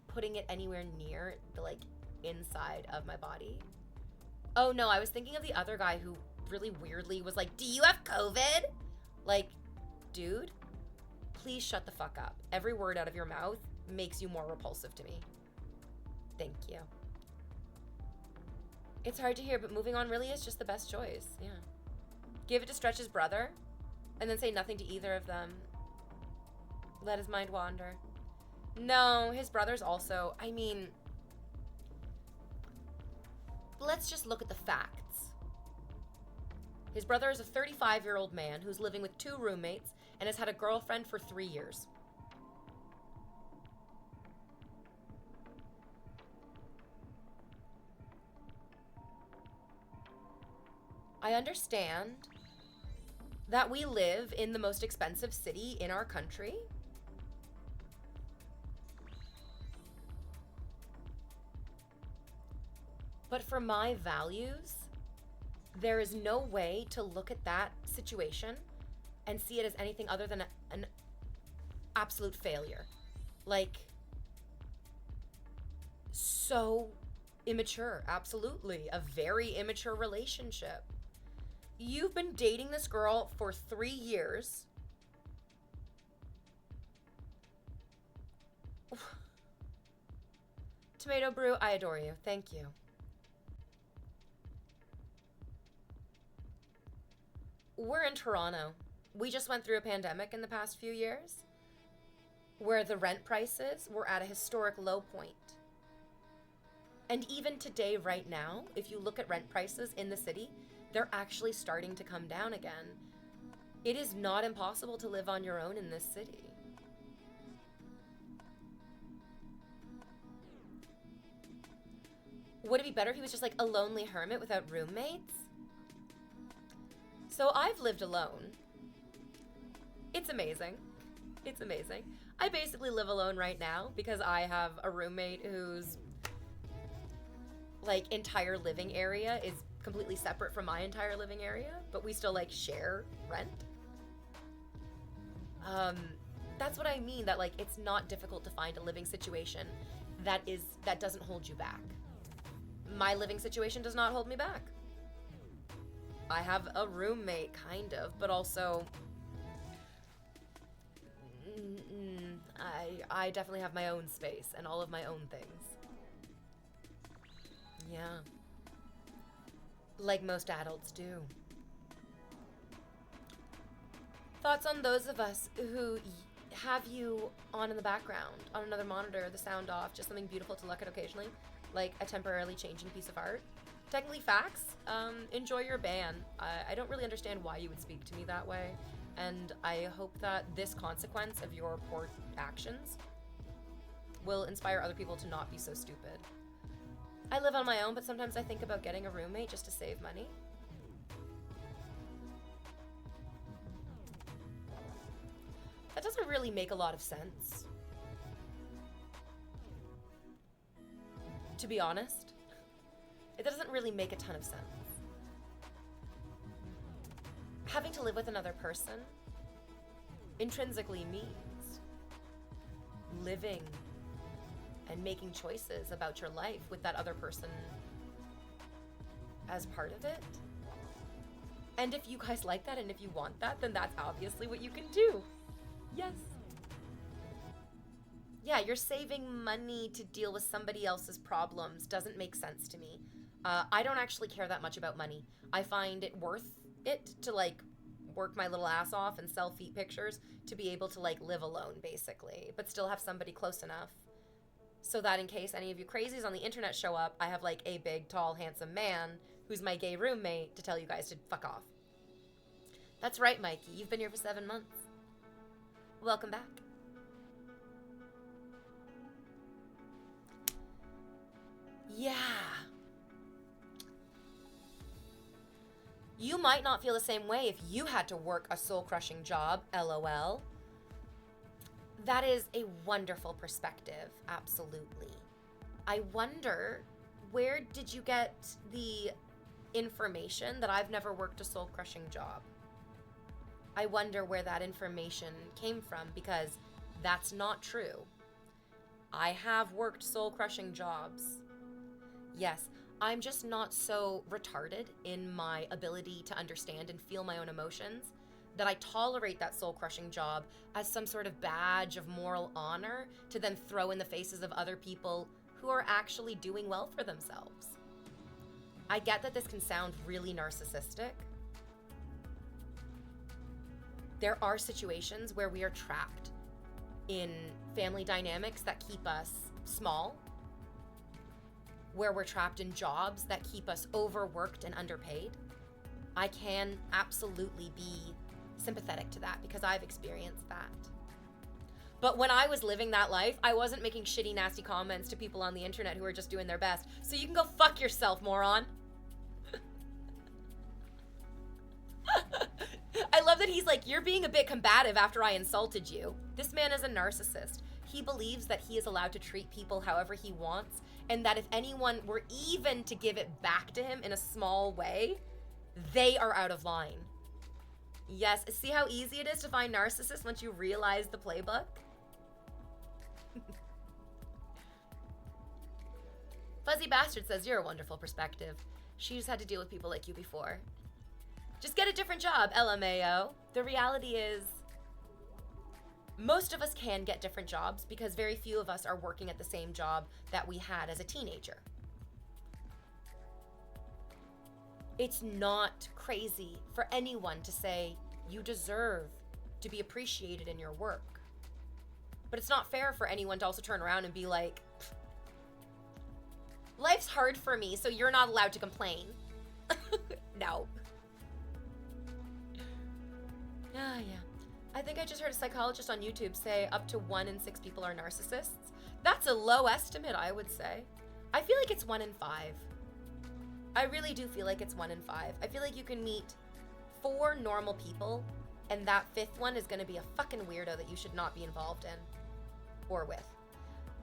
putting it anywhere near the like inside of my body. Oh no, I was thinking of the other guy who really weirdly was like, "Do you have COVID?" Like, dude, please shut the fuck up. Every word out of your mouth makes you more repulsive to me. Thank you. It's hard to hear, but moving on really is just the best choice. Yeah. Give it to Stretch's brother, and then say nothing to either of them. Let his mind wander. No, his brother's also, I mean, let's just look at the facts. His brother is a 35-year-old man who's living with 2 roommates and has had a girlfriend for 3 years. I understand that we live in the most expensive city in our country. But for my values, there is no way to look at that situation and see it as anything other than an absolute failure. Like, so immature, absolutely. A very immature relationship. You've been dating this girl for 3 years. Tomato Brew, I adore you. Thank you. We're in Toronto. We just went through a pandemic in the past few years where the rent prices were at a historic low point. And even today, right now, if you look at rent prices in the city, they're actually starting to come down again. It is not impossible to live on your own in this city. Would it be better if he was just like a lonely hermit without roommates? So I've lived alone. It's amazing. It's amazing. I basically live alone right now because I have a roommate whose like entire living area is completely separate from my entire living area, but we still like share rent. That's what I mean, that like it's not difficult to find a living situation that doesn't hold you back. My living situation does not hold me back. I have a roommate, kind of, but also I definitely have my own space and all of my own things. Yeah. Like most adults do. Thoughts on those of us who have you on in the background, on another monitor, the sound off, just something beautiful to look at occasionally, like a temporarily changing piece of art? Technically facts. Enjoy your ban. I don't really understand why you would speak to me that way, and I hope that this consequence of your poor actions will inspire other people to not be so stupid. I live on my own, but sometimes I think about getting a roommate just to save money. That doesn't really make a lot of sense, to be honest. It doesn't really make a ton of sense. Having to live with another person intrinsically means living and making choices about your life with that other person as part of it. And if you guys like that and if you want that, then that's obviously what you can do. Yes. Yeah, you're saving money to deal with somebody else's problems doesn't make sense to me. I don't actually care that much about money. I find it worth it to like work my little ass off and sell feet pictures to be able to like live alone basically, but still have somebody close enough so that in case any of you crazies on the internet show up, I have like a big, tall, handsome man who's my gay roommate to tell you guys to fuck off. That's right, Mikey. You've been here for 7 months. Welcome back. Yeah. You might not feel the same way if you had to work a soul-crushing job, LOL. That is a wonderful perspective, absolutely. I wonder, where did you get the information that I've never worked a soul-crushing job? I wonder where that information came from, because that's not true. I have worked soul-crushing jobs. Yes, I'm just not so retarded in my ability to understand and feel my own emotions that I tolerate that soul-crushing job as some sort of badge of moral honor to then throw in the faces of other people who are actually doing well for themselves. I get that this can sound really narcissistic. There are situations where we are trapped in family dynamics that keep us small, where we're trapped in jobs that keep us overworked and underpaid. I can absolutely be sympathetic to that because I've experienced that. But when I was living that life, I wasn't making shitty, nasty comments to people on the internet who are just doing their best. So you can go fuck yourself, moron. I love that he's like, you're being a bit combative after I insulted you. This man is a narcissist. He believes that he is allowed to treat people however he wants, and that if anyone were even to give it back to him in a small way, they are out of line. Yes, see how easy it is to find narcissists once you realize the playbook? Fuzzy Bastard says, you're a wonderful perspective. She just had to deal with people like you before. Just get a different job, LMAO. The reality is, most of us can get different jobs because very few of us are working at the same job that we had as a teenager. It's not crazy for anyone to say you deserve to be appreciated in your work. But it's not fair for anyone to also turn around and be like, Life's hard for me, so you're not allowed to complain. No. Yeah. I think I just heard a psychologist on YouTube say up to 1 in 6 people are narcissists. That's a low estimate, I would say. I feel like it's 1 in 5. I really do feel like it's 1 in 5. I feel like you can meet 4 normal people, and that 5th one is gonna be a fucking weirdo that you should not be involved in. Or with.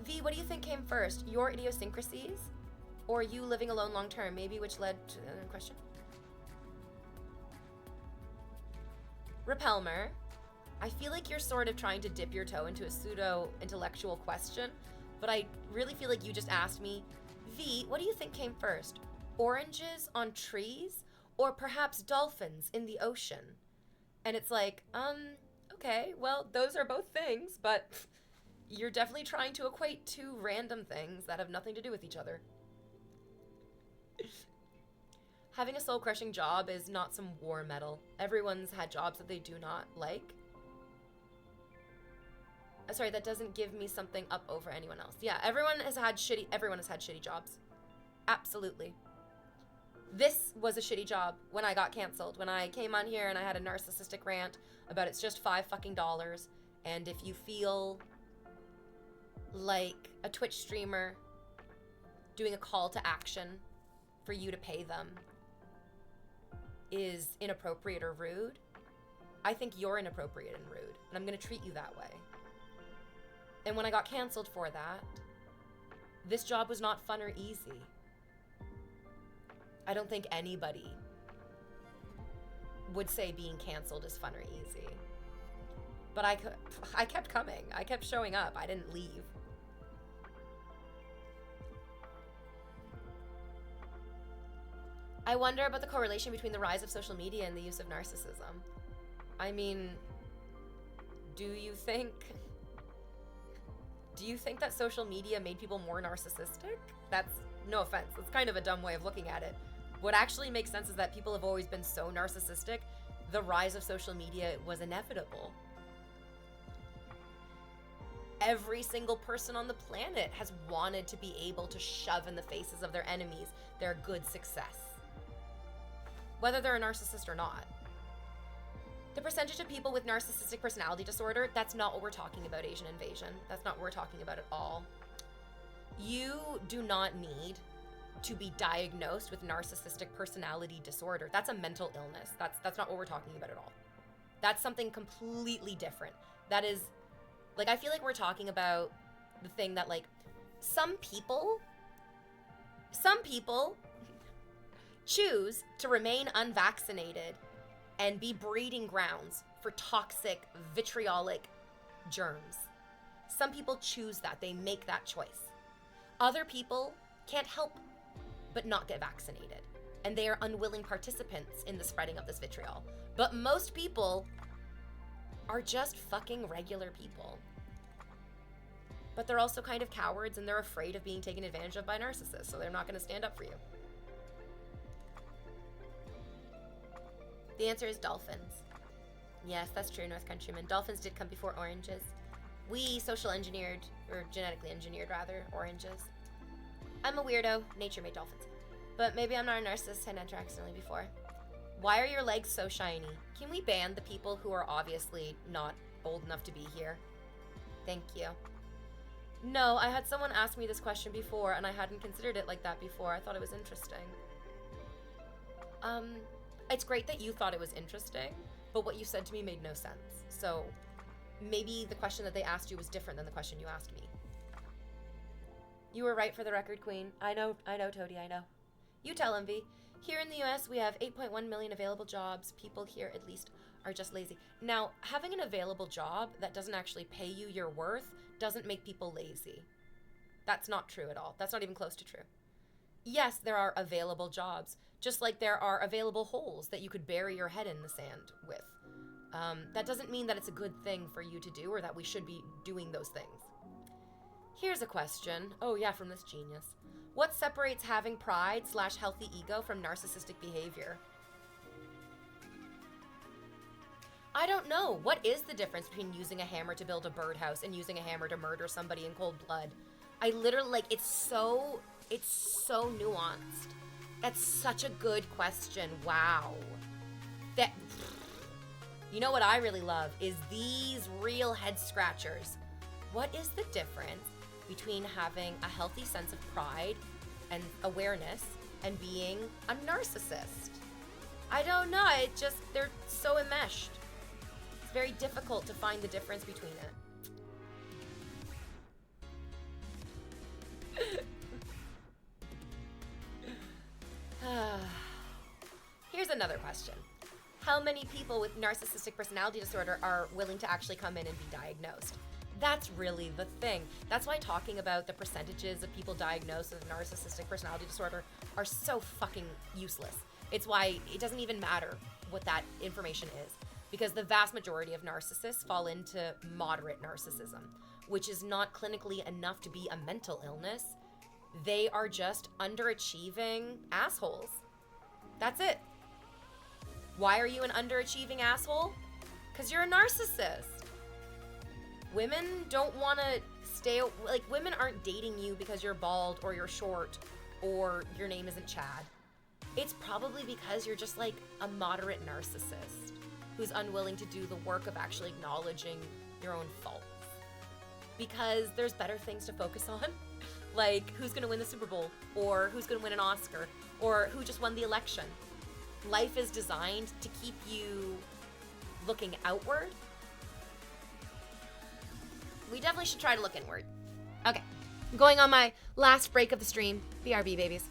V, what do you think came first? Your idiosyncrasies? Or you living alone long term? Maybe which led to the question? Repelmer, I feel like you're sort of trying to dip your toe into a pseudo-intellectual question, but I really feel like you just asked me, V, what do you think came first? Oranges on trees, or perhaps dolphins in the ocean? And it's like, okay, well, those are both things, but you're definitely trying to equate 2 random things that have nothing to do with each other. Having a soul-crushing job is not some war medal. Everyone's had jobs that they do not like. Sorry, that doesn't give me something up over anyone else. Yeah, everyone has had shitty jobs. Absolutely. This was a shitty job when I got canceled. When I came on here and I had a narcissistic rant about it's just $5 fucking, and if you feel like a Twitch streamer doing a call to action for you to pay them is inappropriate or rude, I think you're inappropriate and rude, and I'm gonna treat you that way. And when I got canceled for that, this job was not fun or easy. I don't think anybody would say being canceled is fun or easy. But I kept coming. I kept showing up. I didn't leave. I wonder about the correlation between the rise of social media and the use of narcissism. I mean, do you think that social media made people more narcissistic? That's, no offense, it's kind of a dumb way of looking at it. What actually makes sense is that people have always been so narcissistic, the rise of social media was inevitable. Every single person on the planet has wanted to be able to shove in the faces of their enemies their good success, whether they're a narcissist or not. The percentage of people with narcissistic personality disorder, that's not what we're talking about, Asian Invasion. That's not what we're talking about at all. You do not need to be diagnosed with narcissistic personality disorder. That's a mental illness. That's not what we're talking about at all. That's something completely different. That is, like, I feel like we're talking about the thing that, like, some people choose to remain unvaccinated and be breeding grounds for toxic, vitriolic germs. Some people choose that. They make that choice. Other people can't help but not get vaccinated, and they are unwilling participants in the spreading of this vitriol. But most people are just fucking regular people. But they're also kind of cowards, and they're afraid of being taken advantage of by narcissists, so they're not going to stand up for you. The answer is dolphins. Yes, that's true, North Countryman. Dolphins did come before oranges. We social engineered, or genetically engineered rather, oranges. I'm a weirdo. Nature made dolphins. But maybe I'm not a narcissist and entered accidentally before. Why are your legs so shiny? Can we ban the people who are obviously not old enough to be here? Thank you. No, I had someone ask me this question before, and I hadn't considered it like that before. I thought it was interesting. It's great that you thought it was interesting, but what you said to me made no sense. So maybe the question that they asked you was different than the question you asked me. You were right for the record, Queen. I know, Toady, I know. You tell him, V. Here in the US, we have 8.1 million available jobs. People here, at least, are just lazy. Now, having an available job that doesn't actually pay you your worth doesn't make people lazy. That's not true at all. That's not even close to true. Yes, there are available jobs, just like there are available holes that you could bury your head in the sand with. That doesn't mean that it's a good thing for you to do or that we should be doing those things. Here's a question. Oh yeah, from this genius. What separates having pride/healthy ego from narcissistic behavior? I don't know. What is the difference between using a hammer to build a birdhouse and using a hammer to murder somebody in cold blood? I literally, like, it's so It's so nuanced. That's such a good question. Wow. That, you know what I really love is these real head scratchers. What is the difference between having a healthy sense of pride and awareness and being a narcissist? I don't know. They're so enmeshed. It's very difficult to find the difference between it. Here's another question. How many people with narcissistic personality disorder are willing to actually come in and be diagnosed? That's really the thing. That's why talking about the percentages of people diagnosed with narcissistic personality disorder are so fucking useless. It's why it doesn't even matter what that information is, because the vast majority of narcissists fall into moderate narcissism, which is not clinically enough to be a mental illness. They are just underachieving assholes. That's it. Why are you an underachieving asshole? Because you're a narcissist. Women don't want to stay, like, women aren't dating you because you're bald or you're short or your name isn't Chad. It's probably because you're just like a moderate narcissist who's unwilling to do the work of actually acknowledging your own faults. Because there's better things to focus on, like who's gonna win the Super Bowl, or who's gonna win an Oscar, or who just won the election. Life is designed to keep you looking outward. We definitely should try to look inward. Okay, I'm going on my last break of the stream. BRB, babies.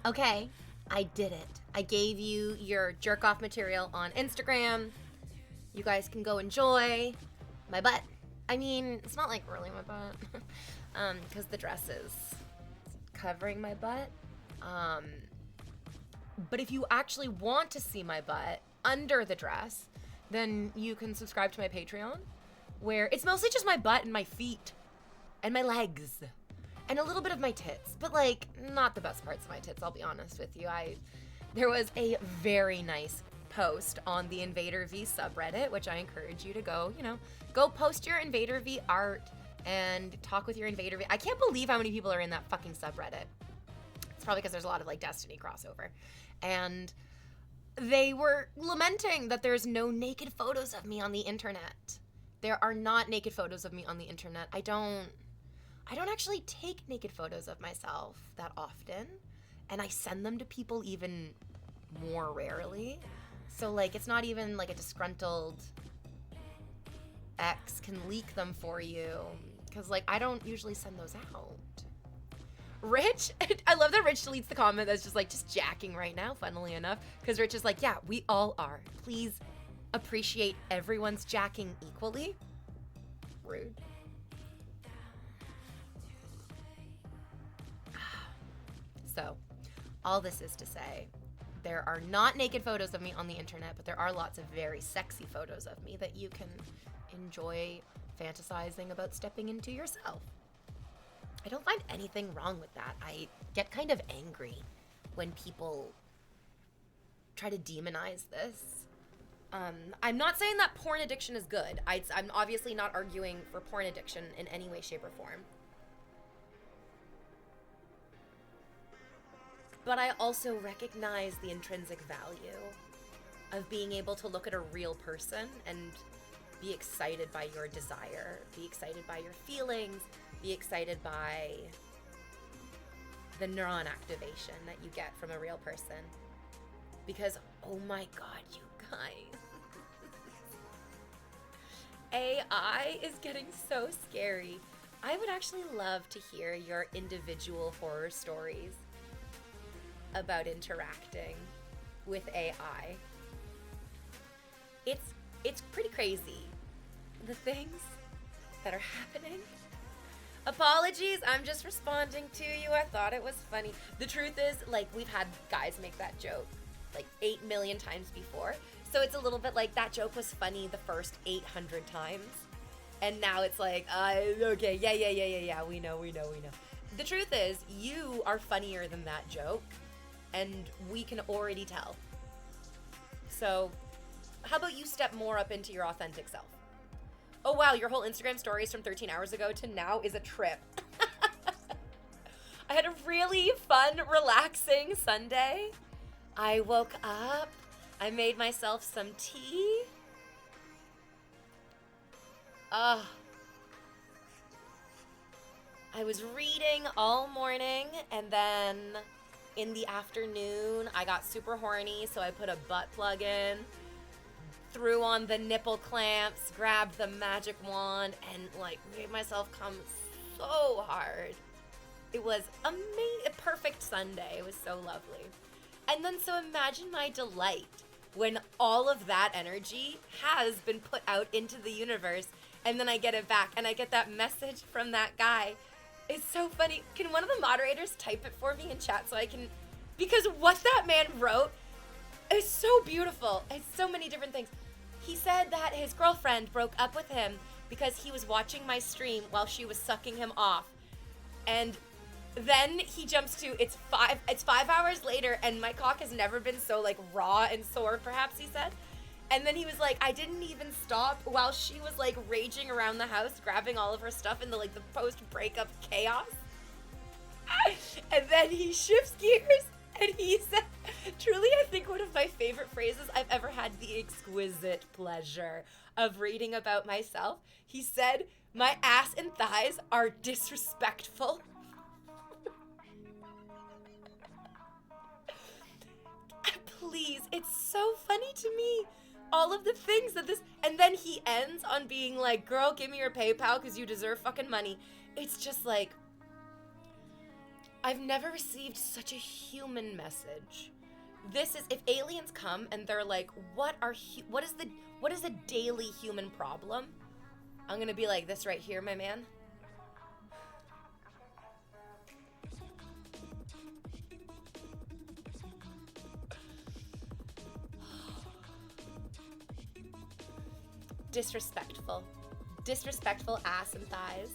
Okay, I did it. I gave you your jerk off material on Instagram. You guys can go enjoy my butt. I mean, it's not like really my butt, because the dress is covering my butt. But if you actually want to see my butt under the dress, then you can subscribe to my Patreon, where it's mostly just my butt and my feet and my legs and a little bit of my tits, but like not the best parts of my tits, I'll be honest with you. There was a very nice post on the InvaderVie subreddit, which I encourage you to go post your InvaderVie art and talk with your InvaderVie. I can't believe how many people are in that fucking subreddit. It's probably because there's a lot of like Destiny crossover. And they were lamenting that there's no naked photos of me on the internet. There are not naked photos of me on the internet. I don't actually take naked photos of myself that often, and I send them to people even more rarely. So like it's not even like a disgruntled ex can leak them for you, because like I don't usually send those out. Rich, I love that Rich deletes the comment that's just jacking right now, funnily enough, because Rich is like, yeah, we all are. Please appreciate everyone's jacking equally. Rude. So, all this is to say, there are not naked photos of me on the internet, but there are lots of very sexy photos of me that you can enjoy fantasizing about stepping into yourself. I don't find anything wrong with that. I get kind of angry when people try to demonize this. I'm not saying that porn addiction is good. I'm obviously not arguing for porn addiction in any way, shape, or form. But I also recognize the intrinsic value of being able to look at a real person and be excited by your desire, be excited by your feelings, be excited by the neuron activation that you get from a real person. Because, oh my God, you guys. AI is getting so scary. I would actually love to hear your individual horror stories about interacting with AI. It's pretty crazy, the things that are happening. Apologies, I'm just responding to you. I thought it was funny. The truth is, like, we've had guys make that joke like 8 million times before. So it's a little bit like that joke was funny the first 800 times. And now it's like, okay, yeah, we know. The truth is, you are funnier than that joke, and we can already tell. So how about you step more up into your authentic self? Oh wow, your whole Instagram stories from 13 hours ago to now is a trip. I had a really fun, relaxing Sunday. I woke up, I made myself some tea. I was reading all morning, and then in the afternoon, I got super horny, so I put a butt plug in, threw on the nipple clamps, grabbed the magic wand, and like made myself come so hard. It was amazing, a perfect Sunday. It was so lovely. And then so imagine my delight when all of that energy has been put out into the universe, and then I get it back, and I get that message from that guy. It's so funny. Can one of the moderators type it for me in chat so I can, because what that man wrote is so beautiful. It's so many different things. He said that his girlfriend broke up with him because he was watching my stream while she was sucking him off. And then he jumps to, it's 5 hours later, and my cock has never been so like raw and sore, perhaps he said. And then he was like, I didn't even stop while she was like raging around the house, grabbing all of her stuff in the like the post-breakup chaos. And then he shifts gears and he said, truly, I think one of my favorite phrases I've ever had the exquisite pleasure of reading about myself. He said, my ass and thighs are disrespectful. Please, it's so funny to me. All of the things that this, and then he ends on being like, girl, give me your PayPal because you deserve fucking money. It's just like, I've never received such a human message. This is, if aliens come and they're like, what is a daily human problem? I'm gonna be like this right here, my man. Disrespectful. Disrespectful ass and thighs.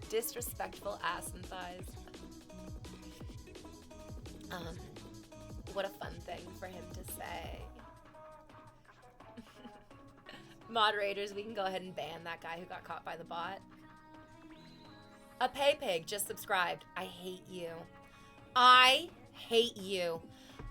Disrespectful ass and thighs. What a fun thing for him to say. Moderators, we can go ahead and ban that guy who got caught by the bot. A pay pig just subscribed. I hate you. I hate you.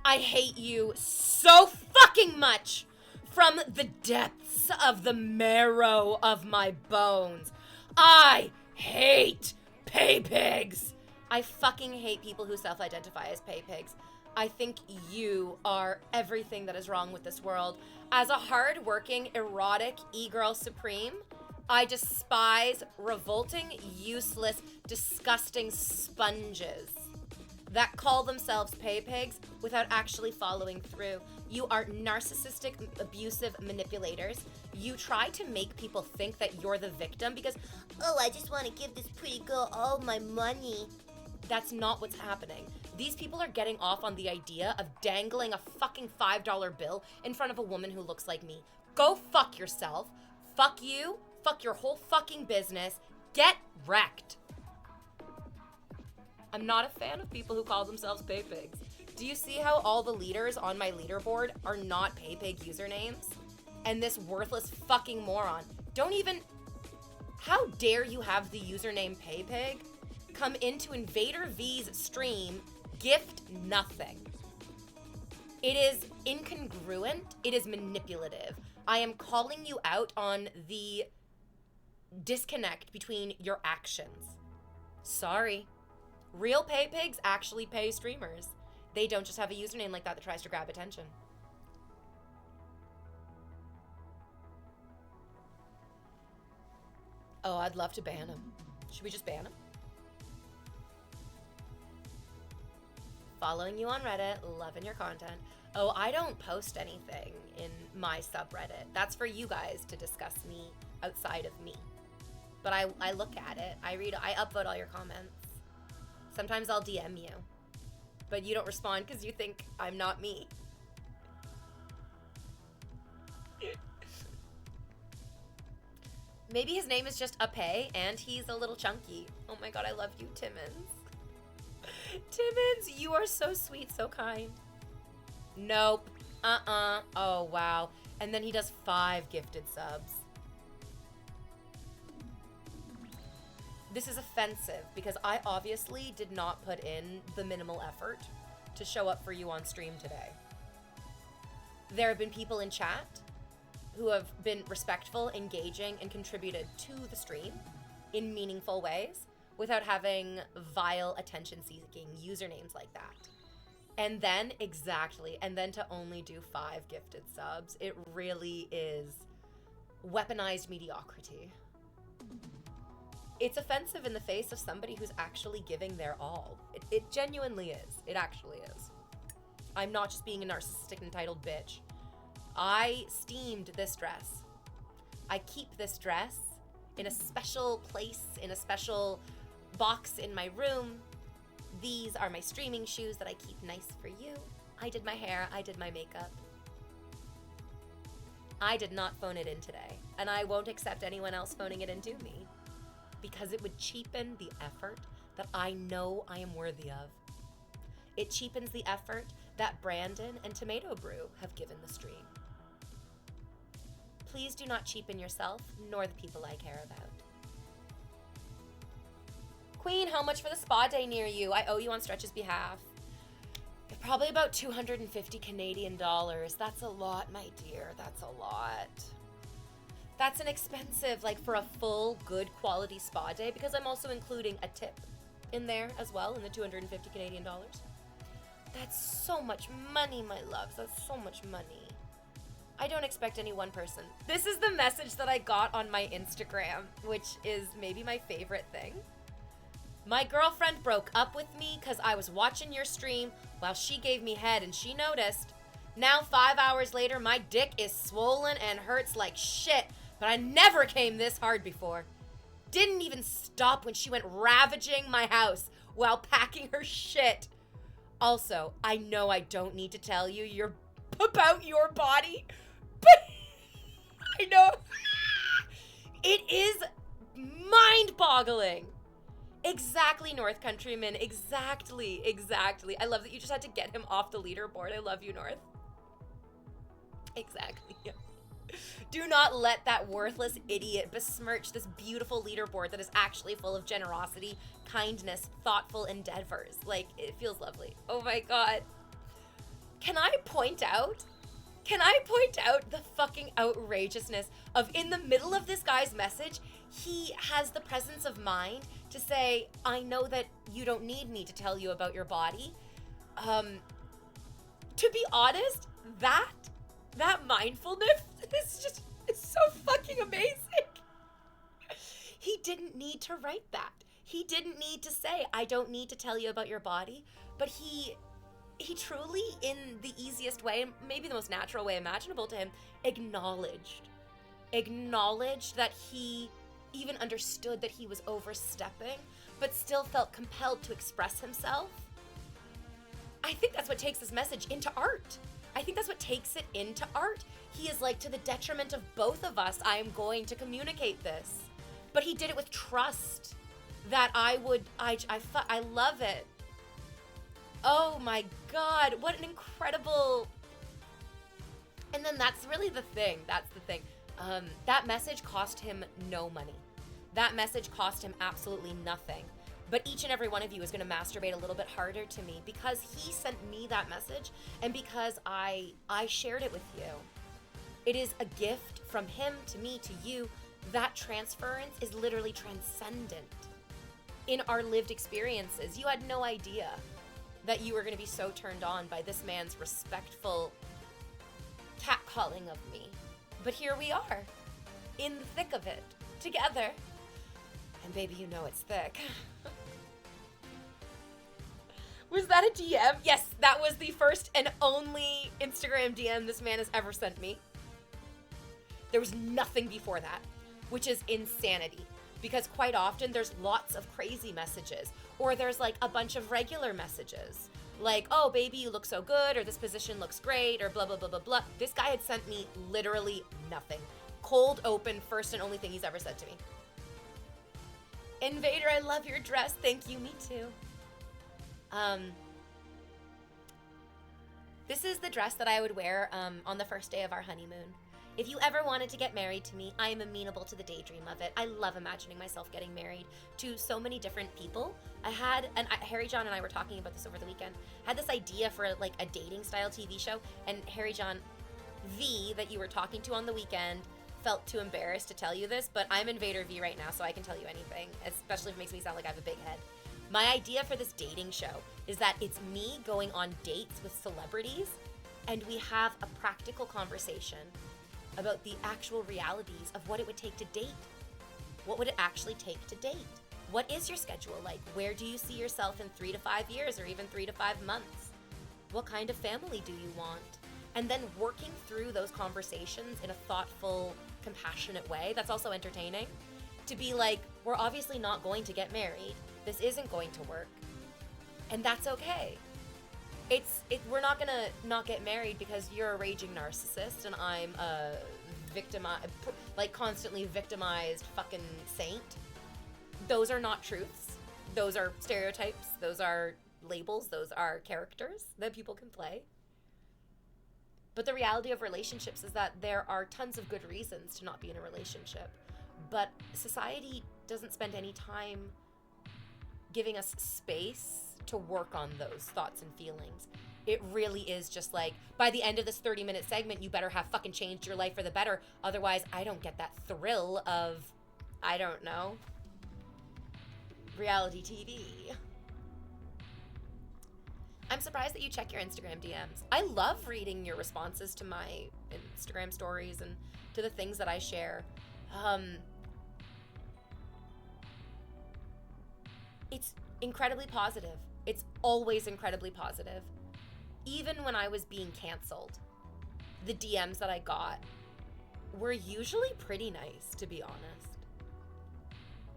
I hate you so fucking much from the depths of the marrow of my bones. I hate pay pigs. I fucking hate people who self-identify as pay pigs. I think you are everything that is wrong with this world. As a hard-working, erotic e-girl supreme, I despise revolting, useless, disgusting sponges that call themselves pay pigs without actually following through. You are narcissistic, abusive manipulators. You try to make people think that you're the victim because, oh, I just want to give this pretty girl all my money. That's not what's happening. These people are getting off on the idea of dangling a fucking $5 bill in front of a woman who looks like me. Go fuck yourself. Fuck you. Fuck your whole fucking business. Get wrecked. I'm not a fan of people who call themselves pay pigs. Do you see how all the leaders on my leaderboard are not pay pig usernames? And this worthless fucking moron. Don't even... How dare you have the username pay pig come into InvaderVie's stream, gift nothing. It is incongruent. It is manipulative. I am calling you out on the disconnect between your actions. Sorry. Real pay pigs actually pay streamers. They don't just have a username like that tries to grab attention. Oh, I'd love to ban him. Should we just ban him? Following you on Reddit, loving your content. Oh, I don't post anything in my subreddit. That's for you guys to discuss me outside of me. But I look at it. I read, I upvote all your comments. Sometimes I'll DM you. But you don't respond because you think I'm not me. Maybe his name is just Apay and he's a little chunky. Oh my god, I love you, Timmons. Timmons, you are so sweet, so kind. Nope. Oh, wow. And then he does 5 gifted subs. This is offensive because I obviously did not put in the minimal effort to show up for you on stream today. There have been people in chat who have been respectful, engaging, and contributed to the stream in meaningful ways without having vile, attention-seeking usernames like that. And then, exactly, and then to only do 5 gifted subs, it really is weaponized mediocrity. It's offensive in the face of somebody who's actually giving their all. It genuinely is. It actually is. I'm not just being a narcissistic, entitled bitch. I steamed this dress. I keep this dress in a special place, in a special box in my room. These are my streaming shoes that I keep nice for you. I did my hair, I did my makeup. I did not phone it in today, and I won't accept anyone else phoning it into me because it would cheapen the effort that I know I am worthy of. It cheapens the effort that Brandon and Tomato Brew have given the stream. Please do not cheapen yourself, nor the people I care about. Queen, how much for the spa day near you? I owe you on Stretch's behalf. Probably about 250 Canadian dollars. That's a lot, my dear. That's a lot. That's an expensive, like for a full, good quality spa day, because I'm also including a tip in there as well, in the 250 Canadian dollars. That's so much money, my loves. That's so much money. I don't expect any one person. This is the message that I got on my Instagram, which is maybe my favorite thing. My girlfriend broke up with me because I was watching your stream while she gave me head and she noticed. Now 5 hours later, my dick is swollen and hurts like shit, but I never came this hard before. Didn't even stop when she went ravaging my house while packing her shit. Also, I know I don't need to tell you about your body, but I know it is mind-boggling. Exactly, North Countryman. Exactly. I love that you just had to get him off the leaderboard. I love you, North. Exactly. Do not let that worthless idiot besmirch this beautiful leaderboard that is actually full of generosity, kindness, thoughtful endeavors. Like, it feels lovely. Oh my god. Can I point out the fucking outrageousness of, in the middle of this guy's message, he has the presence of mind to say, I know that you don't need me to tell you about your body. To be honest, that mindfulness is so fucking amazing. He didn't need to write that. He didn't need to say, I don't need to tell you about your body, but he truly, in the easiest way, maybe the most natural way imaginable to him, acknowledged that he even understood that he was overstepping, but still felt compelled to express himself. I think that's what takes this message into art. I think that's what takes it into art. He is like, to the detriment of both of us, I am going to communicate this. But he did it with trust that I love it. Oh my god, what an incredible... And then that's really the thing, that message cost him no money. That message cost him absolutely nothing. But each and every one of you is going to masturbate a little bit harder to me because he sent me that message and because I shared it with you. It is a gift from him to me to you. That transference is literally transcendent in our lived experiences. You had no idea that you were going to be so turned on by this man's respectful catcalling of me. But here we are, in the thick of it, together. And baby, you know it's thick. Was that a DM? Yes, that was the first and only Instagram DM this man has ever sent me. There was nothing before that, which is insanity. Because quite often there's lots of crazy messages, or there's like a bunch of regular messages. Like, oh, baby, you look so good, or this position looks great, or blah, blah, blah, blah, blah. This guy had sent me literally nothing. Cold open, first and only thing he's ever said to me. Invader, I love your dress. Thank you, me too. This is the dress that I would wear on the first day of our honeymoon. If you ever wanted to get married to me, I am amenable to the daydream of it. I love imagining myself getting married to so many different people. Harry John and I were talking about this over the weekend. Had this idea for like a dating style TV show, and Harry John V that you were talking to on the weekend felt too embarrassed to tell you this, but I'm InvaderVie right now, so I can tell you anything, especially if it makes me sound like I have a big head. My idea for this dating show is that it's me going on dates with celebrities, and we have a practical conversation about the actual realities of what it would take to date. What would it actually take to date? What is your schedule like? Where do you see yourself in 3 to 5 years, or even 3 to 5 months? What kind of family do you want? And then working through those conversations in a thoughtful, compassionate way that's also entertaining. To be like, we're obviously not going to get married. This isn't going to work. And that's okay. We're not gonna not get married because you're a raging narcissist and I'm a constantly victimized fucking saint. Those are not truths. Those are stereotypes. Those are labels. Those are characters that people can play. But the reality of relationships is that there are tons of good reasons to not be in a relationship. But society doesn't spend any time giving us space to work on those thoughts and feelings. It really is just like, by the end of this 30-minute segment, you better have fucking changed your life for the better. Otherwise, I don't get that thrill of, I don't know, reality TV. I'm surprised that you check your Instagram DMs. I love reading your responses to my Instagram stories and to the things that I it's incredibly positive. It's always incredibly positive. Even when I was being canceled, the DMs that I got were usually pretty nice, to be honest.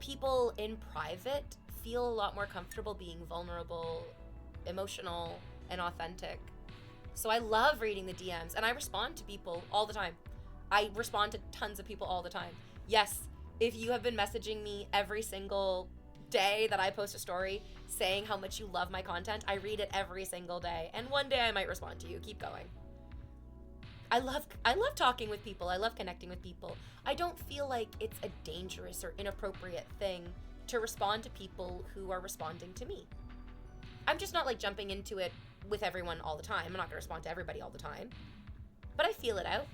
People in private feel a lot more comfortable being vulnerable, emotional, and authentic. So I love reading the DMs, and I respond to people all the time. I respond to tons of people all the time. Yes, if you have been messaging me every single day that I post a story saying how much you love my content, I read it every single day, and one day I might respond to you. Keep going. I love talking with people. I love connecting with people. I don't feel like it's a dangerous or inappropriate thing to respond to people who are responding to me. I'm just not like jumping into it with everyone all the time. I'm not gonna respond to everybody all the time, but I feel it out.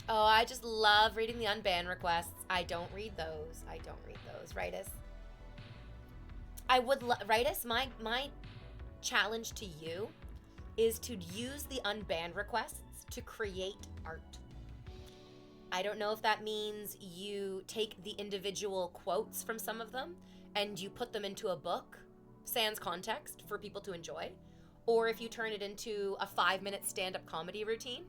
Oh, I just love reading the unban requests. I don't read those. Rightus. I would Rightus, my challenge to you is to use the unban requests to create art. I don't know if that means you take the individual quotes from some of them and you put them into a book, sans context, for people to enjoy, or if you turn it into a 5-minute stand-up comedy routine,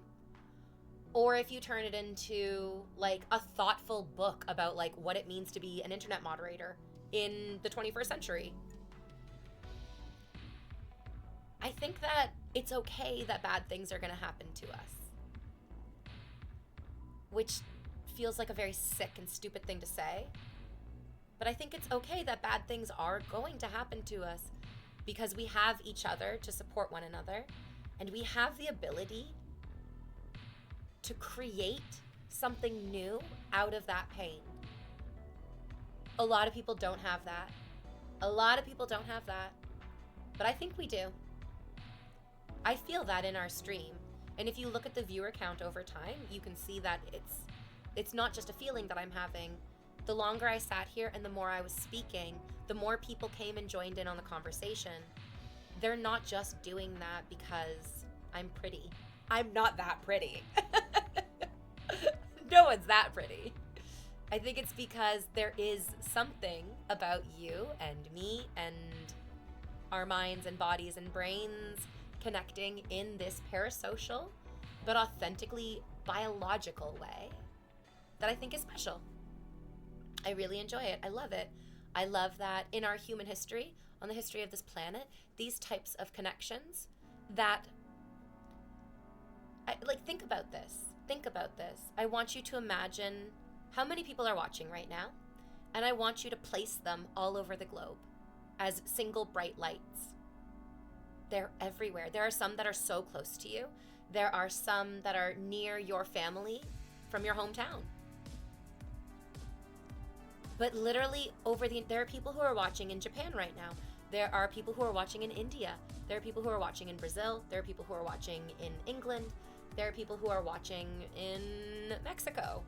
or if you turn it into like a thoughtful book about like what it means to be an internet moderator in the 21st century. I think that it's okay that bad things are going to happen to us, which feels like a very sick and stupid thing to say. But I think it's okay that bad things are going to happen to us because we have each other to support one another, and we have the ability to create something new out of that pain. A lot of people don't have that. But I think we do. I feel that in our stream. And if you look at the viewer count over time, you can see that it's not just a feeling that I'm having. The longer I sat here and the more I was speaking, the more people came and joined in on the conversation. They're not just doing that because I'm pretty. I'm not that pretty. No one's that pretty. I think it's because there is something about you and me and our minds and bodies and brains connecting in this parasocial but authentically biological way that I think is special. I really enjoy it. I love it. I love that in our human history, on the history of this planet, these types of connections that think about this. I want you to imagine how many people are watching right now, and I want you to place them all over the globe as single bright lights. They're everywhere. There are some that are so close to you. There are some that are near your family from your hometown. But literally there are people who are watching in Japan right now. There are people who are watching in India. There are people who are watching in Brazil. There are people who are watching in England. There are people who are watching in Mexico.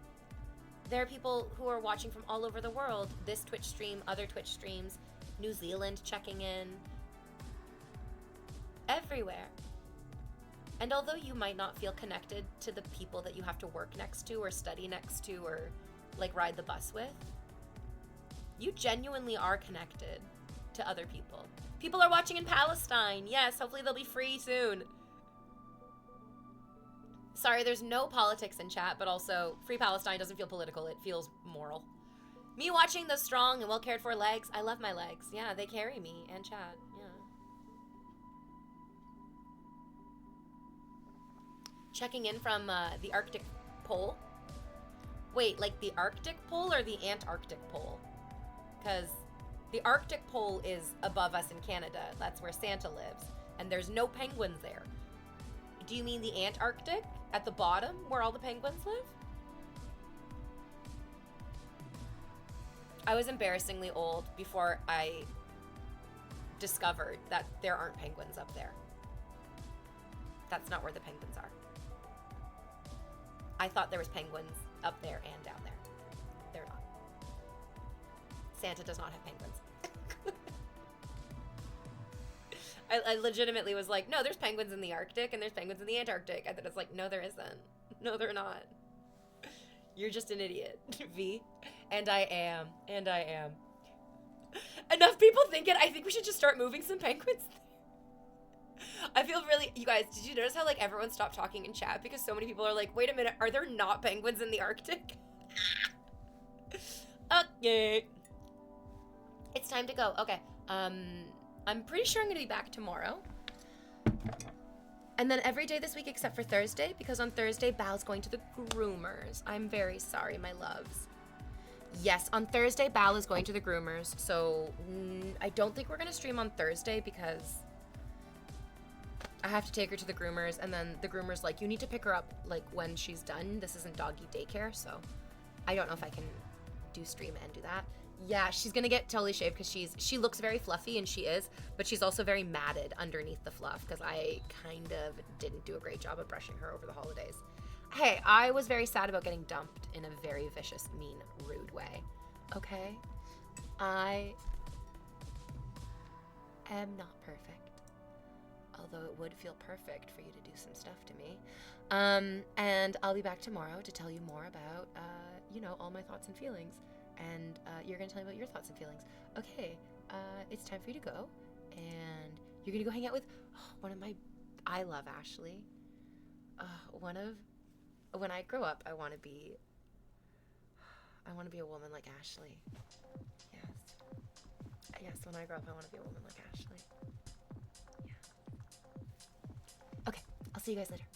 There are people who are watching from all over the world. This Twitch stream, other Twitch streams, New Zealand checking in. Everywhere. And although you might not feel connected to the people that you have to work next to or study next to or like ride the bus with, you genuinely are connected to other people. People are watching in Palestine. Yes, hopefully they'll be free soon. Sorry, there's no politics in chat, but also Free Palestine doesn't feel political. It feels moral. Me watching those strong and well cared for legs. I love my legs. Yeah, they carry me and chat. Yeah. Checking in from the Arctic Pole. Wait, like the Arctic Pole or the Antarctic Pole? Because the Arctic Pole is above us in Canada. That's where Santa lives. And there's no penguins there. Do you mean the Antarctic? At the bottom, where all the penguins live? I was embarrassingly old before I discovered that there aren't penguins up there. That's not where the penguins are. I thought there was penguins up there and down there. They're not. Santa does not have penguins. I legitimately was like, no, there's penguins in the Arctic and there's penguins in the Antarctic. And then it's like, no, there isn't. No, they're not. You're just an idiot, V. And I am. And I am. Enough people think it. I think we should just start moving some penguins. I feel really... You guys, did you notice how, like, everyone stopped talking in chat? Because so many people are like, wait a minute, are there not penguins in the Arctic? Okay. It's time to go. Okay. I'm pretty sure I'm going to be back tomorrow. And then every day this week except for Thursday, because on Thursday, Bal's going to the groomers. I'm very sorry, my loves. Yes, on Thursday, Bal is going to the groomers, so I don't think we're going to stream on Thursday because I have to take her to the groomers, and then the groomers like, you need to pick her up like when she's done. This isn't doggy daycare, so I don't know if I can do stream and do that. Yeah, she's gonna get totally shaved because she looks very fluffy, and she is, but she's also very matted underneath the fluff because I kind of didn't do a great job of brushing her over the holidays. Hey, I was very sad about getting dumped in a very vicious, mean, rude way. Okay? I am not perfect. Although it would feel perfect for you to do some stuff to me. And I'll be back tomorrow to tell you more about, you know, all my thoughts and feelings. And you're going to tell me about your thoughts and feelings. Okay, it's time for you to go. And you're going to go hang out with one of my... I love Ashley. When I grow up, I want to be a woman like Ashley. Yes. Yes, when I grow up, I want to be a woman like Ashley. Yeah. Okay, I'll see you guys later.